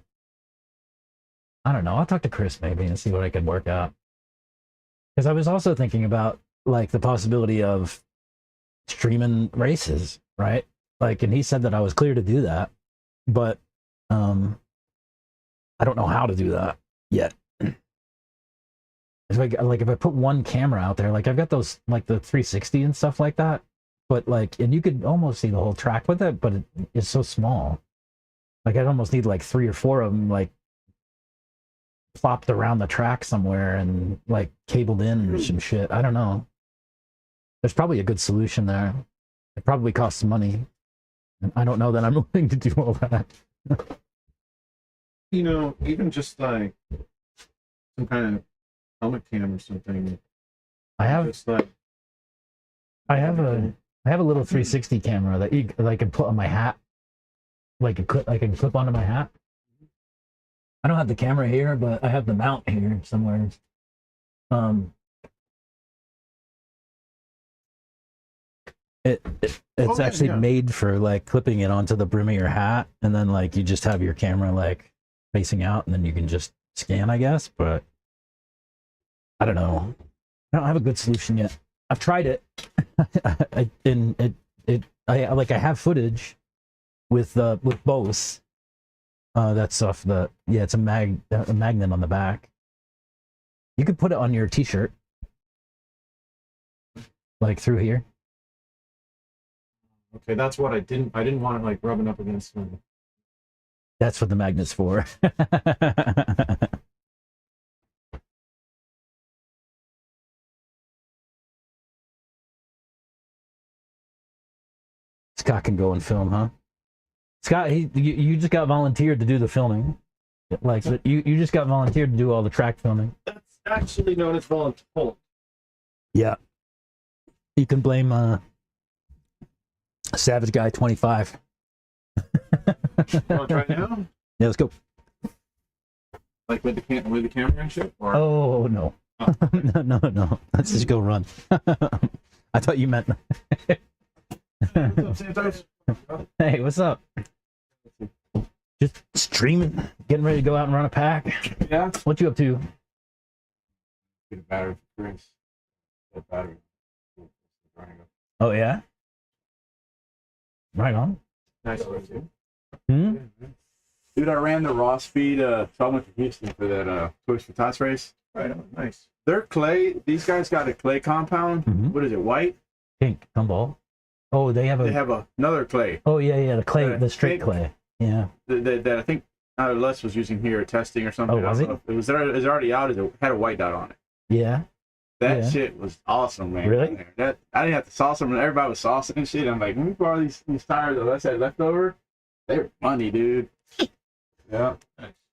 I don't know. I'll talk to Chris maybe and see what I could work out. Because I was also thinking about like the possibility of streaming races, right? Like, and he said that I was clear to do that, but I don't know how to do that yet. It's like if I put one camera out there, like I've got those like the 360 and stuff like that, but like, and you could almost see the whole track with it, but it's so small. Like I'd almost need like 3 or 4 of them like plopped around the track somewhere and like cabled in or some shit. I don't know. There's probably a good solution there. It probably costs money. And I don't know that I'm willing to do all that. You know, even just like some kind of helmet cam or something. I have Just like I have a little 360 camera that I can put on my hat. Like I can clip onto my hat. I don't have the camera here, but I have the mount here somewhere. It's actually made for like clipping it onto the brim of your hat, and then like you just have your camera like facing out, and then you can just scan, I guess. But I don't know. I don't have a good solution yet. I've tried it, I have footage with both. That stuff. It's a magnet on the back. You could put it on your T-shirt, like through here. okay, that's what I didn't want it like rubbing up against something. That's what the magnet's for. Scott can go and film, huh? Scott, you just got volunteered to do the filming. Like you just got volunteered to do all the track filming. That's actually known as volunteer. Yeah. You can blame Savage Guy 25. You want to try now? Yeah, let's go. Like with the camera and shit? Or... Oh no. Oh. No. Let's just go run. I thought you meant. Hey, what's up? Just streaming, getting ready to go out and run a pack. Yeah. What you up to? Get a battery for Chris. The battery. Oh yeah. Right on. Nice one too. Hmm? Dude, I ran the raw speed. So I went to Houston for that Toys for Tots race. Right on. Nice. Their clay. These guys got a clay compound. Mhm. What is it? White. Pink gumball. Oh, they have another clay. Oh yeah, the clay, the straight pink, clay. Yeah. That I think Les was using here testing or something. Oh, was it? It was already out. It had a white dot on it. Yeah. That shit was awesome, man. Really? That I didn't have to sauce them, and everybody was saucing and shit. I'm like, let me borrow these tires that Les had left over. They were funny, dude. Yeah.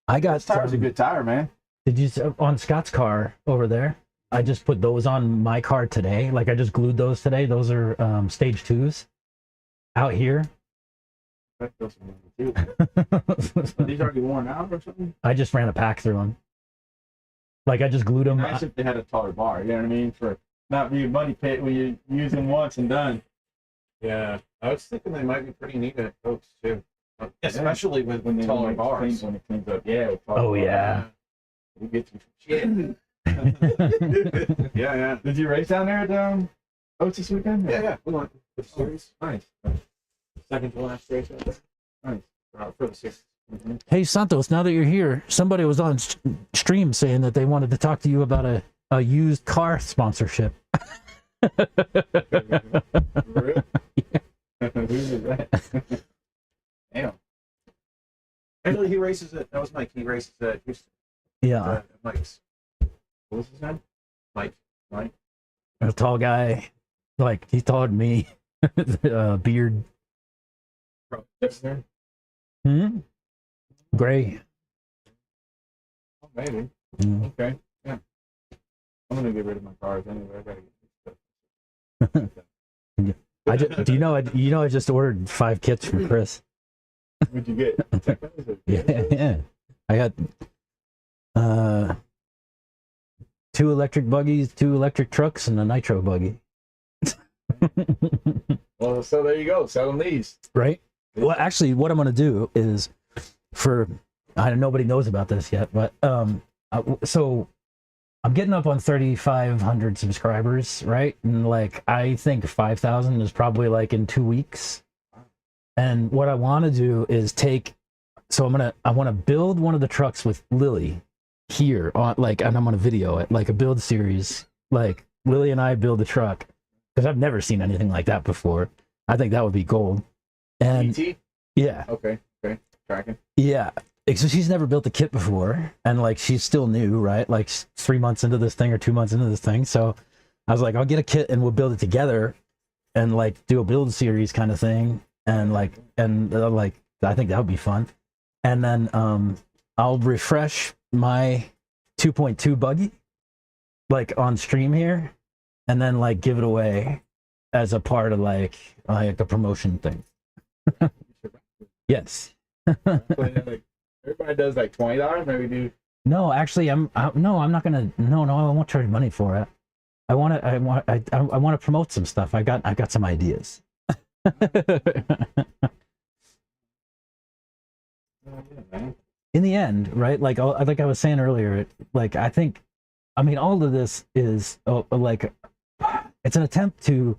I got This tire's a good tire, man. Did you on Scott's car over there? I just put those on my car today. Like I just glued those today. Those are stage 2s out here. These already worn out or something? I just ran a pack through them. Like I just glued them. Nice if they had a taller bar, you know what I mean? For not being a money pit when you use them once and done. Yeah, I was thinking they might be pretty neat at Oaks too, especially with taller bars. When it cleans up, yeah. Oh yeah. We get you shit. Yeah. Did you race down there at Oaks this weekend? Yeah. We went the series. Nice. Second to last race out there. Nice. For the series. Hey Santos, now that you're here, somebody was on stream saying that they wanted to talk to you about a used car sponsorship. Really? Who's that? Damn. Actually, he races at, that was Mike. He races at Houston. Yeah. Mike's. What was his name? Mike. A tall guy, like he's taller than me. Beard. There? Gray. Oh, maybe. Mm. Okay. Yeah. I'm gonna get rid of my cars anyway. I gotta get I just, do you know? I just ordered 5 kits from Chris. What'd you get? Yeah. I got 2 electric buggies, 2 electric trucks, and a nitro buggy. Well, so there you go. Sell them these. Right. Well, actually, what I'm going to do is nobody knows about this yet, but so I'm getting up on 3,500 subscribers, right? And like I think 5,000 is probably like in 2 weeks. And what I want to do is I want to build one of the trucks with Lily here on and I'm going to video it like a build series. Like Lily and I build a truck because I've never seen anything like that before. I think that would be gold. And ET? yeah. Okay. Tracking. Yeah. So she's never built a kit before, and like she's still new, right? Like 3 months into this thing or 2 months into this thing. So I was like, I'll get a kit and we'll build it together and like do a build series kind of thing. And I think that would be fun. And then I'll refresh my 2.2 buggy like on stream here, and then like give it away as a part of like a promotion thing. Yes. Everybody does like $20. Maybe do. No, actually, I'm not gonna. No, I won't charge money for it. I want to promote some stuff. I got some ideas. In the end, right? Like I was saying earlier, like I mean, all of this is like it's an attempt to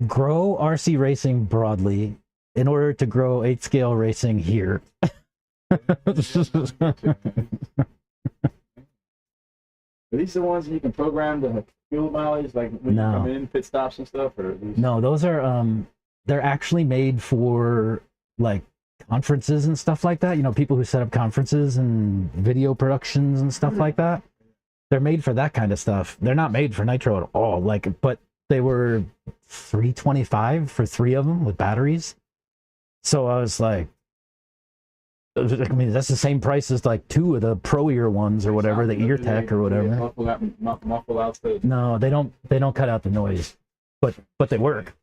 grow RC racing broadly in order to grow 8-scale racing here. Are these the ones that you can program the fuel mileage, like when you come in, pit stops and stuff? Or these... No, those are they're actually made for like conferences and stuff like that. You know, people who set up conferences and video productions and stuff like that. They're made for that kind of stuff. They're not made for nitro at all. Like, but they were $325 for 3 of them with batteries. So I was like, I mean, that's the same price as like 2 of the Pro Ear ones or whatever, the Ear Tech or whatever. Muffle out the... No, they don't cut out the noise, but they work.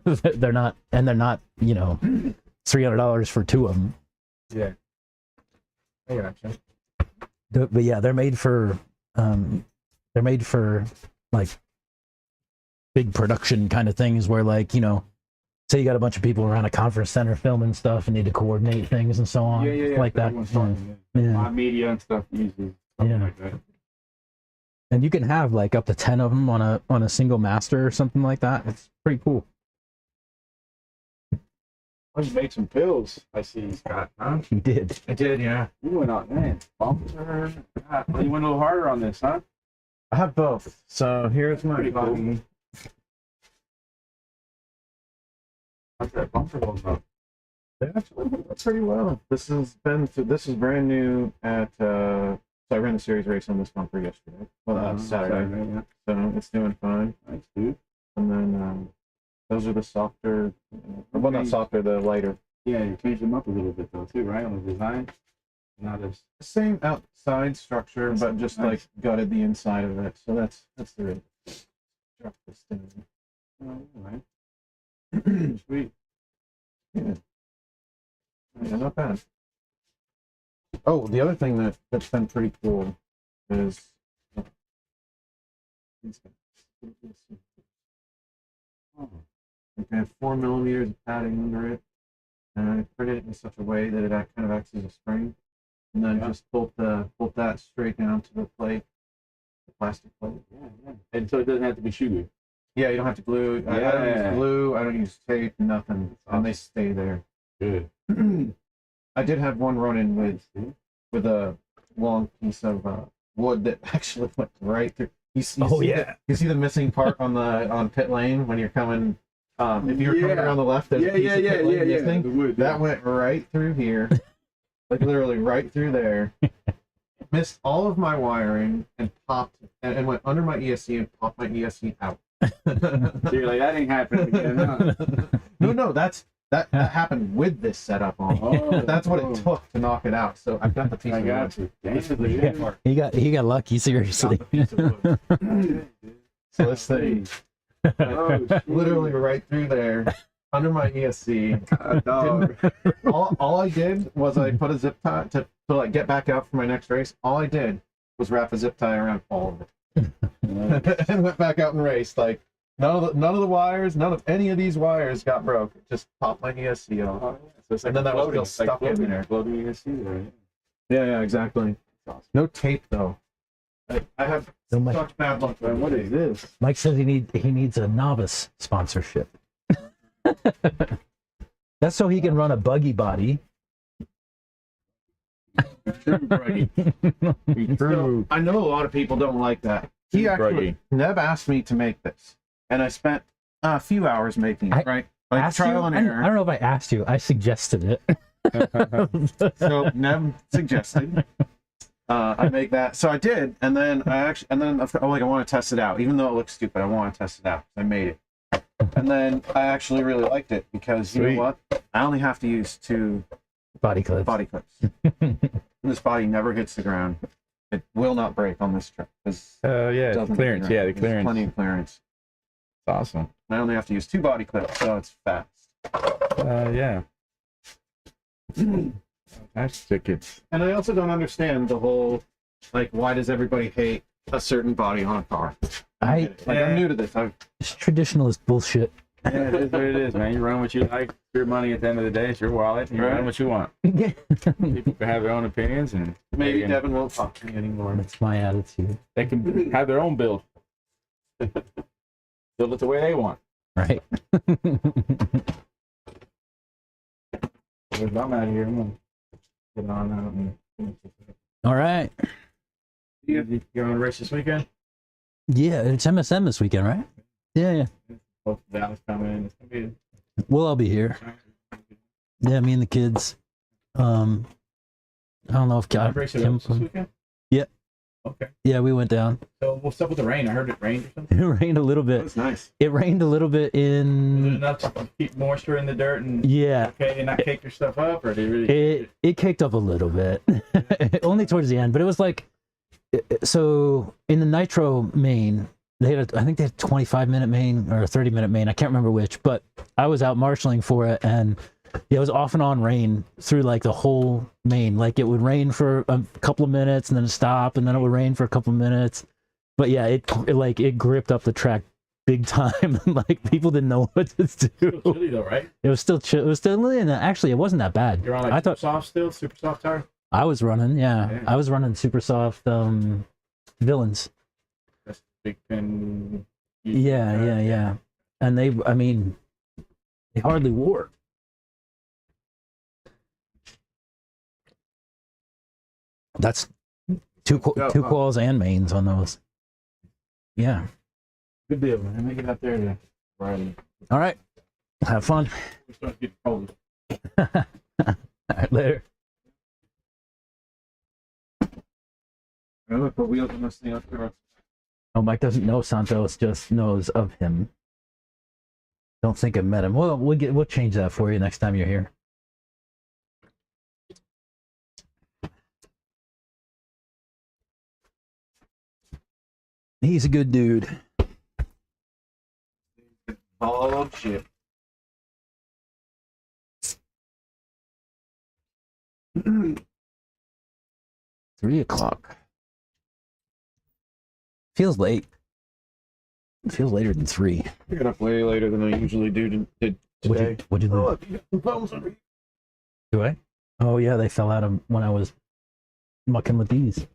they're not, you know, $300 for 2 of them. Yeah. I gotcha. But yeah, they're made for like big production kind of things where, like, you know, say you got a bunch of people around a conference center filming stuff and need to coordinate things and so on. Yeah. Like that. My media and stuff usually. Yeah. Like that. And you can have like up to 10 of them on a single master or something like that. It's pretty cool. Oh, you made some pills. I see, Scott. Huh? He did. I did, yeah. You went on, man. Bumper. God, well, you went a little harder on this, huh? I have both. So here's my Pretty cool. button. How's that bumper holding up? They actually hold up pretty well. This is brand new at so I ran the series race on this bumper yesterday. Well, Saturday. Yeah. So it's doing fine. Nice, dude. And then those are the softer, well, not softer, the lighter. Yeah, you changed them up a little bit though, too, right? On the design. Not as. Same outside structure, but just nice. like gutted the inside of it. So that's the real. Drop this down. Oh, all right. Sweet. Yeah. Yeah, not bad. Oh, the other thing that's been pretty cool is I have 4 millimeters of padding under it, and I printed it in such a way that it kind of acts as a spring, and then just bolt that straight down to the plate, the plastic plate. Yeah. And so it doesn't have to be shoe glue. Yeah, you don't have to glue. I don't use glue. I don't use tape. Nothing, and they stay there. Good. I did have one run-in with a long piece of wood that actually went right through. You see the missing part on pit lane when you're coming. If you're coming around the left, there's a piece of pit lane missing. The wood, That went right through here, like literally right through there. Missed all of my wiring and popped and went under my ESC and popped my ESC out. So you're like, that ain't happening again, huh? No, that happened with this setup on. Oh, That's what it took to knock it out. So I've got the piece I of got wood. you. This is the Damn, good part. He got lucky, seriously. Got the piece of wood. So this thing Oh, literally right through there under my ESC. dog. All I did was I put a zip tie to like get back out for my next race. All I did was wrap a zip tie around all of it. And went back out and raced. Like none of the wires, none of any of these wires got broke. It just popped my ESC off. Oh, yeah. So it's like And then that was still stuck in there. Floating ESC there. Yeah, exactly. Awesome. No tape though. I have So Mike, such bad luck. Man, what is this? Mike says he needs a novice sponsorship. That's so he can run a buggy body. True, Brady. Be true. I know a lot of people don't like that. He actually, Neb asked me to make this, and I spent a few hours making it, right? Like Asked trial you? and I error. don't know if I asked you. I suggested it. So Neb suggested I make that. So I did, and then I want to test it out. Even though it looks stupid, I want to test it out. I made it, and then I actually really liked it because you know what? I only have to use 2 Body clips. body clips. This body never hits the ground. It will not break on this trip. Yeah, the clearance. Yeah, the There's clearance. plenty of clearance. It's awesome. I only have to use 2 body clips, so it's fast. Yeah. That's tickets. And I also don't understand the whole, like, why does everybody hate a certain body on a car? I'm new to this. It's traditionalist bullshit. Yeah, it is what it is, man. You run what you like. It's your money at the end of the day. It's your wallet. You run what you want. People can have their own opinions, and Maybe they Devin won't talk to me anymore. That's my attitude. can have their own build. Build it the way they want. Right. I'm out of here. I'm gonna get on out and finish this. All right. You going to race this weekend? Yeah, it's MSM this weekend, right? Yeah. Both Dallas coming in. It's gonna be We'll all be here. Yeah, me and the kids. I don't know if Can I race it up this weekend? Yeah. Okay. Yeah, we went down. So what's up with the rain? I heard it rained or something. It rained a little bit. That's nice. It rained a little bit Was it in. enough to keep moisture in the dirt and Yeah. okay, and not cake your stuff up, or did you really? It kicked up a little bit, only towards the end. But it was like, so in the Nitro main, I think they had a 25-minute main or a 30-minute main. I can't remember which, but I was out marshaling for it, and it was off and on rain through like the whole main. Like it would rain for a couple of minutes and then stop, and then it would rain for a couple of minutes. But yeah, it gripped up the track big time. Like people didn't know what to do. Still chilly though, right? It was still chill. It was still, actually, it wasn't that bad. You're on like I thought super soft tire. I was running, Yeah. I was running super soft villains. That's big pin. Yeah. And they hardly wore. That's two quals and mains on those. Yeah. Good deal, man. Make it out there to Friday. All right. Have fun. We're starting to get cold. All right, later. I'm gonna put wheels on this thing up there. Oh, Mike doesn't know Santos, just knows of him. Don't think I've met him. Well, we'll change that for you next time you're here. He's a good dude. Oh shit. 3:00. Feels late. It feels later than 3. I got up way later than I usually did today. What'd you Oh, do? look, you got some phones over here. Do I? Oh yeah, they fell out of when I was mucking with these.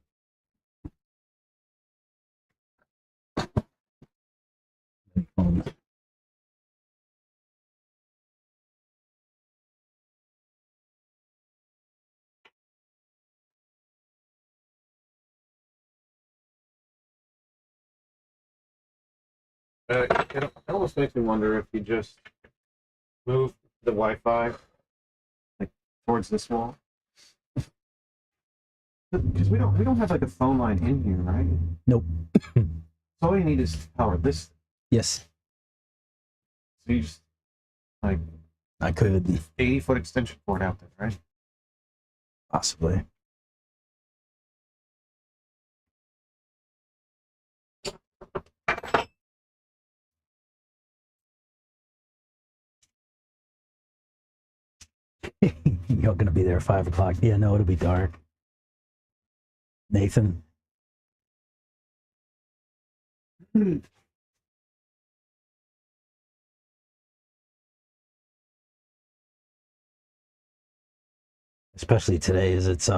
It almost makes me wonder if you just move the Wi-Fi like towards this wall. Because we don't have like a phone line in here, right? Nope. So all you need is power this. Yes, So you just like I could 80-foot extension cord out there, right? possibly. You're gonna be there at 5:00. Yeah, no, it'll be dark. Nathan. Especially today as it's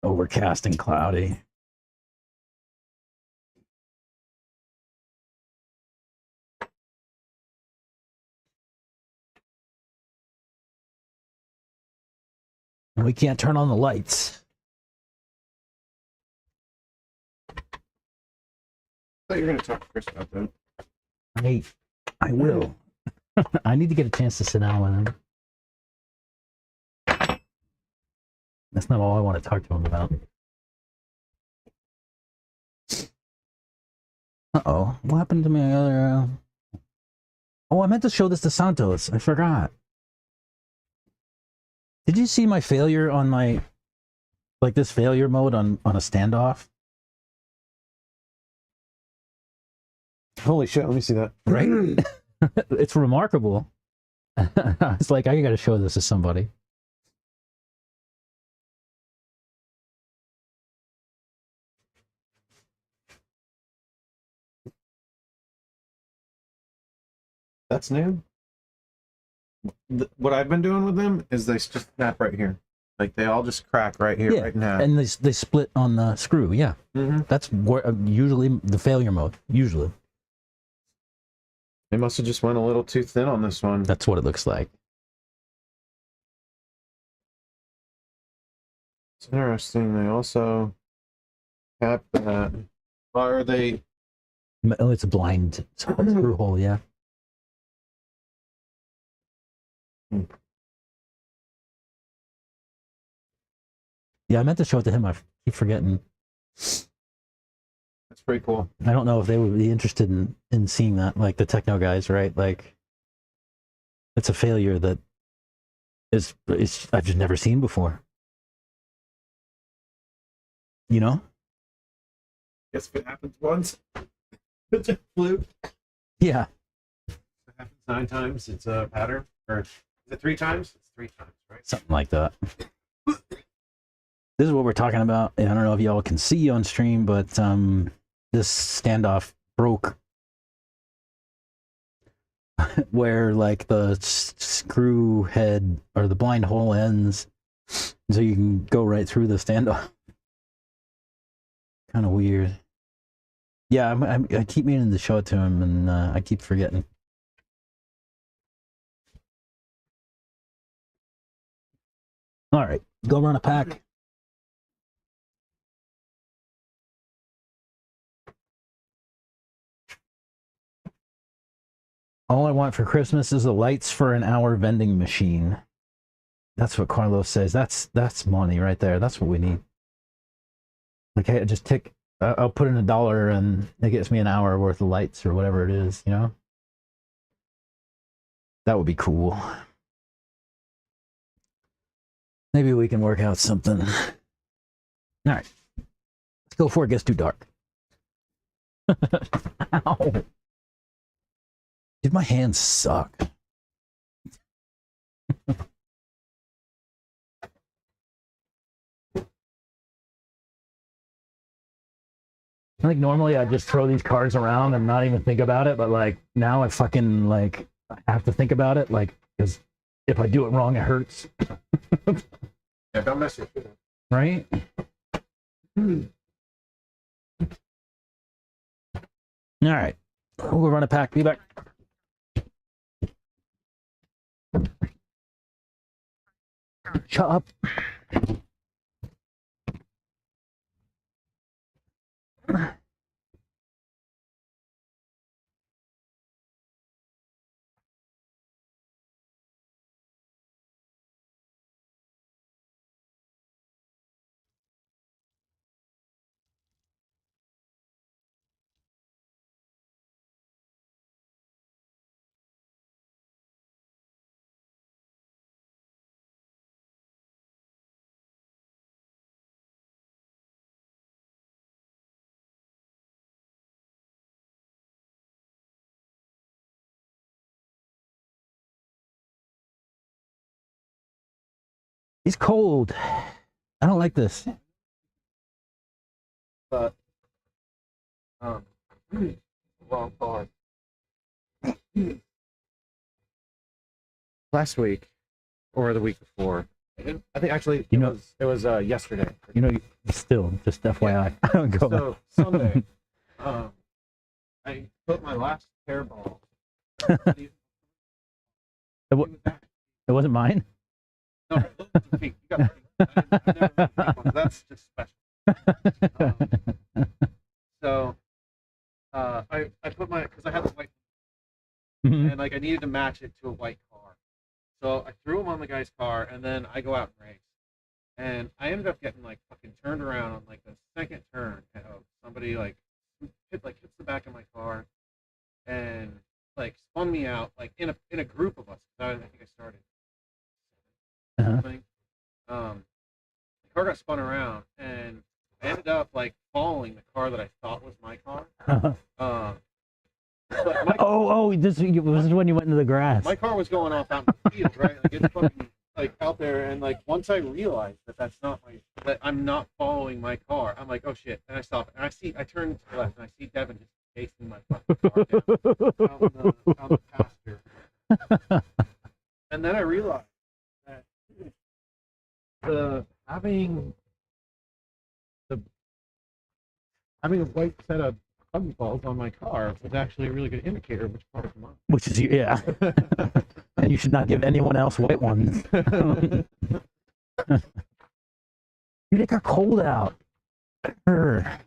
overcast and cloudy. And we can't turn on the lights. I thought you were gonna talk to Chris about that. I will. I need to get a chance to sit down with him. That's not all I want to talk to him about. Uh-oh. What happened to my other... Oh, I meant to show this to Santos. I forgot. Did you see my failure on my... Like this failure mode on a standoff? Holy shit! Let me see that. Right? It's remarkable. It's like, I gotta show this to somebody. That's new. What I've been doing with them is they just snap right here. Like they all just crack right here, Yeah, right now. and they split on the screw, yeah. Mm-hmm. That's usually the failure mode, usually. They must have just went a little too thin on this one. That's what it looks like. It's interesting. They also have that. Or are they? Oh, it's a blind screw hole, yeah. Yeah, I meant to show it to him. I keep forgetting. That's pretty cool. I don't know if they would be interested in seeing that, like the techno guys, right? Like, it's a failure that is I've just never seen before. You know? Guess if it happens once, it's a fluke. Yeah. If it happens 9 times, it's a pattern. Or is it 3 times? It's 3 times, right? Something like that. This is what we're talking about. I don't know if y'all can see on stream, but this standoff broke where like the screw head or the blind hole ends, so you can go right through the standoff. Kind of weird. Yeah, I keep meaning to show it to him, and I keep forgetting. All right, go run a pack. All I want for Christmas is the lights for an hour vending machine. That's what Carlos says. That's money right there. That's what we need. Like, hey, just tick. I'll put in $1 and it gets me an hour worth of lights or whatever it is. You know, that would be cool. Maybe we can work out something. All right, let's go before it gets too dark. Ow. Dude, my hands suck. I think normally I just throw these cards around and not even think about it, but like now I fucking like have to think about it, like, because if I do it wrong, it hurts. Yeah, don't mess your shit up. Right? All right, we'll run a pack. Be back. Shut up. He's cold. I don't like this. But wrong card. Last week or the week before. I think actually it was yesterday. You know, still, just FYI. Go on. So Sunday, I put my last pair ball. It wasn't mine. No, those are pink. You got pink. I never pink ones. That's just special. So I put my, because I had the white, and like I needed to match it to a white car. So I threw them on the guy's car, and then I go out and race. And I ended up getting like fucking turned around on like the second turn. Somebody like hits the back of my car, and like spun me out like in a group of us. I think I started. The car got spun around, and I ended up like following the car that I thought was my car. This was when you went into the grass. My car was going off out in the field, right? Like it's fucking like out there, and like once I realized that I'm not following my car, I'm like, oh shit, and I stop, and I turn to the left, and I see Devin just chasing my fucking car down the pasture, and then I realized that having a white set of buggy balls on my car was actually a really good indicator of which car was mine. Which is, yeah. And you should not give anyone else white ones. Dude, it got cold out. I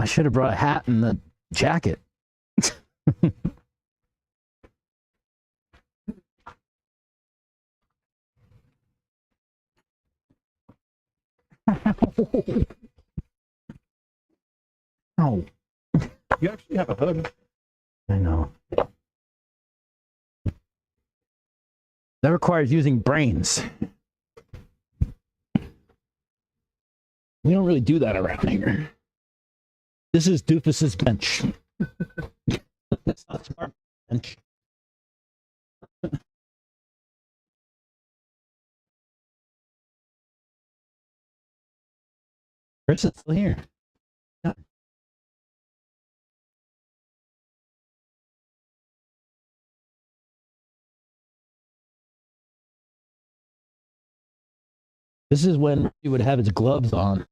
should have brought a hat and the jacket. Oh. You actually have a hood. I know. That requires using brains. We don't really do that around here. This is Doofuss's bench. That's not smart bench. Chris is still here. Yeah. This is when he would have his gloves on.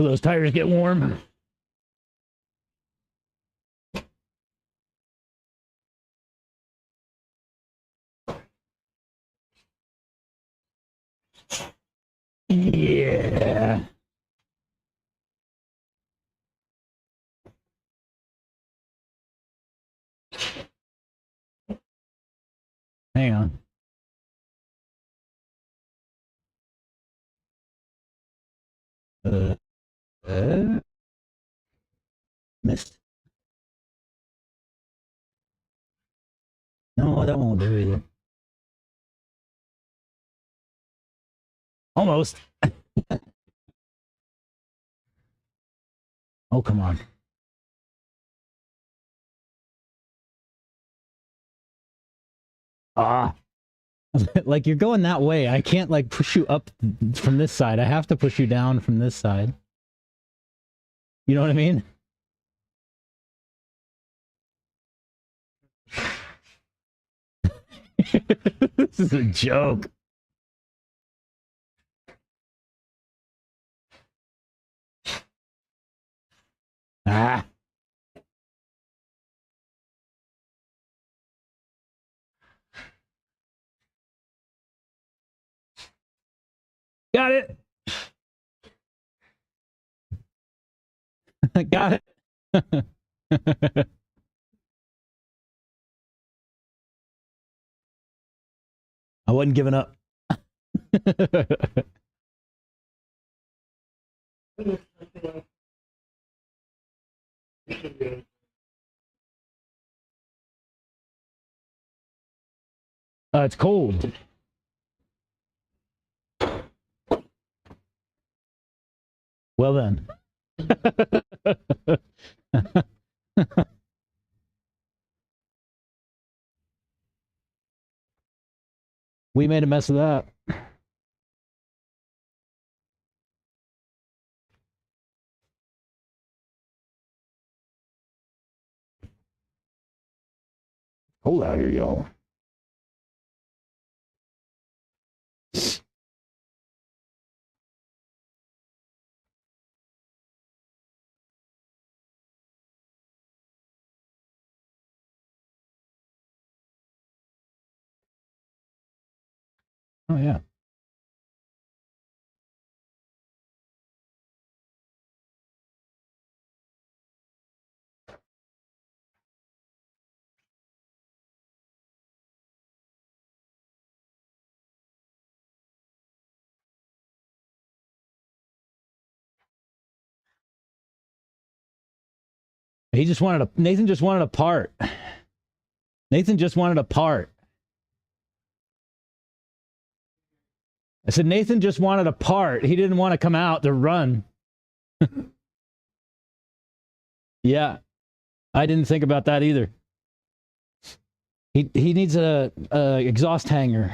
till those tires get warm. Yeah. Hang on. Missed. No, that won't do either. Almost. Oh, come on. Ah. Like, you're going that way. I can't, like, push you up from this side. I have to push you down from this side. You know what I mean? This is a joke. Ah. Got it. Got it. I wasn't giving up. It's cold. Well then. We made a mess of that. Cold out here, y'all. Oh, yeah. He just wanted a Nathan just wanted a part. Nathan just wanted a part. I said Nathan just wanted a part. He didn't want to come out to run. Yeah. I didn't think about that either. He needs a exhaust hanger.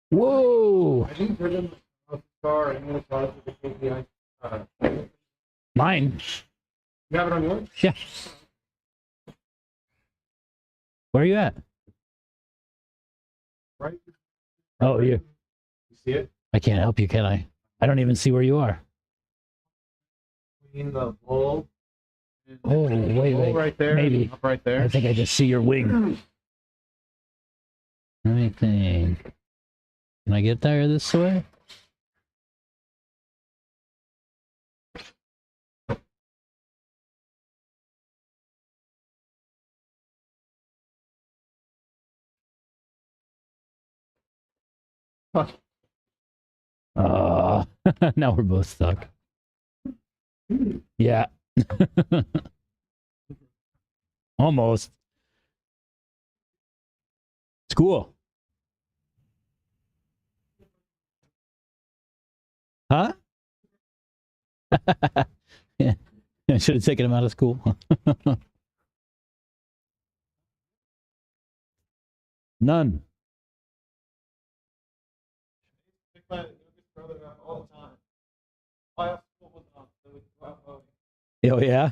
Whoa! I didn't put in the car and the cars with the KPI. Mine. You have it on yours? Yeah. Where are you at? Right? Oh, you. You see it? I can't help you, can I? I don't even see where you are. Between the bulb. Oh, wait. Right there. Maybe. Up right there. I think I just see your wing. Let me think. Can I get there this way? Now we're both stuck. Yeah. Almost. It's cool. Huh? Yeah. I should have taken him out of school. None. Pick my youngest brother up all the time. I have school with them, so we can go out voting. Oh, yeah?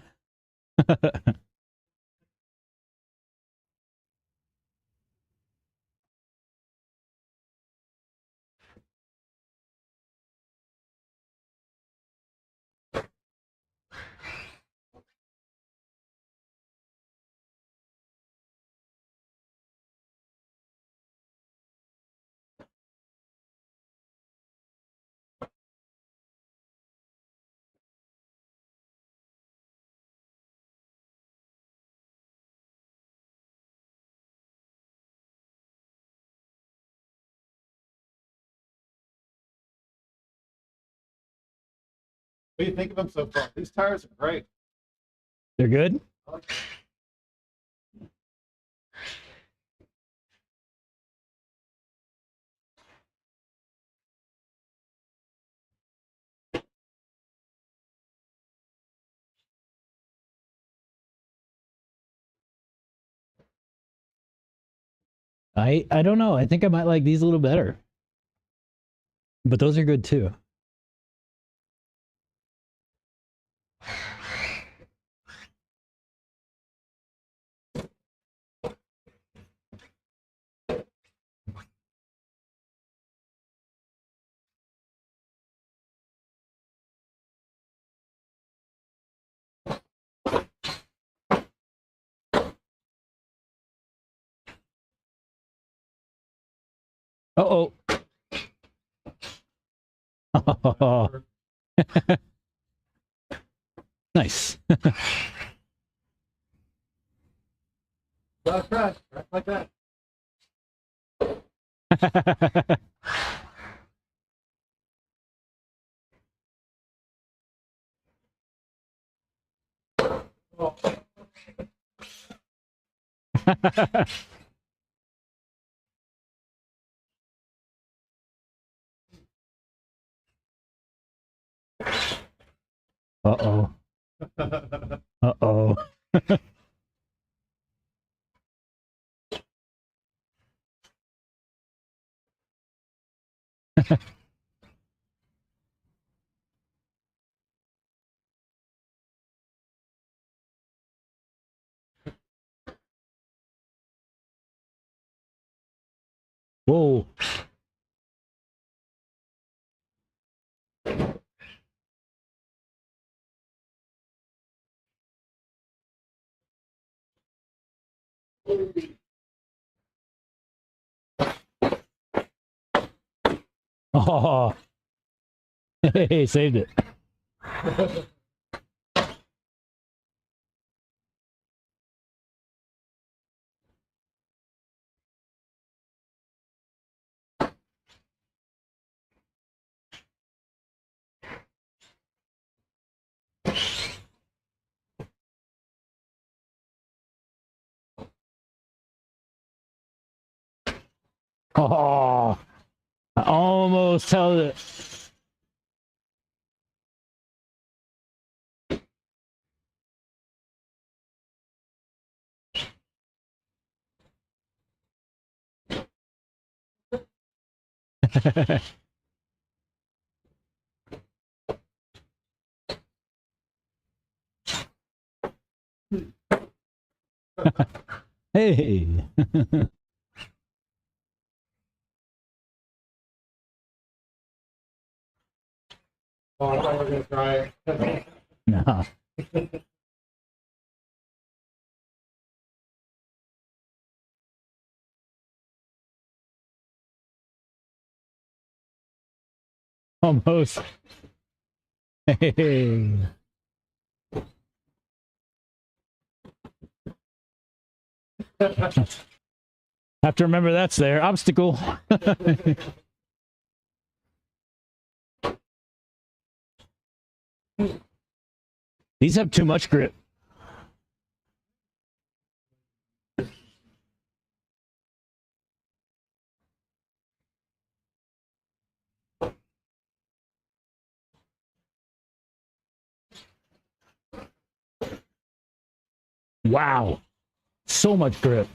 What do you think of them so far? These tires are great. They're good? I like them. I don't know. I think I might like these a little better. But those are good too. Uh-oh. Oh. Nice. Well, crash like that. Oh. Uh-oh. Uh-oh. Whoa. Oh. Hey, saved it. Oh. I almost held it. Hey. Oh, I thought we were gonna try it. No. Almost. Hey. Have to remember that's there. Obstacle. These have too much grip. Wow. So much grip.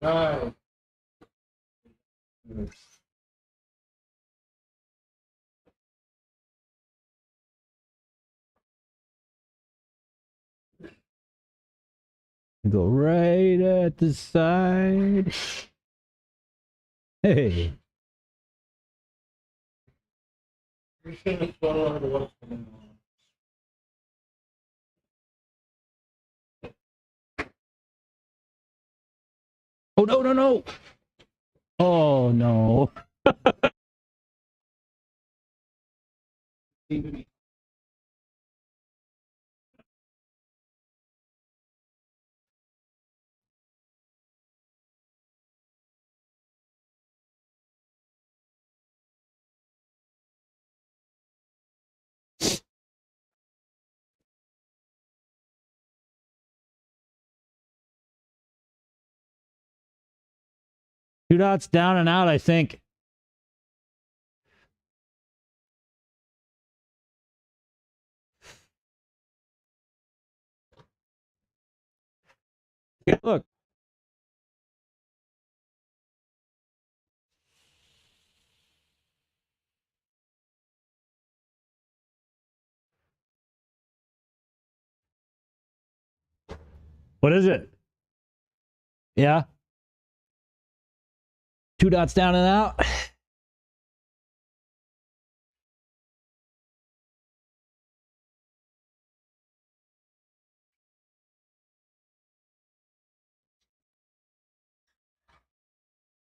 Nice. Go right at the side. Hey. You're seeing a photo of what's going on. Oh, no, no, no. Oh, no. Two dots down and out, I think. Yeah, look. What is it? Yeah. Two dots down and out.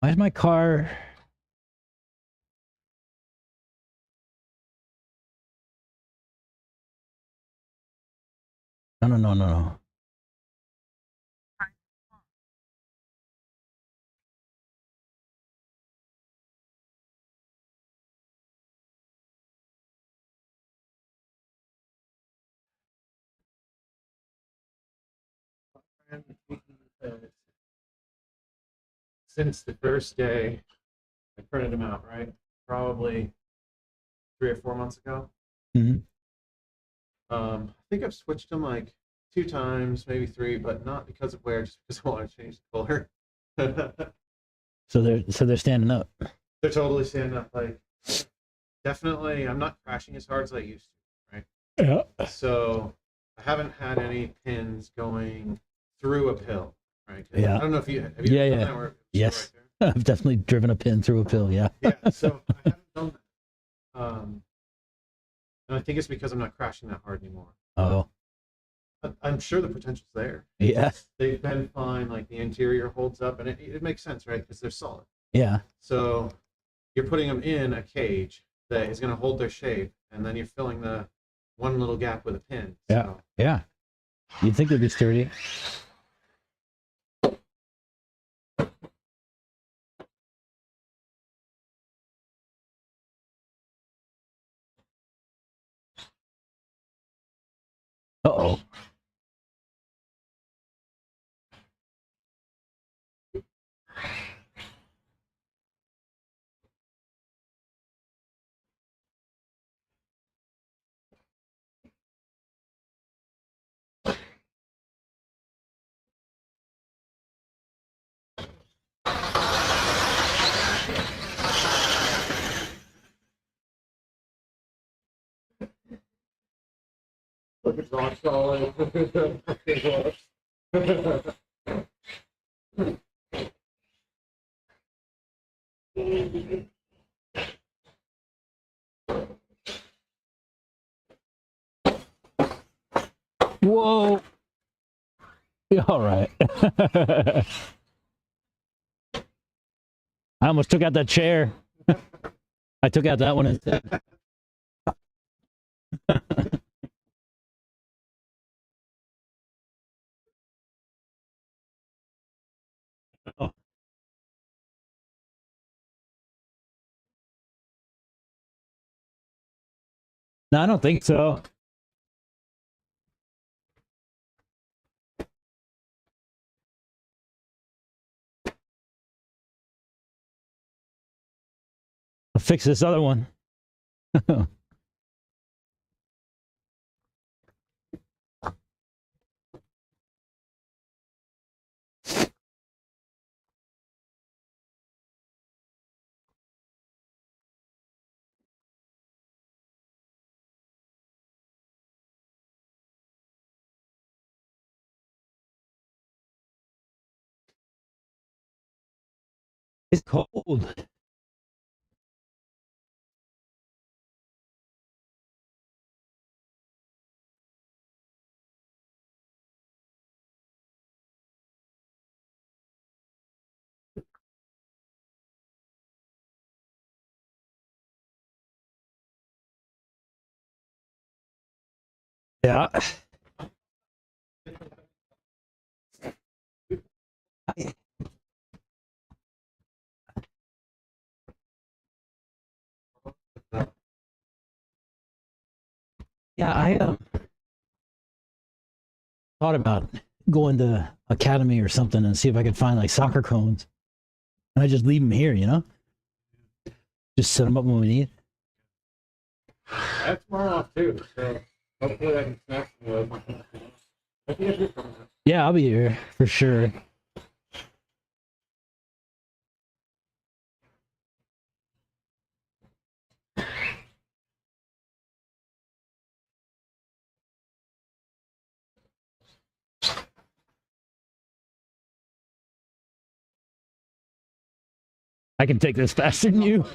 Why is my car? No, no, no, no, no. Since the first day, I printed them out, right? Probably 3 or 4 months ago. Mhm. I think I've switched them like 2 times, maybe three, but not because of wear, just because I want to change the color. So they're standing up. They're totally standing up. Like, definitely, I'm not crashing as hard as I used to, right? Yeah. So I haven't had any pins going through a pill, right? Yeah. I don't know if you have Yeah, ever done yeah. that where Yes. right there? I've definitely driven a pin through a pill. Yeah. Yeah. So I haven't done that. And I think it's because I'm not crashing that hard anymore. Oh. I'm sure the potential's there. Yeah. They've been fine. Like the interior holds up, and it makes sense, right? Because they're solid. Yeah. So you're putting them in a cage that is going to hold their shape, and then you're filling the one little gap with a pin. Yeah. So, Yeah. You'd think they'd be sturdy. Uh-oh. it's rock solid. Whoa. Yeah, all right. I almost took out that chair. I took out that one instead. Oh. No, I don't think so. I'll fix this other one. It's cold. Yeah. Yeah, I thought about going to academy or something and see if I could find like soccer cones. And I just leave them here, you know? Just set them up when we need. That's tomorrow off too, so hopefully I can snap some of those. Yeah, I'll be here for sure. I can take this faster than you.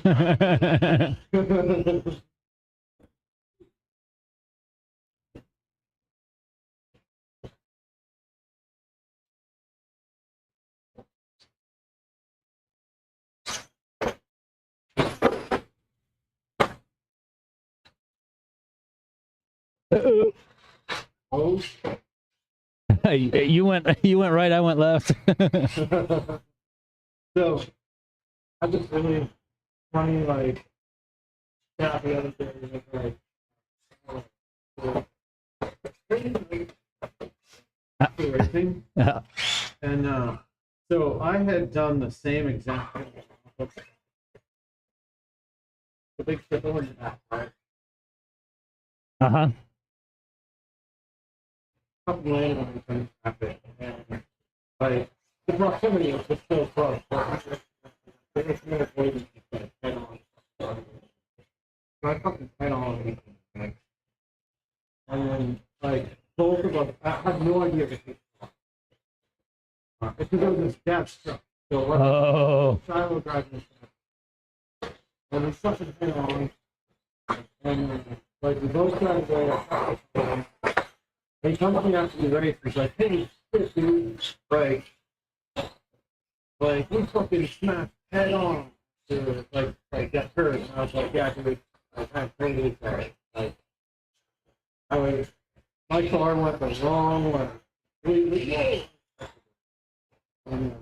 Oh, you went right, I went left. so I just really funny like yeah, the other day like racing. Yeah. And so I had done the same exact thing. The big triple in the back, right? Uh-huh. Up landed on the same traffic. And like the proximity was just so close. There was no avoidance, like head on. So I fucking head on. Like, and then like both of us, I have no idea if it's because there was this gas truck. So what? Oh. Shiloh driving this truck. And we fucking head on. And like we both try to go. He comes to me after the race. He's like, "Hey, shit, dude, like we fucking smashed head on to like that curve." And I was like, "Yeah, dude, I'm totally sorry. Like, my car went the wrong way." And,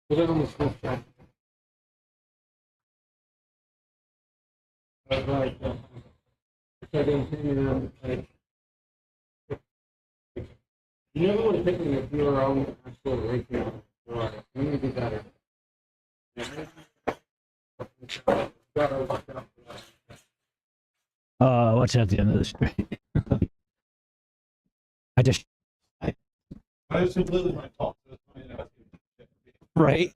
then on the switch track. I was like, I didn't see them. Like, you never would have taken if you were on actual racing. Right. You need to do better. Watch out the end of the street. I just I was completely my fault. So it's funny that I was right. Right?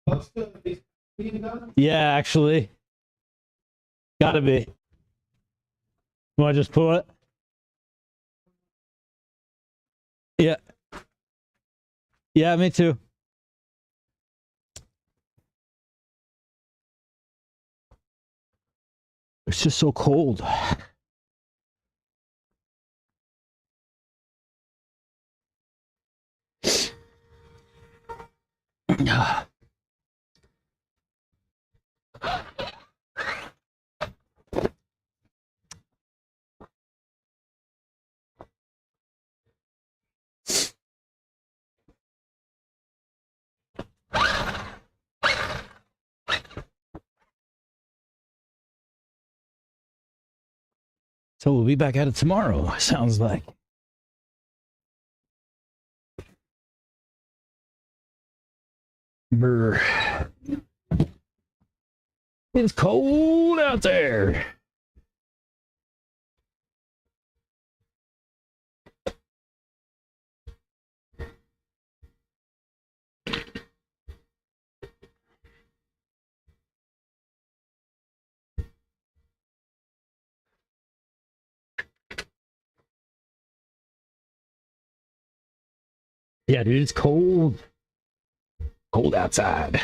Close to these being done? Yeah, actually. Gotta be. Want to just pull it? Yeah. Yeah, me too. It's just so cold. So we'll be back at it tomorrow, sounds like. Brr. It's cold out there. Yeah, dude, it's cold. Cold outside.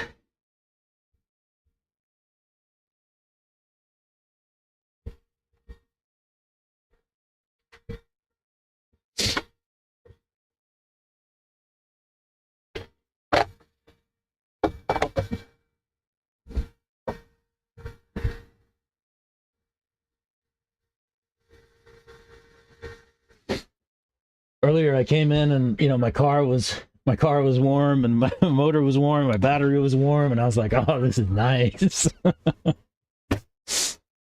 Earlier I came in and my car was warm and my motor was warm, my battery was warm, and I was like, oh, this is nice.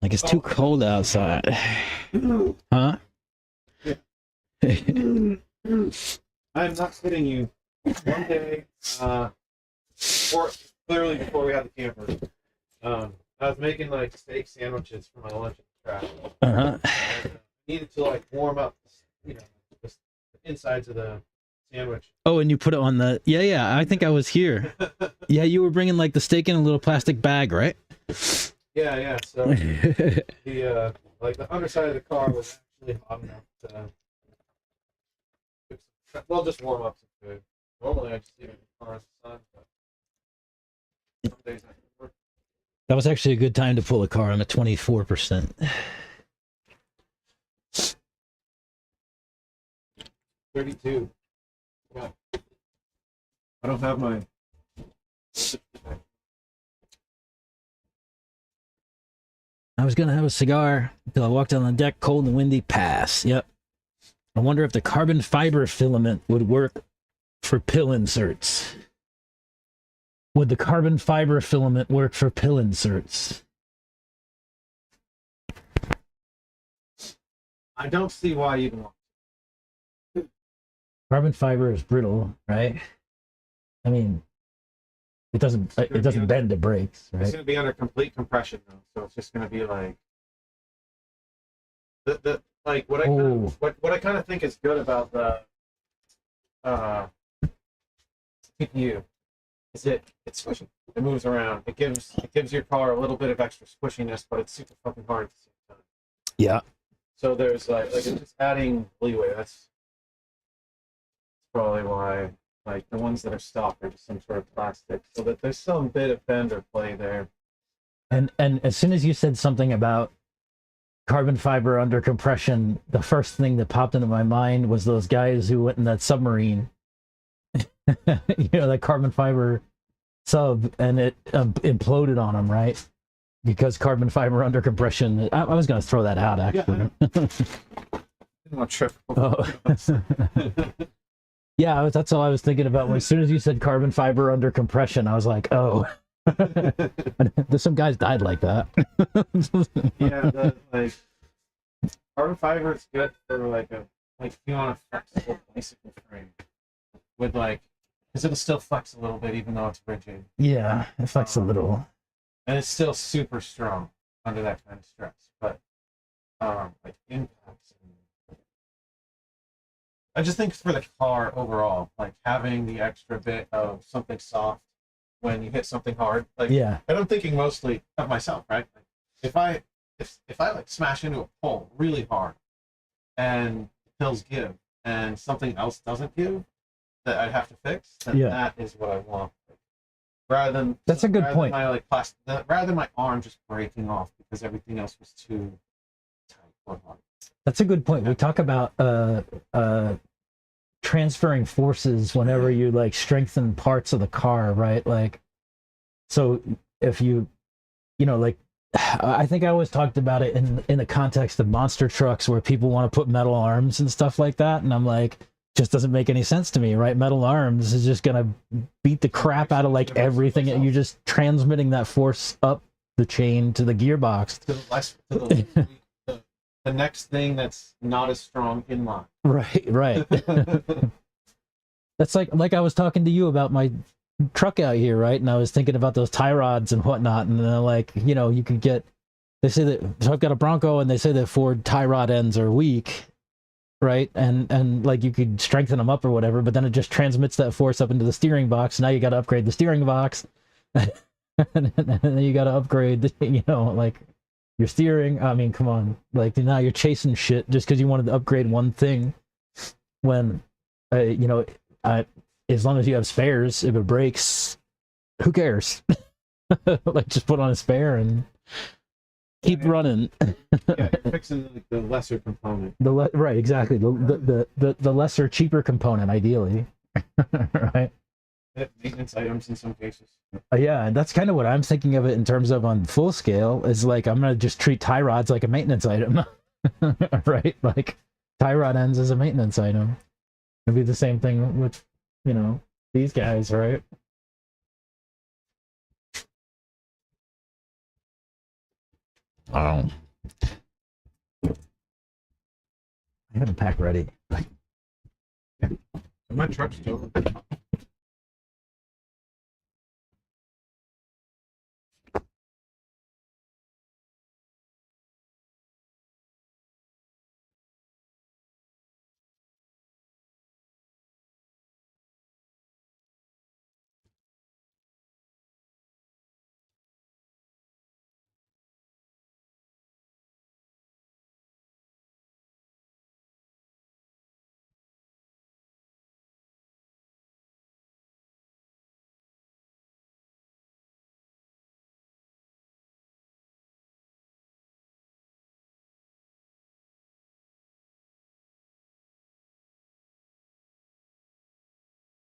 Like it's too cold outside. Huh? I'm not kidding you. One day, clearly before we had the camper, I was making like steak sandwiches for my lunch at the track. Uh-huh. I needed to like warm up, the insides of the sandwich. Oh, and you put it on the yeah, I think I was here. Yeah, you were bringing like the steak in a little plastic bag, right? Yeah. So the like the underside of the car was actually hot enough to just warm up some food. Normally I just leave it in the car in the sun, but some days I can work. That was actually a good time to pull a car. I'm at 24%. 32. Yeah. I don't have my. I was gonna have a cigar until I walked on the deck, cold and windy. Pass. Yep. I wonder if the carbon fiber filament would work for pill inserts. Would the carbon fiber filament work for pill inserts? I don't see why you'd want. Carbon fiber is brittle, right? I mean, it doesn't bend, it breaks, It's right? going to be under complete compression though, so it's just going to be like the like what I kind of think is good about the CPU is it's squishy. It moves around. It gives your car a little bit of extra squishiness, but it's super fucking hard at the same time. Yeah. So there's like it's just adding leeway. That's probably why like the ones that are stock are just some sort of plastic, so that there's some bit of bend or play there. And as soon as you said something about carbon fiber under compression, the first thing that popped into my mind was those guys who went in that submarine. That carbon fiber sub, and it imploded on them, right? Because carbon fiber under compression. I was going to throw that out, actually. Yeah, didn't want to trip. Oh. Yeah, that's all I was thinking about. As soon as you said carbon fiber under compression, I was like, oh. There's some guys died like that. Yeah, like carbon fiber is good for like if you want a flexible bicycle frame with because it'll still flex a little bit even though it's rigid. Yeah, it flex a little. And it's still super strong under that kind of stress. But like impacts. I just think for the car overall, like having the extra bit of something soft when you hit something hard. Like, Yeah. and I'm thinking mostly of myself, right? Like, if I like smash into a pole really hard and pills give and something else doesn't give that I'd have to fix, then Yeah. that is what I want. Rather than That's a good rather point. Than my like rather than my arm just breaking off because everything else was too tight or hard. That's a good point. We talk about transferring forces whenever you like strengthen parts of the car, right? Like, so if you like, I think I always talked about it in the context of monster trucks where people want to put metal arms and stuff like that, and I'm like, just doesn't make any sense to me, right? Metal arms is just gonna beat the crap out of like everything, and you're just transmitting that force up the chain to the gearbox. The next thing that's not as strong in line. Right. That's like I was talking to you about my truck out here, right? And I was thinking about those tie rods and whatnot, and then like, you could get. They say that, so I've got a Bronco, and they say that Ford tie rod ends are weak, right? And like you could strengthen them up or whatever, but then it just transmits that force up into the steering box. Now you got to upgrade the steering box, and then you got to upgrade the, like your steering. I mean, come on, like now you're chasing shit just because you wanted to upgrade one thing. When, as long as you have spares, if it breaks, who cares? Like just put on a spare and keep running. Yeah, fixing like the lesser component. Right, exactly. The lesser, cheaper component, ideally. Right. Maintenance items in some cases. Yeah, and that's kind of what I'm thinking of it in terms of on full scale. Is like I'm gonna just treat tie rods like a maintenance item, right? Like tie rod ends as a maintenance item. It'd be the same thing with these guys, right? I have a pack ready. My truck's too.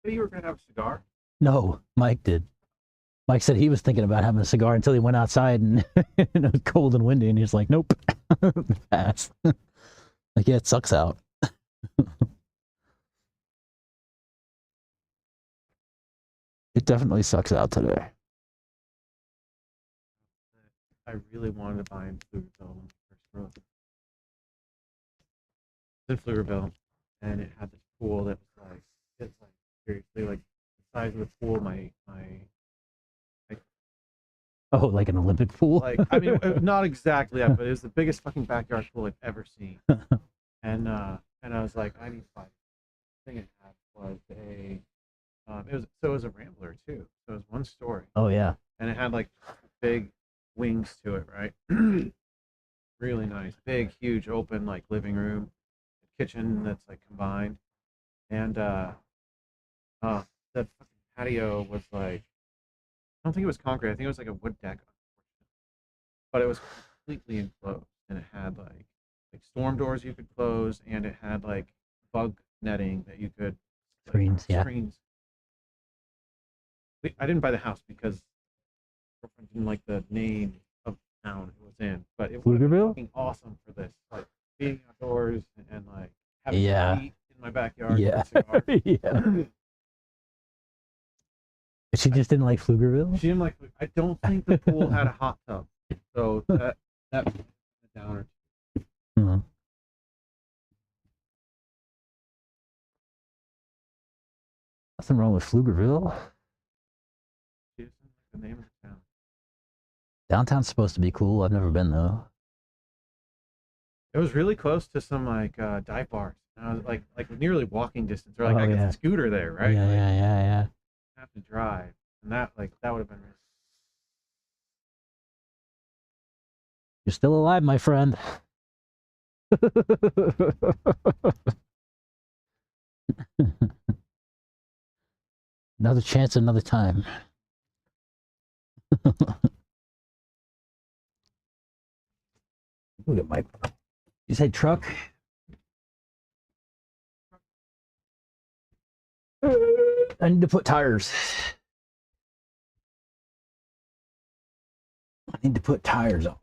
You were gonna have a cigar? No, Mike did. Mike said he was thinking about having a cigar until he went outside and it was cold and windy, and he's like, "Nope, pass." Like, yeah, it sucks out. It definitely sucks out today. I really wanted to buy in Pflugerville when I first wrote. In Pflugerville, and it had this pool that was like, it's like seriously like the size of the pool. My Oh, like an Olympic pool? like I mean not exactly that, but it was the biggest fucking backyard pool I've ever seen. And I was like, I need to buy it. The thing it had was it was a Rambler too. So it was one story. Oh yeah. And it had like big wings to it, right? Really nice, big, huge, open like living room, kitchen that's like combined, and the fucking patio was like, I don't think it was concrete. I think it was like a wood deck, but it was completely enclosed, and it had like storm doors you could close, and it had like bug netting that you could Screens, yeah. screens. I didn't buy the house because I didn't like the name of the town it was in, but it was Pflugerville? fucking awesome for this, like being outdoors and like having Yeah. heat in my backyard. Yeah. with a cigar. Yeah. She just didn't like Pflugerville? She didn't like. I don't think the pool had a hot tub, so that was a downer. Uh-huh. Nothing wrong with Pflugerville. She doesn't like the name of the town. Downtown's supposed to be cool. I've never been though. It was really close to some like dive bars. I was like nearly walking distance. Or like Oh, I got yeah. the scooter there, right? Yeah, Like, yeah. I have to drive, and that would have been. You're still alive, my friend. Another chance, another time. Look at my. You say truck? I need to put tires. I need to put tires on.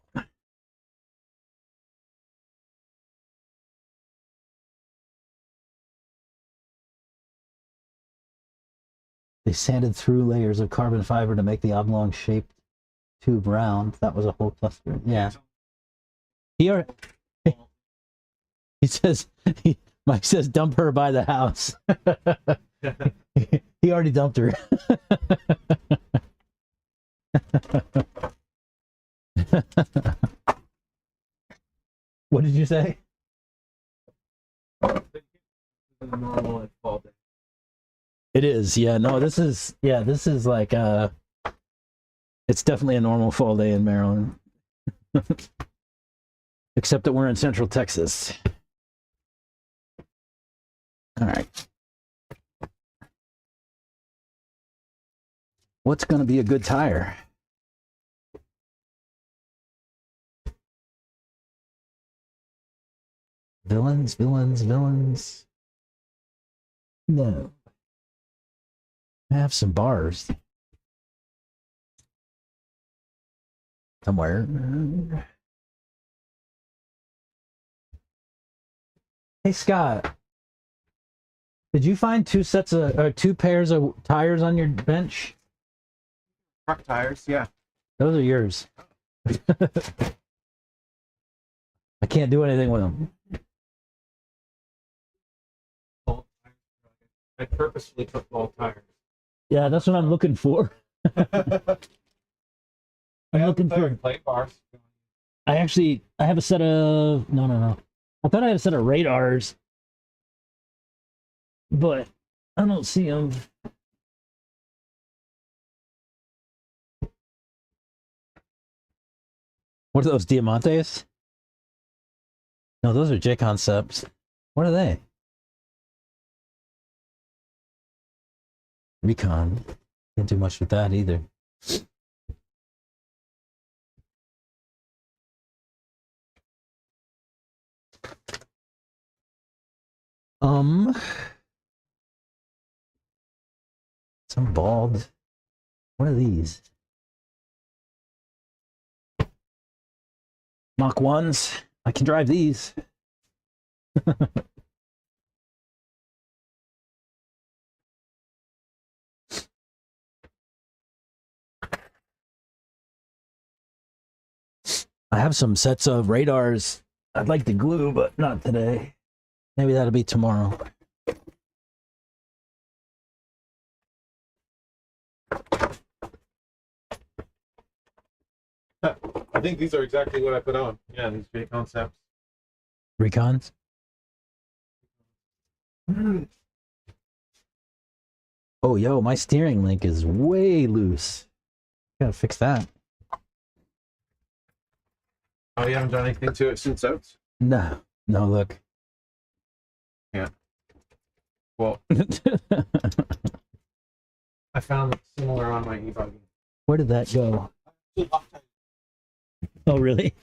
They sanded through layers of carbon fiber to make the oblong shaped tube round. That was a whole cluster. Yeah. He says, Mike says, dump her by the house. He already dumped her. What did you say? Normal fall day. It is, yeah. No, this is like it's definitely a normal fall day in Maryland. Except that we're in Central Texas. All right. What's going to be a good tire? Villains. No. I have some bars. Somewhere. Hey, Scott. Did you find two pairs of tires on your bench? Truck tires, yeah. Those are yours. I can't do anything with them. I purposely took ball tires. Yeah, that's what I'm looking for. I'm looking for plate bars. I have a set of no. I thought I had a set of radars, but I don't see them. What are those, Diamantes? No, those are J Concepts. What are they? Recon. Can't do much with that either. Some bald. What are these? Mach 1s. I can drive these. I have some sets of radars I'd like to glue, but not today. Maybe that'll be tomorrow. I think these are exactly what I put on. Yeah, these J Concepts. Recons? Oh, yo, my steering link is way loose. Gotta fix that. Oh, you haven't done anything to it since Oats? No, look. Yeah. Well, I found similar on my e-buggy. Where did that go? Oh, really?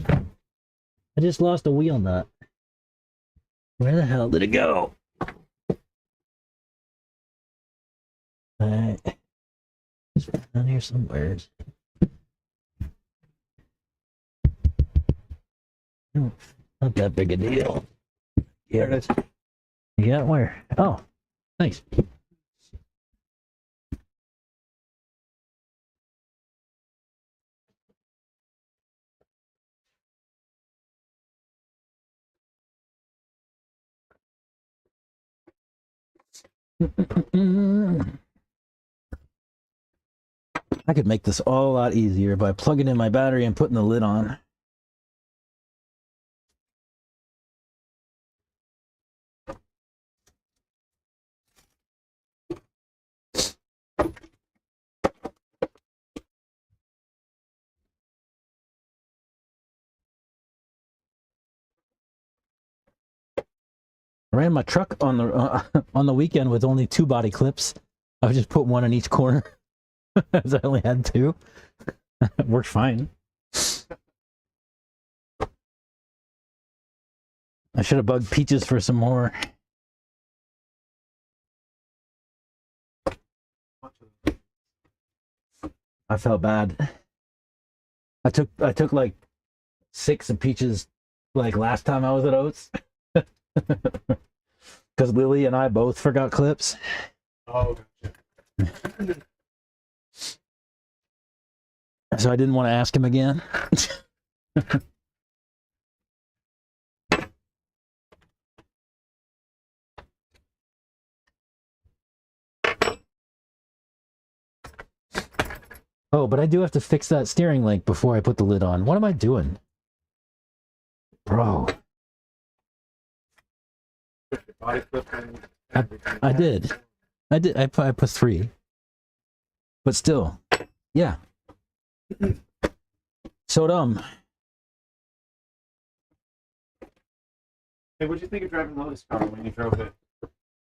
I just lost a wheel nut. Where the hell did it go? Alright. It's down here somewhere. Not that big a deal. Yeah, There it is. Yeah, where? Oh, thanks. I could make this all a lot easier by plugging in my battery and putting the lid on. I ran my truck on the weekend with only 2 body clips. I would just put one in each corner, as I only had 2. It worked fine. I should have bugged Peaches for some more. I felt bad. I took like 6 of Peaches like last time I was at Oats. Because Lily and I both forgot clips. Oh, gotcha. So I didn't want to ask him again. Oh, but I do have to fix that steering link before I put the lid on. What am I doing? Bro. Body clip and I everything. did. I put 3. But still. Yeah. So dumb. Hey, what'd you think of driving Lily's car when you drove it?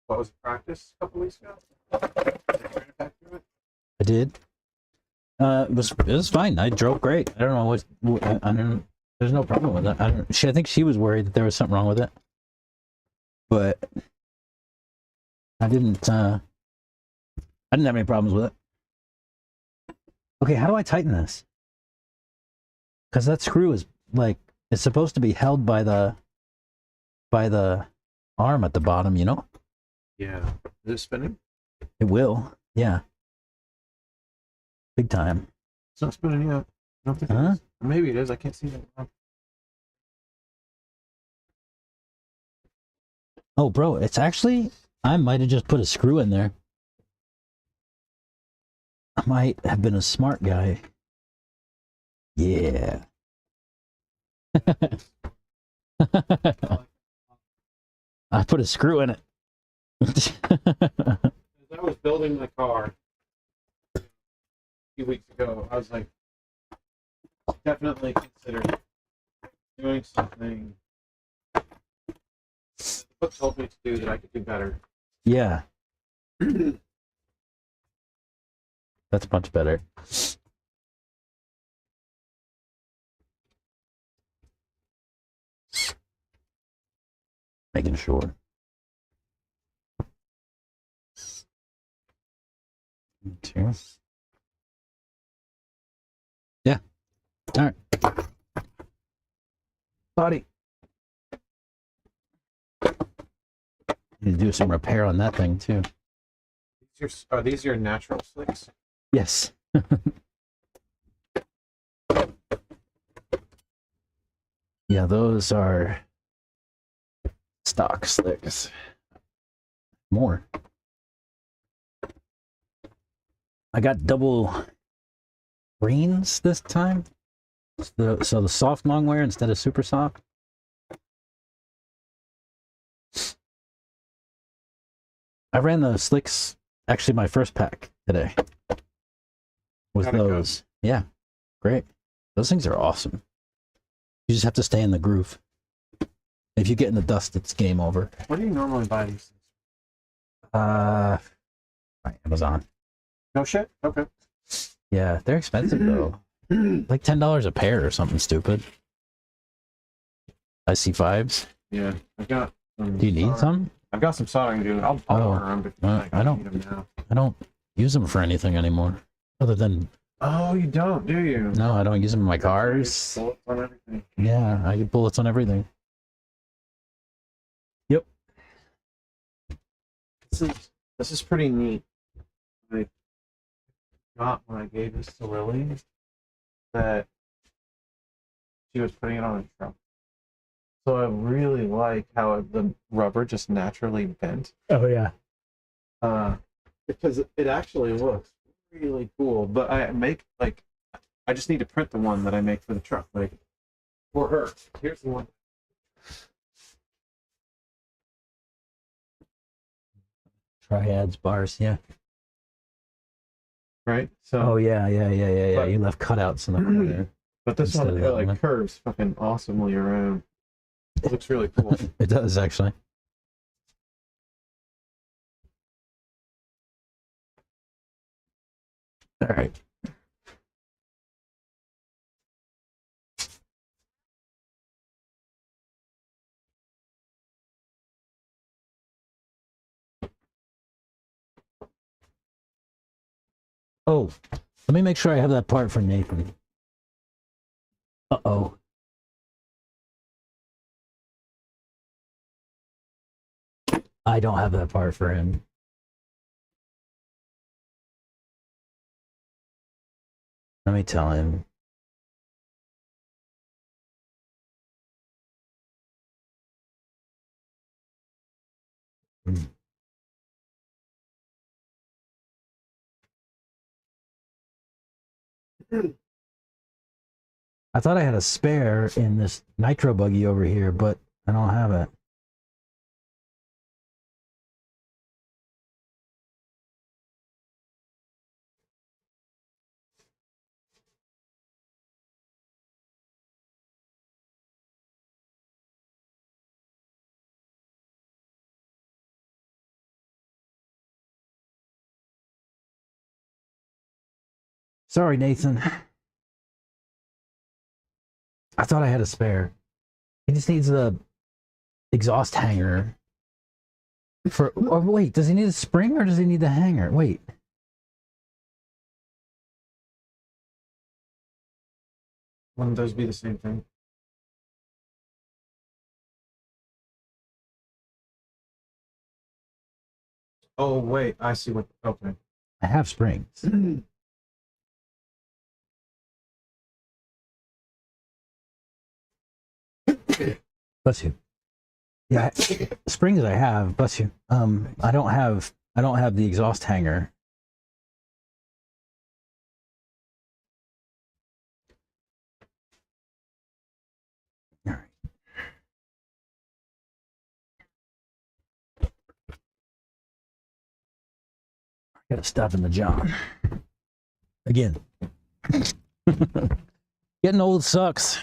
What was it, practice a couple weeks ago? I did. It was fine. I drove great. I don't know I don't. There's no problem with it. I think she was worried that there was something wrong with it, but I didn't. I didn't have any problems with it. Okay, how do I tighten this? Because that screw is like it's supposed to be held by the arm at the bottom. You know. Yeah. Is it spinning? It will. Yeah. Big time. It's not spinning yet. I don't think it is. Maybe it is. I can't see that. Oh, bro, it's actually, I might have just put a screw in there. I might have been a smart guy. Yeah. I put a screw in it. As I was building the car a few weeks ago, I was like, definitely consider doing something the book told me to do that I could do better. Yeah. That's much better. Making sure. Two. Yeah. All right. Body. Need to do some repair on that thing too. Are these your natural slicks? Yes. Yeah, those are stock slicks. More. I got double greens this time. So the soft long wear instead of super soft. I ran the slicks, actually my first pack today. With How'd it go? those. Yeah, great. Those things are awesome. You just have to stay in the groove. If you get in the dust, it's game over. Where do you normally buy these things? Amazon. No shit? Okay. Yeah, they're expensive though. Like $10 a pair or something stupid. IC5s. Yeah. I've got Do you need some? I've got some soldering to do. I'll order them, but I don't. need them now. I don't use them for anything anymore. Other than, Oh, you don't, do you? no, I don't use them in my cars. Bullets on everything. Yeah, I get bullets on everything. Yep. This is pretty neat. I got when I gave this to Lily that she was putting it on a truck. So I really like how the rubber just naturally bent. Oh yeah. Because it actually looks really cool. But I just need to print the one that I make for the truck, like for her. Here's the one. Triads, bars, yeah. Right? So Oh yeah. But- You left cutouts in the corner. but this instead one of it that like one. curves fucking awesomely around. It looks really cool. It does actually. All right. Oh, let me make sure I have that part for Nathan. Uh-oh. I don't have that part for him. Let me tell him. I thought I had a spare in this nitro buggy over here, but I don't have it. Sorry, Nathan. I thought I had a spare. He just needs the exhaust hanger. Or wait, does he need a spring or does he need the hanger? Wait. Wouldn't those be the same thing? Oh, wait, I see what. Okay. I have springs. Bless you. Yeah, springs I have. Bless you. I don't have the exhaust hanger. All right. Gotta stop in the John. Again. Getting old sucks.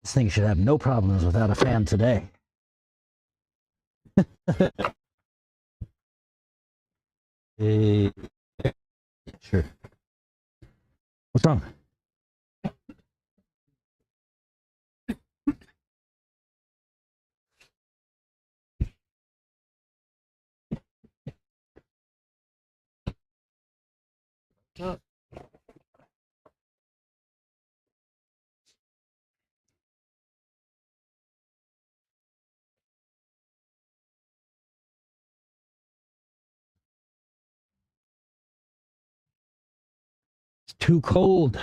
This thing should have no problems without a fan today. Hey, sure. What's wrong? It's too cold.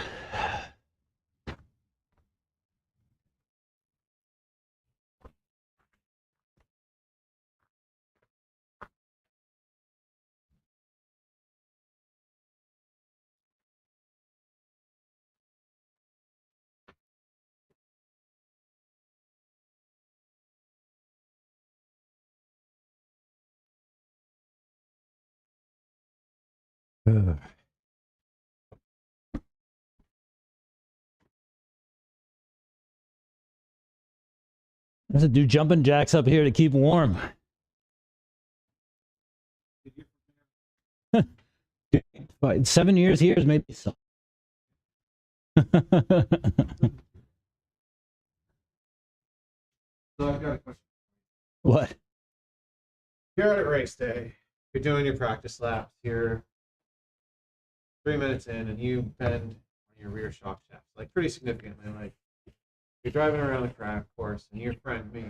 Ugh. There's a dude jumping jacks up here to keep warm. But 7 years here has made me so. So I've got a question. What? You're out at race day. You're doing your practice laps. You're 3 minutes in, and you bend on your rear shock shaft, like pretty significantly. Like you're driving around the track course, and your friend me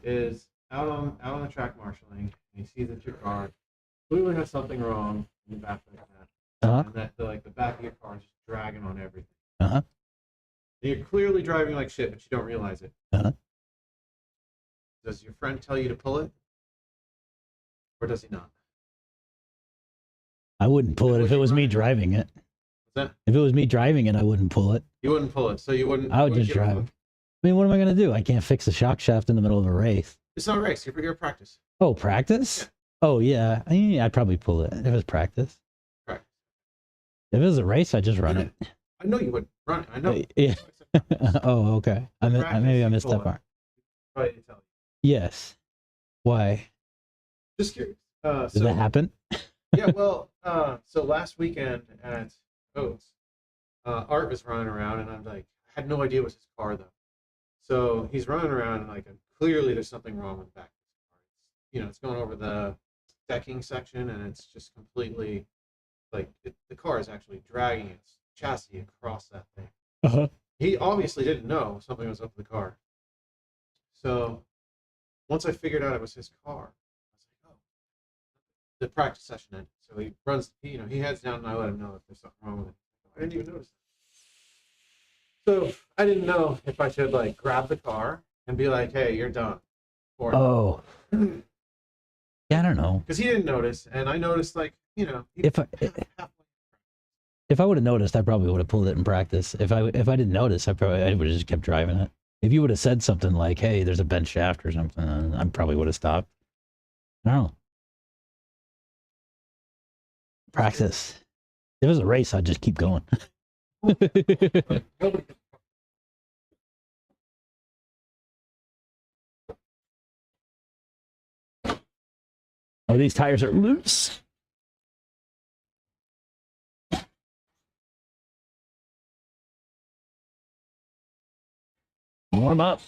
is out on the track marshaling, and he sees that your car clearly has something wrong in the back like that, Uh-huh. and that the back of your car is just dragging on everything. Uh-huh. And you're clearly driving like shit, but you don't realize it. Uh-huh. Does your friend tell you to pull it, or does he not? I wouldn't pull it if it was me driving it. What's that? If it was me driving it, I wouldn't pull it. You wouldn't pull it, so you wouldn't. I would you just wouldn't give drive. him I mean, what am I going to do? I can't fix the shock shaft in the middle of a race. It's not a race. You're here practice. Oh, practice? Oh, yeah. I mean, I'd probably pull it if it was practice. Practice. If it was a race, I'd just run it. I know you would run it. I know. Yeah. Oh, okay. Maybe I missed that part. Right to tell you. Yes. Why? Just curious. Did So, that happen? yeah, well, so last weekend at Oats, Art was running around, and I'm like, I had no idea it was his car though. So he's running around, and like, clearly there's something wrong with the back of his car. It's going over the decking section, and it's just completely like the car is actually dragging its chassis across that thing. Uh-huh. He obviously didn't know something was up with the car. So once I figured out it was his car, I was like, oh, the practice session ended. So he runs, he heads down, and I let him know if there's something wrong with it. I didn't even notice that. So I didn't know if I should like grab the car and be like, hey, you're done. Or Oh. Yeah, I don't know. because he didn't notice, and I noticed like, he If I would have noticed, I probably would have pulled it in practice. If I didn't notice, I would have just kept driving it. If you would have said something like, "Hey, there's a bent shaft or something," I probably would have stopped. I don't know. Practice. If it was a race, I'd just keep going. Oh, these tires are loose. Warm up.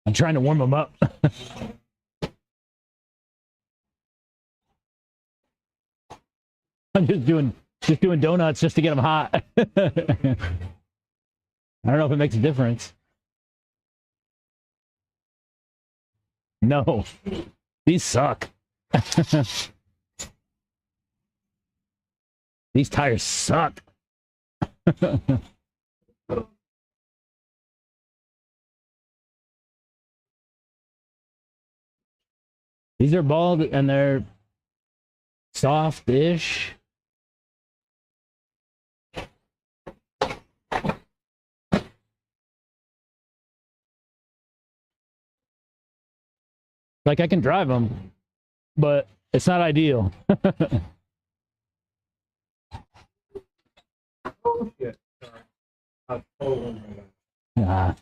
I'm trying to warm them up. I'm just doing donuts just to get them hot. I don't know if it makes a difference. No, these suck. These tires suck. These are bald and they're soft-ish. Like I can drive them, but it's not ideal. Oh shit! Sorry. I totally Ah.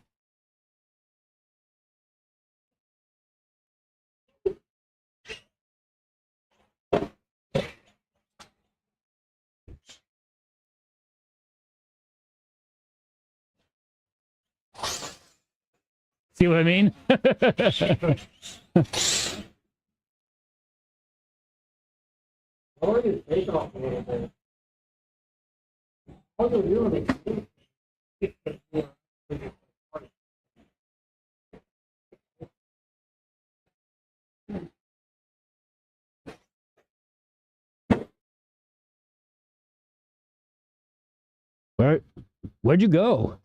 See what I mean? Lower your take off a little bit. All you're doing is Where'd you go?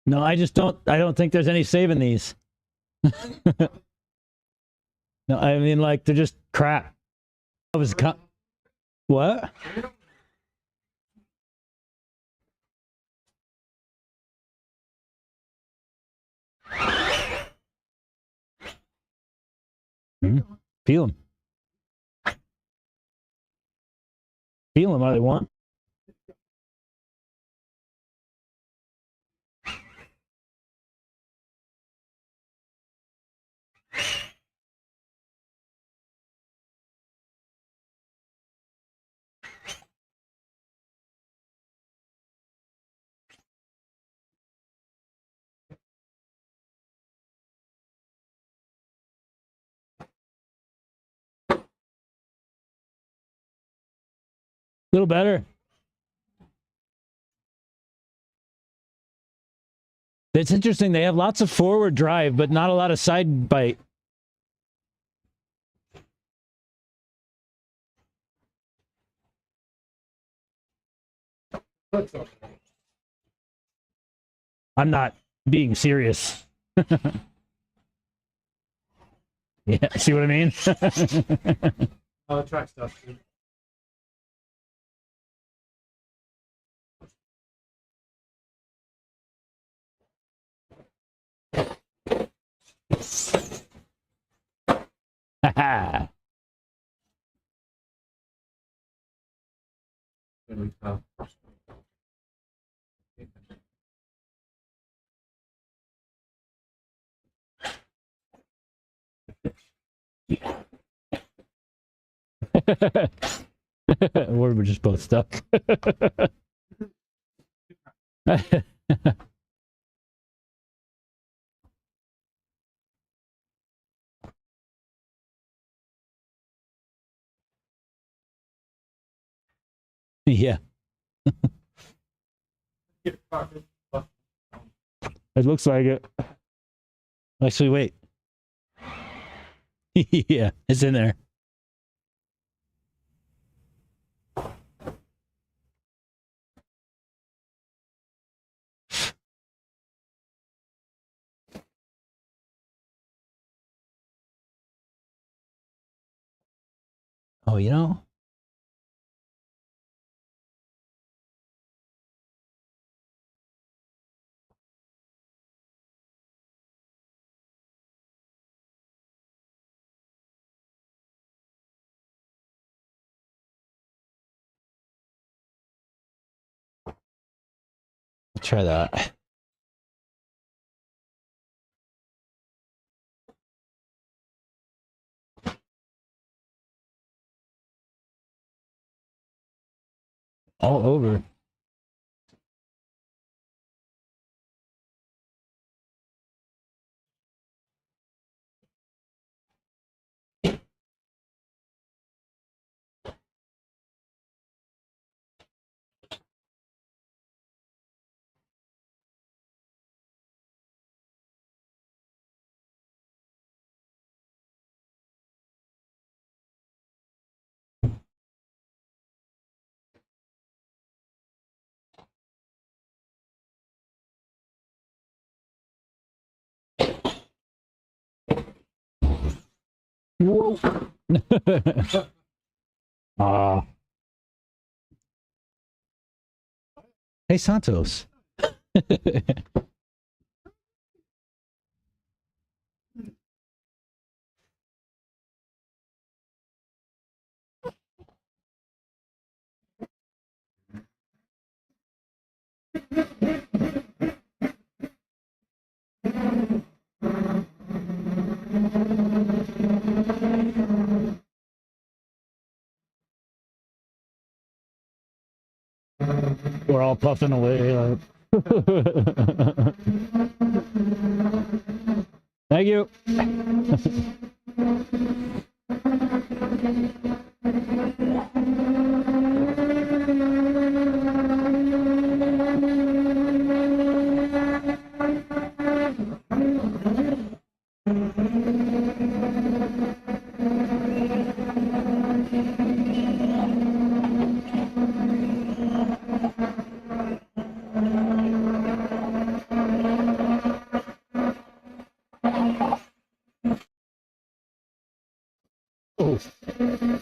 No, I don't think there's any saving these. No, I mean, like, they're just crap. What? Feel them. Feel them how they want. A little better. It's interesting. They have lots of forward drive, but not a lot of side bite. I'm not being serious. Yeah, see what I mean? Oh, the track stuff. We're just both stuck. Yeah. It looks like it. Actually, wait. Yeah, it's in there. Oh, you know? Try that. All over. Whoa. Hey, Santos. We're all puffing away. Like... Thank you.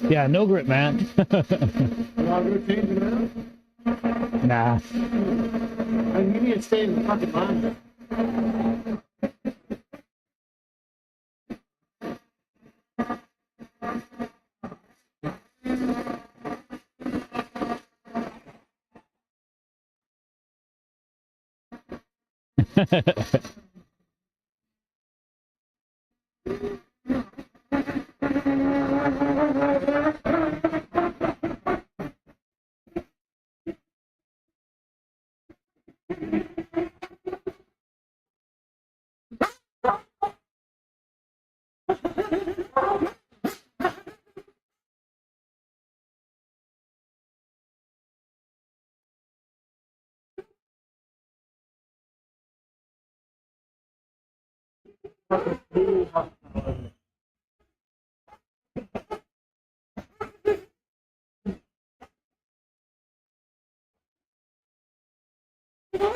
Yeah, no grip, man. You want to go change them out? Nah. And you need to stay in the fucking line.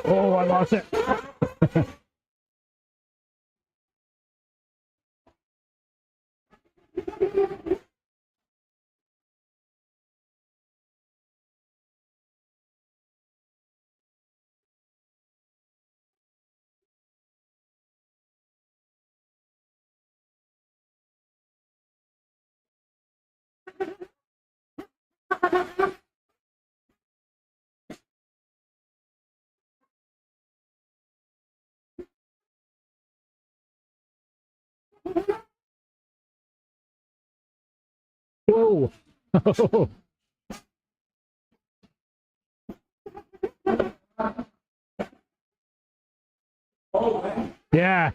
Oh, I lost it. Whoa. Yeah.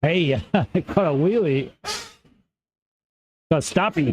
Hey, I caught a wheelie. Got stoppy.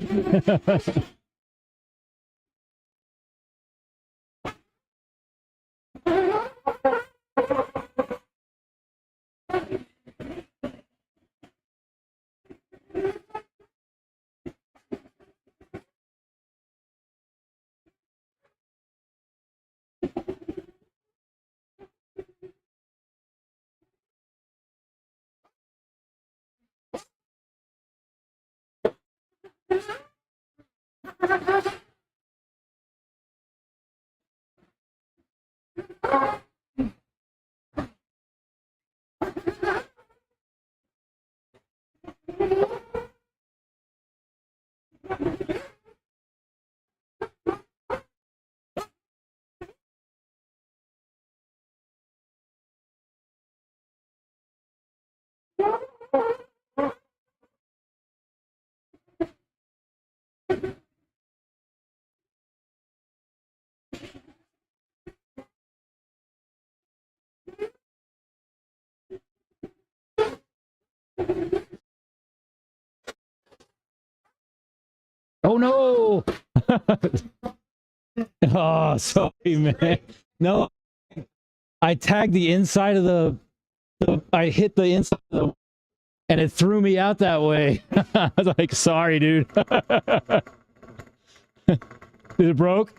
Oh no! Oh, sorry, man. No, I tagged the inside of I hit the inside of the, and it threw me out that way. I was like, sorry, dude. Is it broke?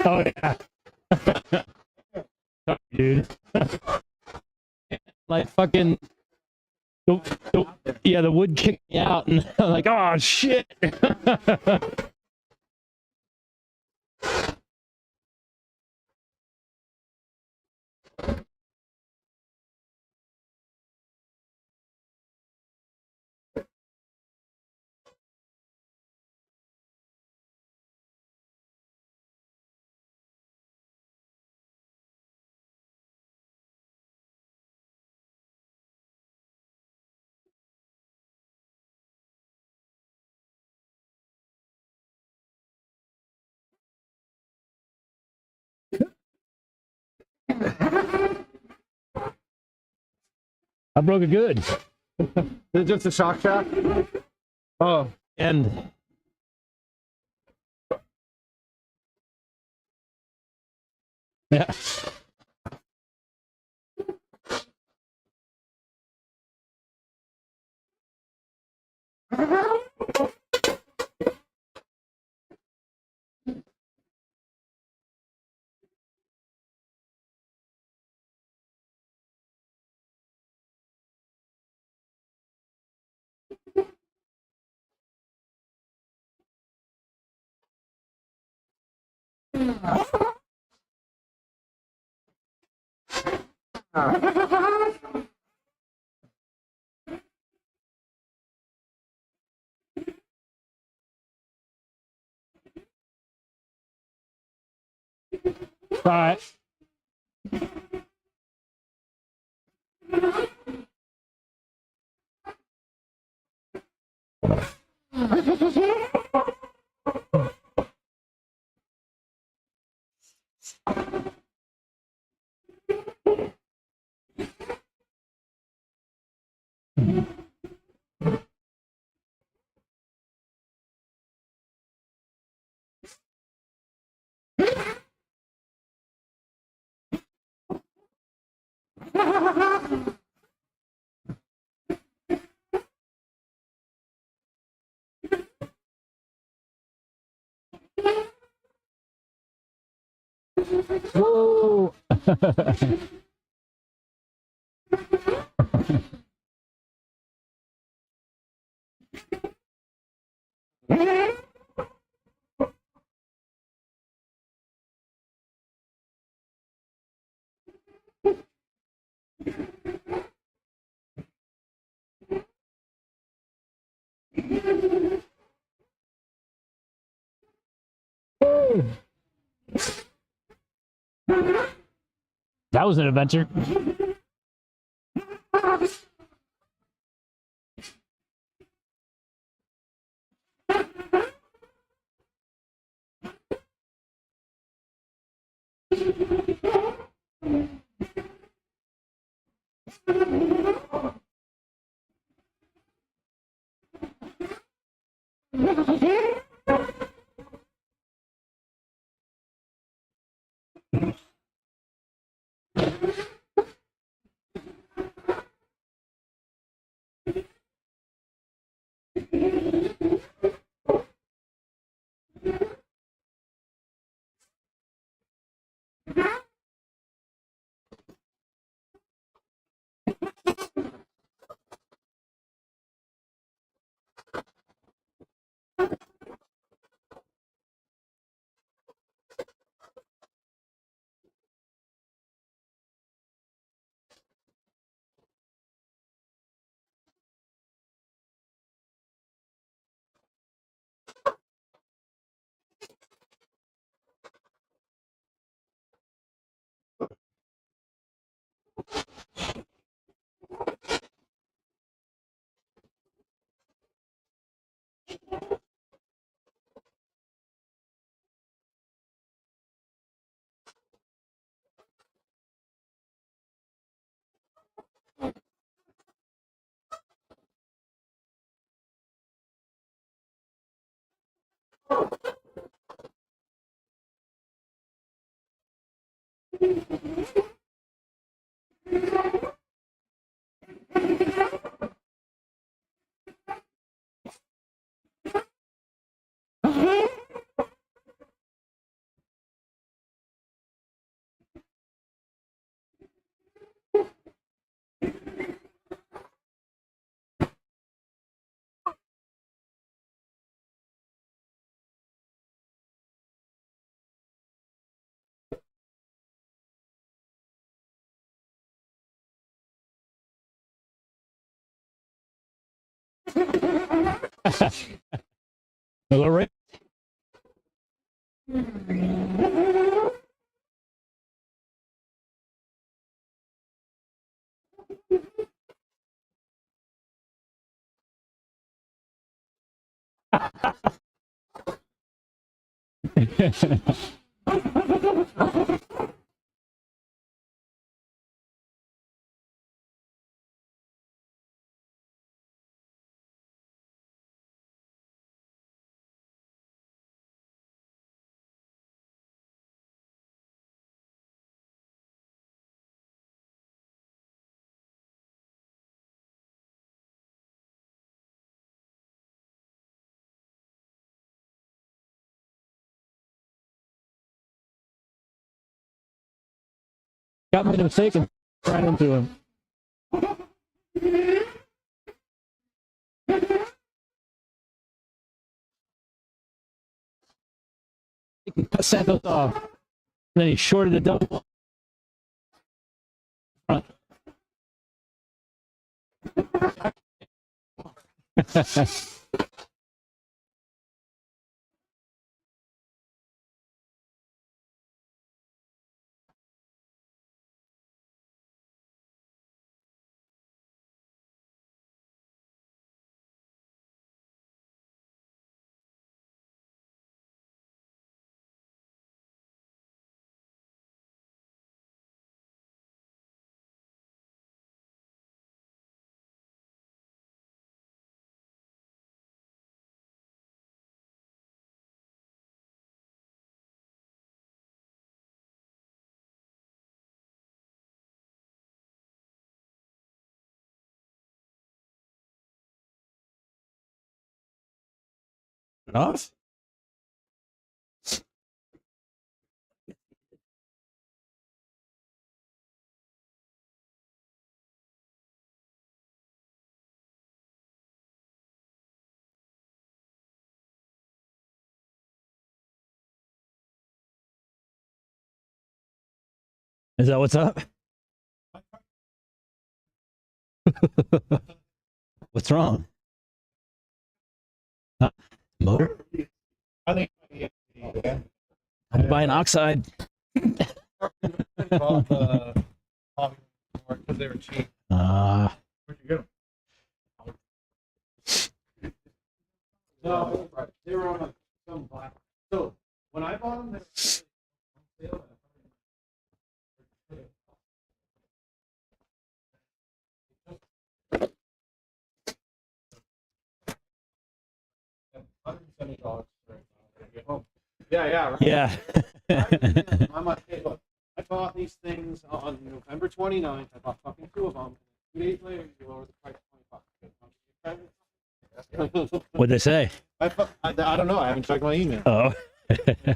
Oh yeah. Oh, dude. Like fucking yeah, the wood kicked me out and I'm like, oh shit. I broke it good. Is it just a shock shaft? Oh, And yeah. All right. Whoa. That was an adventure. All right. Got my mistaken. Right into him. He cut Santos off. And then he shorted a double. Front. Off? Is that what's up? What's wrong? Motor? I think I'm buying oxide. because they were cheap. Ah. Where'd you get them? No, they were on some black. So when I bought them, they were on sale. $170 for get home. Yeah, right. Yeah. I'm like, hey, look, I bought these things on November 29th. I bought fucking 2 of them. 2 days later, you lower the price $20. What'd they say? I don't know. I haven't checked my email. Oh. That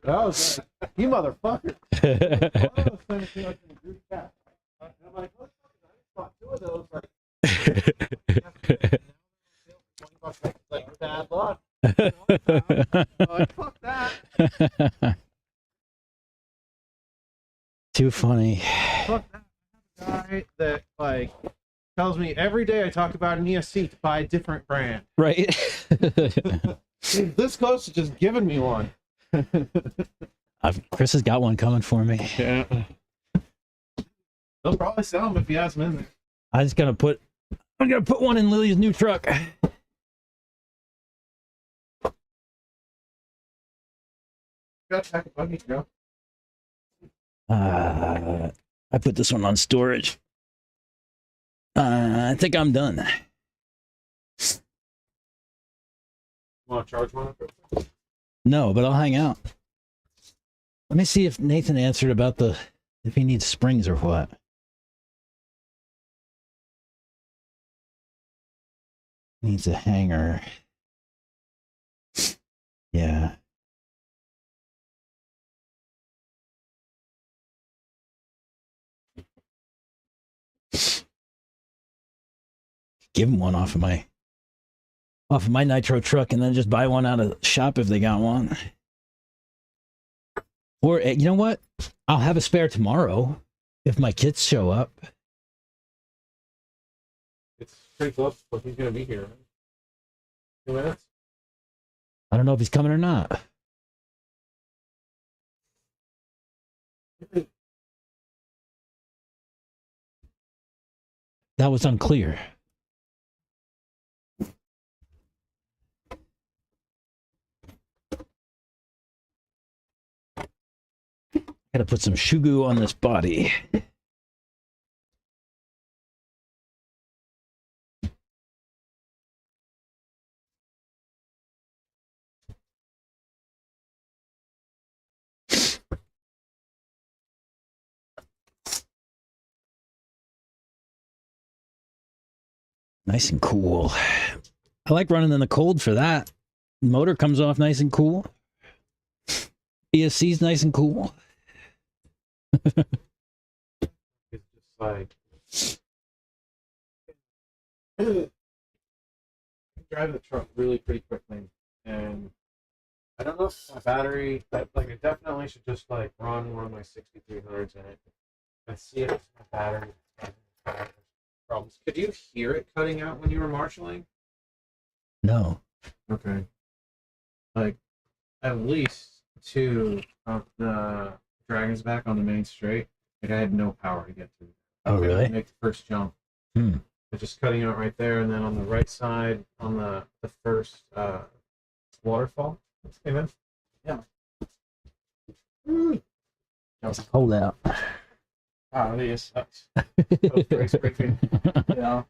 was you motherfucker. Oh, send it to us in a group chat. And I'm like, oh, I just bought 2 of those. Like, $20, like bad luck. Like, fuck that. Too funny. Fuck that. Guy that like tells me every day I talk about an ESC to buy a different brand. Right? He's this close to just giving me one. Chris has got one coming for me. Yeah. They'll probably sell them if he has them in there. I'm gonna put one in Lily's new truck. Got to pack a buggy, Joe. I put this one on storage. I think I'm done. Want to charge one? No, but I'll hang out. Let me see if Nathan answered about if he needs springs or what. Needs a hanger. Yeah. Give him one off of my nitro truck and then just buy one out of the shop if they got one. Or you know what? I'll have a spare tomorrow if my kids show up. It's pretty close, but he's gonna be here. 2 minutes. I don't know if he's coming or not. That was unclear. Gotta put some shugu on this body. Nice and cool. I like running in the cold for that. Motor comes off nice and cool. ESC's nice and cool. It's just like drive the truck really pretty quickly, and I don't know if my battery, I definitely should just like run one of my 6300s in it and see if my battery has problems. Could you hear it cutting out when you were marshalling? No. Okay. Like at least 2 of the dragons back on the main straight, like I had no power to get to. Oh, really? Make the first jump. Hmm. It's just cutting out right there, and then on the right side, on the first waterfall. Amen. Yeah. Hold out. Oh, it sucks. Race breaking. You know,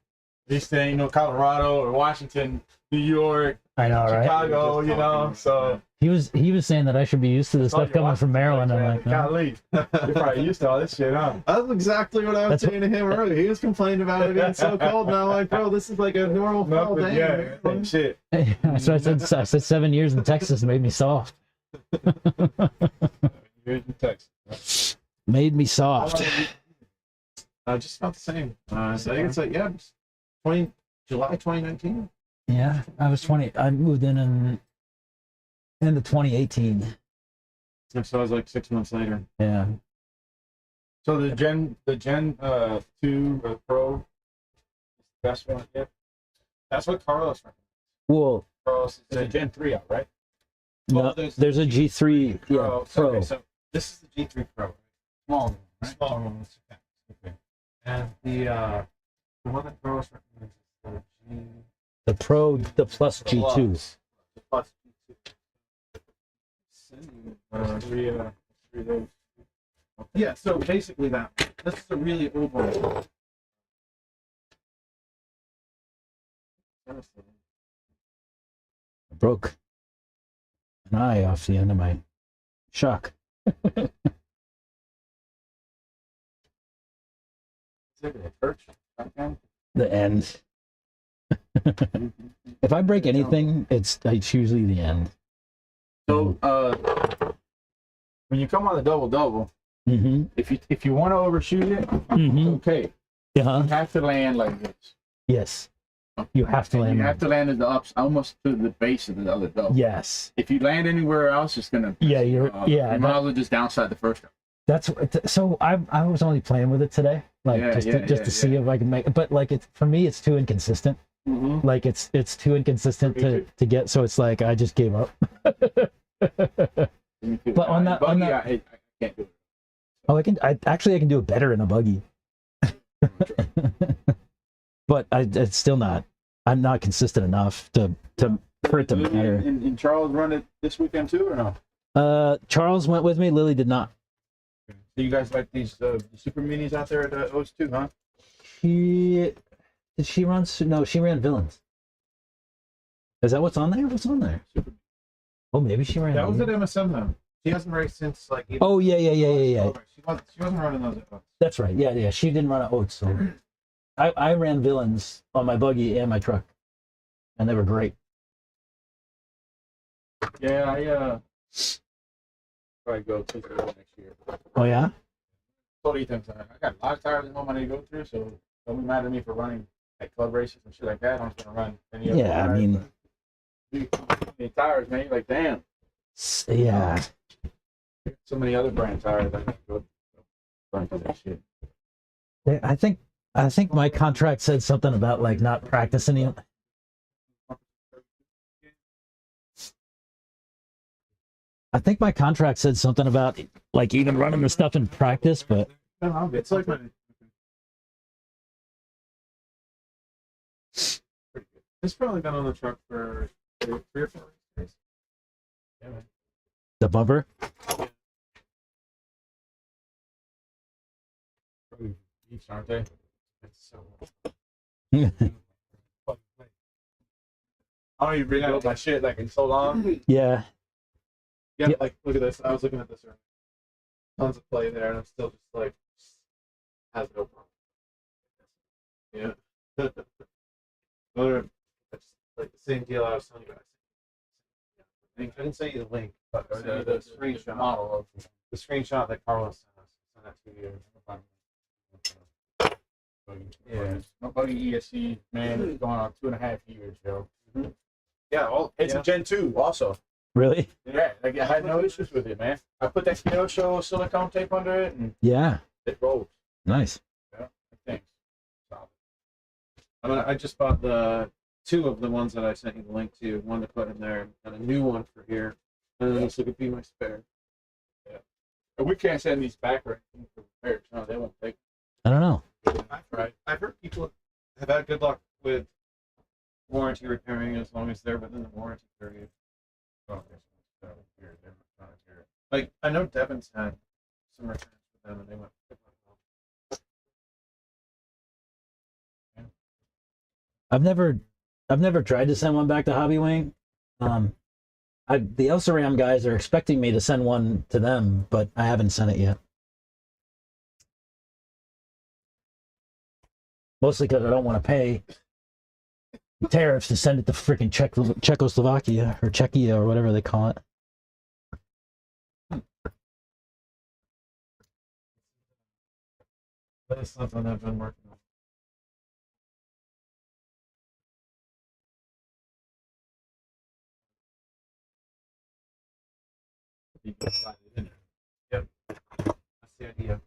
at least they ain't no Colorado or Washington, New York, I know, right? Chicago. You know, so He was saying that I should be used to the stuff coming from Maryland. I'm like, no. golly, you're probably used to all this shit, huh? That's exactly what I was saying to him earlier. He was complaining about it being so cold, and I'm like, bro, this is like a normal fall Nothing, day. yeah, same shit. So I said 7 years in Texas made me soft. You're in Texas. Made me soft. Just about the same. I think it's like, 20 July 2019. Yeah, I was 20. I moved in end of 2018. And so I was like 6 months later. Yeah. So the Gen 2 Pro is the best one yet. That's what Carlos recommends. Well, Carlos is a Gen 3 out, right? no, there's a G3 Pro. Pro. Okay, so this is the G3 Pro. Small one, right? Small one. Okay. And the one that Carlos recommends is the G. The Pro, the Plus G2. The Plus Three of those. Yeah, so basically this is a really old one. I broke an eye off the end of my shock. The end. If I break anything, it's usually the end. So when you come on the double, Mm-hmm. if you want to overshoot it, Mm-hmm. okay, Yeah. you have to land like this. Yes. You have to And land. you have to land at the ups almost to the base of the other double. Yes. If you land anywhere else, it's gonna. Yeah, you're. Yeah. You might as well just downside the first one. That's so. I was only playing with it today, like just to see if I can make. But like it's for me, it's too inconsistent. Mm-hmm. Like it's too inconsistent to get. So it's like I just gave up. But on that, I can't do it. oh, I can do it better in a buggy. But it's still not. I'm not consistent enough to for it to matter. And Charles run it this weekend too, or no? Charles went with me. Lily did not. So you guys like these super minis out there at those two, huh? Did she run? No, she ran Villains. Is that what's on there? What's on there? Oh, maybe she ran. That was at MSM though. She hasn't raced since like. Oh yeah. She wasn't running those at once. That's right. Yeah. She didn't run at Oats, so I ran Villains on my buggy and my truck, and they were great. Yeah, I probably go to next year. Oh yeah. Told Ethan, I got a lot of tires and more money to go through, so don't be mad at me for running like club races and shit like that. I'm just gonna run any other Yeah, I tires, mean, but the tires, man. You're like, damn, yeah. so many other brand tires. I can go run for that shit. I think my contract said something about like not practicing it. I think my contract said something about like even running the stuff in practice, but It's like my. It's probably been on the truck for 3 or 4 days. Yeah, man. the bumper. Each, aren't they? It's so. I don't even rebuild my shit like in so long. Yeah. Yeah, Yeah. like look at this. I was looking at this earlier. Tons of play there, and I'm still just like has no problem. Yeah. Or that's like the same deal I was telling you about. I didn't send you the link, but I sent you the screenshot. Model of The screenshot that Carlos sent us. Send that to you. Yeah. Nobody ESC, man, it's going on 2.5 years, yo. Yeah. All It's a Gen 2 also. Really? Yeah, like, I had no issues with it, man. I put that Show silicone tape under it and Yeah. it rolls. Nice. Thanks. Solid. I just bought the 2 of the ones that I sent you the link to. One to put in there, and a new one for here. And then this will be my spare. And we can't send these back or anything for repairs. No, they won't take I don't know. I've heard people have had good luck with warranty repairing as long as they're within the warranty period. Like I know Devon's had some returns with them, and they went well. I've never tried to send one back to Hobby Wing. The LSRAM guys are expecting me to send one to them, but I haven't sent it yet. Mostly because I don't want to pay tariffs to send it to freaking Czechoslovakia or Czechia or whatever they call it. That's something I've been working on. Yep, that's the idea.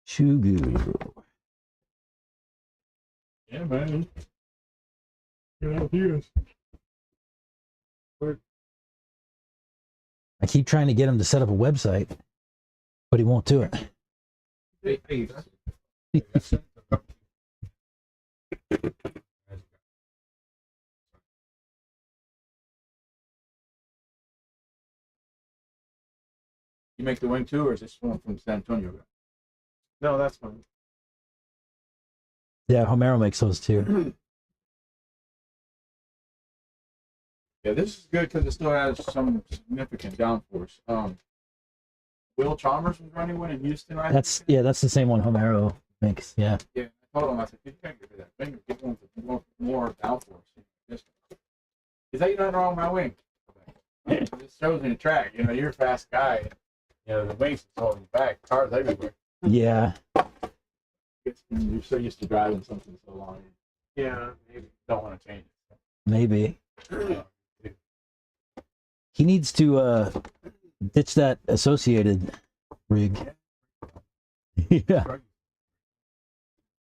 Shugu. Yeah, man. Good ideas. I keep trying to get him to set up a website, but he won't do it. Hey, You make the wing too, or is this one from San Antonio? no, that's fine. Yeah, Homero makes those too. Yeah, this is good because it still has some significant downforce. Will Chalmers was running one in Houston, right? That's the same one Homero makes. Yeah. Yeah, I told him, I said, you can't get rid of that wing. Get one with more downforce. Is that nothing wrong with my wing? It shows in the track. You know, you're a fast guy. You know, the wings is holding you back. Cars everywhere. Yeah. You're so used to driving something so long. Yeah, maybe. Don't want to change it. Maybe. He needs to ditch that associated rig. Yeah.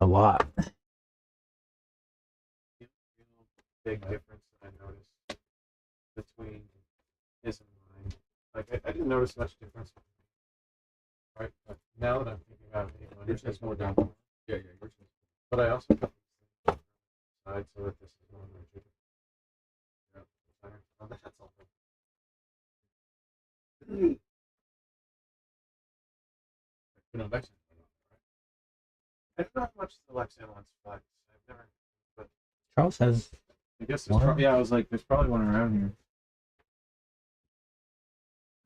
A lot. Big difference that I noticed between his and mine. Like I didn't notice much difference. Right, but now that I'm thinking about it, yours has more down. Yeah, yours is. But I also cut these things side so that this is more rigid. Yeah, oh, that's all. You know, that's I don't know how much the Lexan one's flex. I've never. Charles has. I guess there's probably, yeah. I was like, there's probably one around here.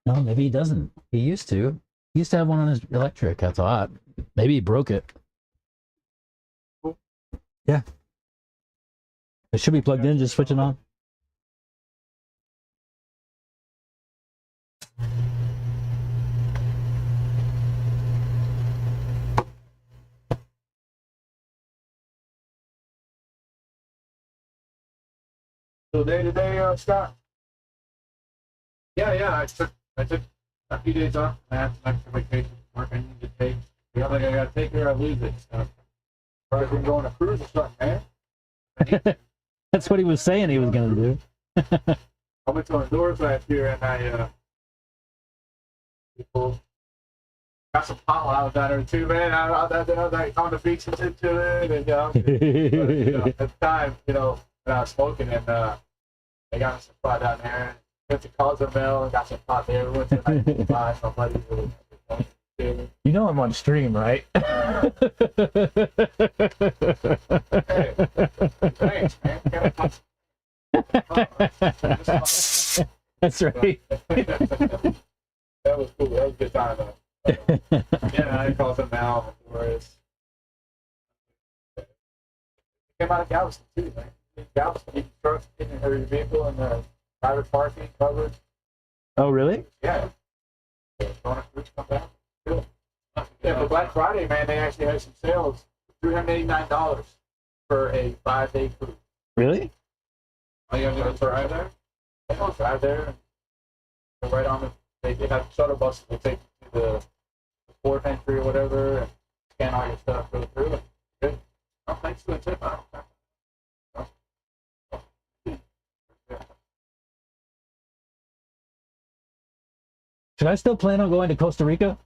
No, maybe he doesn't. He used to. He used to have one on his electric. I thought. Maybe he broke it. Yeah. It should be plugged in. Just switch it on. So day to day, Scott. Yeah. I took a few days off. I had some extra vacation work I needed to take. Yeah, like I gotta take care, I lose it. Probably been going to cruise or something, man. That's what he was saying he was going to do. I went to Honduras last year, and people got some pot while I was down there too, man. I was like on the beach and shit to it, and at the time, when I was smoking, and they got me some pot down there. Went to Cozumel and got some pot there. We went to like buy my buddies. You know I'm on stream, right? Hey, thanks, man. That's right. That was cool. That was a good time, though. Yeah, I call them now. Came out of Galveston, too, man. Galveston, you can trucks in your vehicle and private parking covered. Oh, really? Yeah. Come down. Cool. Yeah, for Black Friday, man, they actually had some sales. $389 for a 5-day cruise. Really? All you have to do is drive there. Yeah, drive there. Go right on the. They have shuttle buses that take you to the port entry or whatever, and scan all your stuff, go through it. Good. Oh, thanks for the tip. Should I still plan on going to Costa Rica?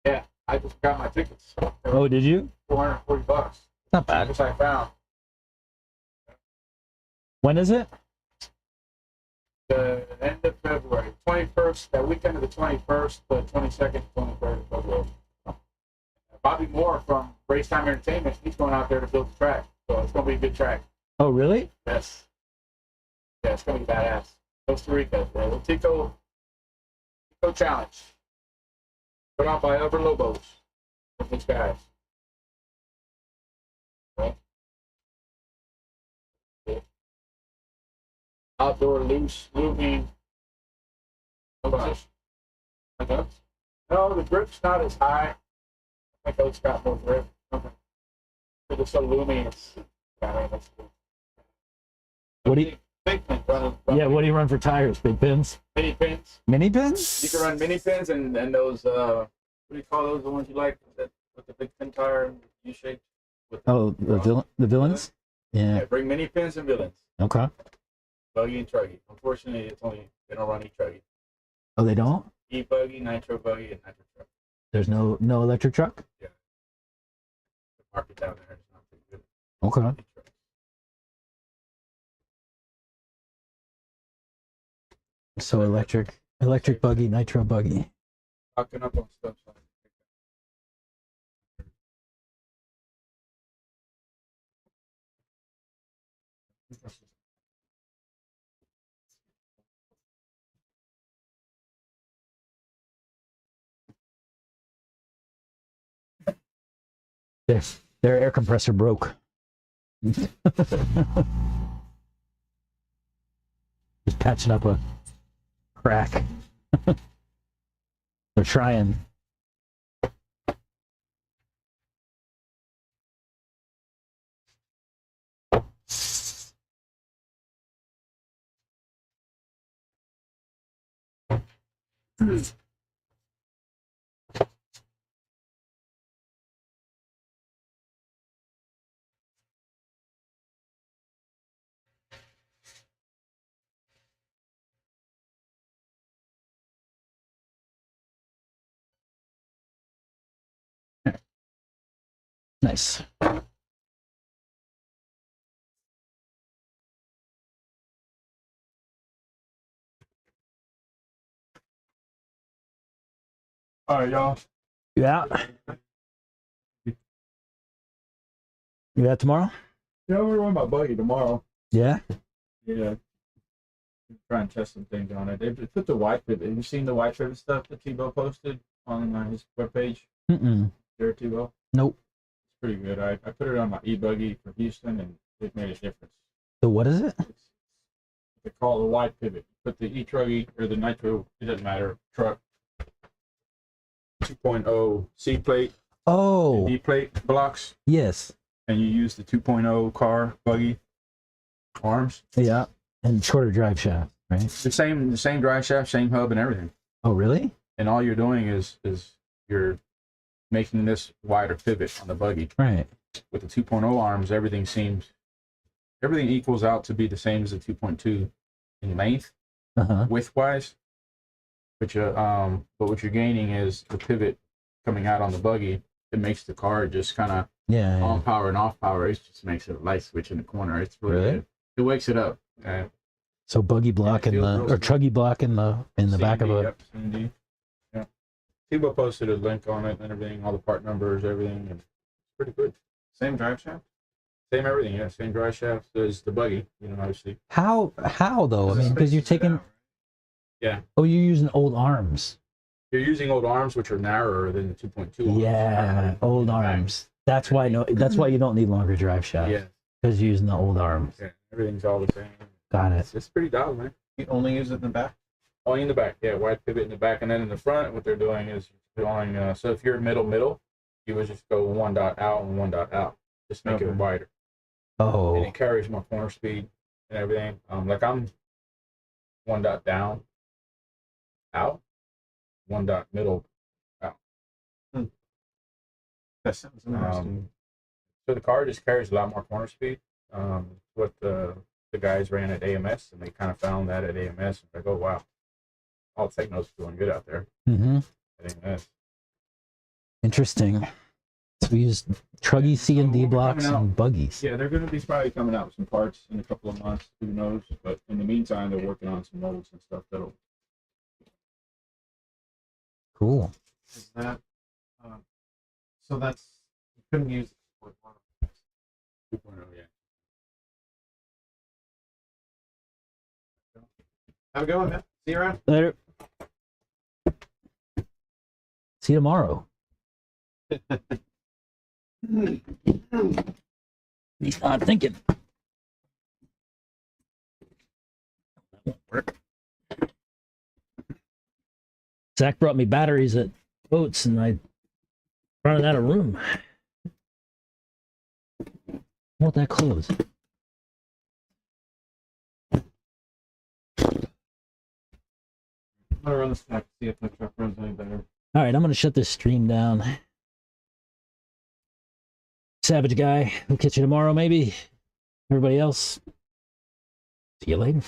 Yeah, I just got my tickets. Oh, did you? $440. Not bad. Which I found. When is it? The end of February, 21st, that weekend of the 21st, the 22nd, 23rd of February. Bobby Moore from Race Time Entertainment, he's going out there to build the track. So it's going to be a good track. Oh, really? Yes. Yeah, it's going to be badass. Costa Rica, the little Tico Challenge. Put on by Upper Lobos with these guys. Okay. Yeah. Outdoor loose, moving. No, the grip's not as high. I think it's got more grip. It's so loomy. What do you? Big pin running. Yeah, what do you run for tires? Big pins? Mini pins. Mini pins? You can run mini pins and those what do you call those? The ones you like with the big pin tire and U-shaped. Oh, the villains? Yeah, Yeah. bring mini pins and villains. Okay. Buggy and truggy. Unfortunately, they don't run e-truggy. Oh, they don't? E-buggy, nitro buggy, and nitro truck. There's no electric truck? The market down there is not pretty good. Okay. E-trucks. So electric buggy, nitro buggy. Stocking up on stuff. So Their air compressor broke. Just patching up a crack. They're trying. Nice. all right, y'all. You out? You out tomorrow? Yeah, we're going my buggy tomorrow. Yeah. Yeah. Try and test some things on it. They put the white pivot. Have you seen the white pivot stuff that Tebow posted on his webpage? Mm-mm. There, Tebow? Nope. It's pretty good. I put it on my e-buggy for Houston, and it made a difference. So what is it? They call it the white pivot. Put the e-truggy or the nitro, it doesn't matter, truck, 2.0 C plate, Oh, D plate blocks, yes. and you use the 2.0 car buggy arms. Yeah. And shorter drive shaft, right? The same drive shaft, same hub, and everything. Oh, really? And all you're doing is you're making this wider pivot on the buggy. Right. With the 2.0 arms, everything equals out to be the same as the 2.2 in length, Uh-huh. width wise. But what you're gaining is the pivot coming out on the buggy. It makes the car just kind of Yeah. on power and off power. It just makes it a light switch in the corner. It's really, Really? good. It wakes it up. So buggy block in feels the real or smooth. chuggy block in the back of a. Yep, C&D. Yeah. Tebow posted a link on it and everything, all the part numbers, everything, and it's pretty good. Same drive shaft? Same everything, yeah. Same drive shaft as the buggy, obviously. How though? I mean, because you're taking. Yeah. Oh, you're using old arms. You're using old arms, which are narrower than the 2.2 arms. Yeah, old arms. That's why That's why you don't need longer drive shafts. Yeah. Because you're using the old arms. Yeah. Everything's all the same. Got it. It's pretty dialed, man. You only use it in the back? Only in the back, yeah. Wide pivot in the back, and then in the front, what they're doing is going. So if you're middle, you would just go 1 dot out and 1 dot out. Just make it wider. And Oh. it carries more corner speed and everything. Like I'm 1 dot down, out, 1 dot middle, out. That sounds interesting. So the car just carries a lot more corner speed. What the guys ran at AMS, and they kind of found that at AMS. Like, oh wow, all techno's doing good out there Mm-hmm. at AMS. Interesting. So we use truggy C and D we'll be blocks coming out. and buggies. Yeah, they're going to be probably coming out with some parts in a couple of months. Who knows? But in the meantime, they're working on some molds and stuff that'll. Cool. Is that, so that's, you couldn't use it for 2.0, yeah. Have a good one, man. See you around. Later. See you tomorrow. He's not thinking. That won't work. Zach brought me batteries at Boats, and I running out of room. Won't that close? I'm gonna run the stack, see if the truck runs any better. All right, I'm going to shut this stream down. Savage guy. We'll catch you tomorrow, maybe. Everybody else, see you later.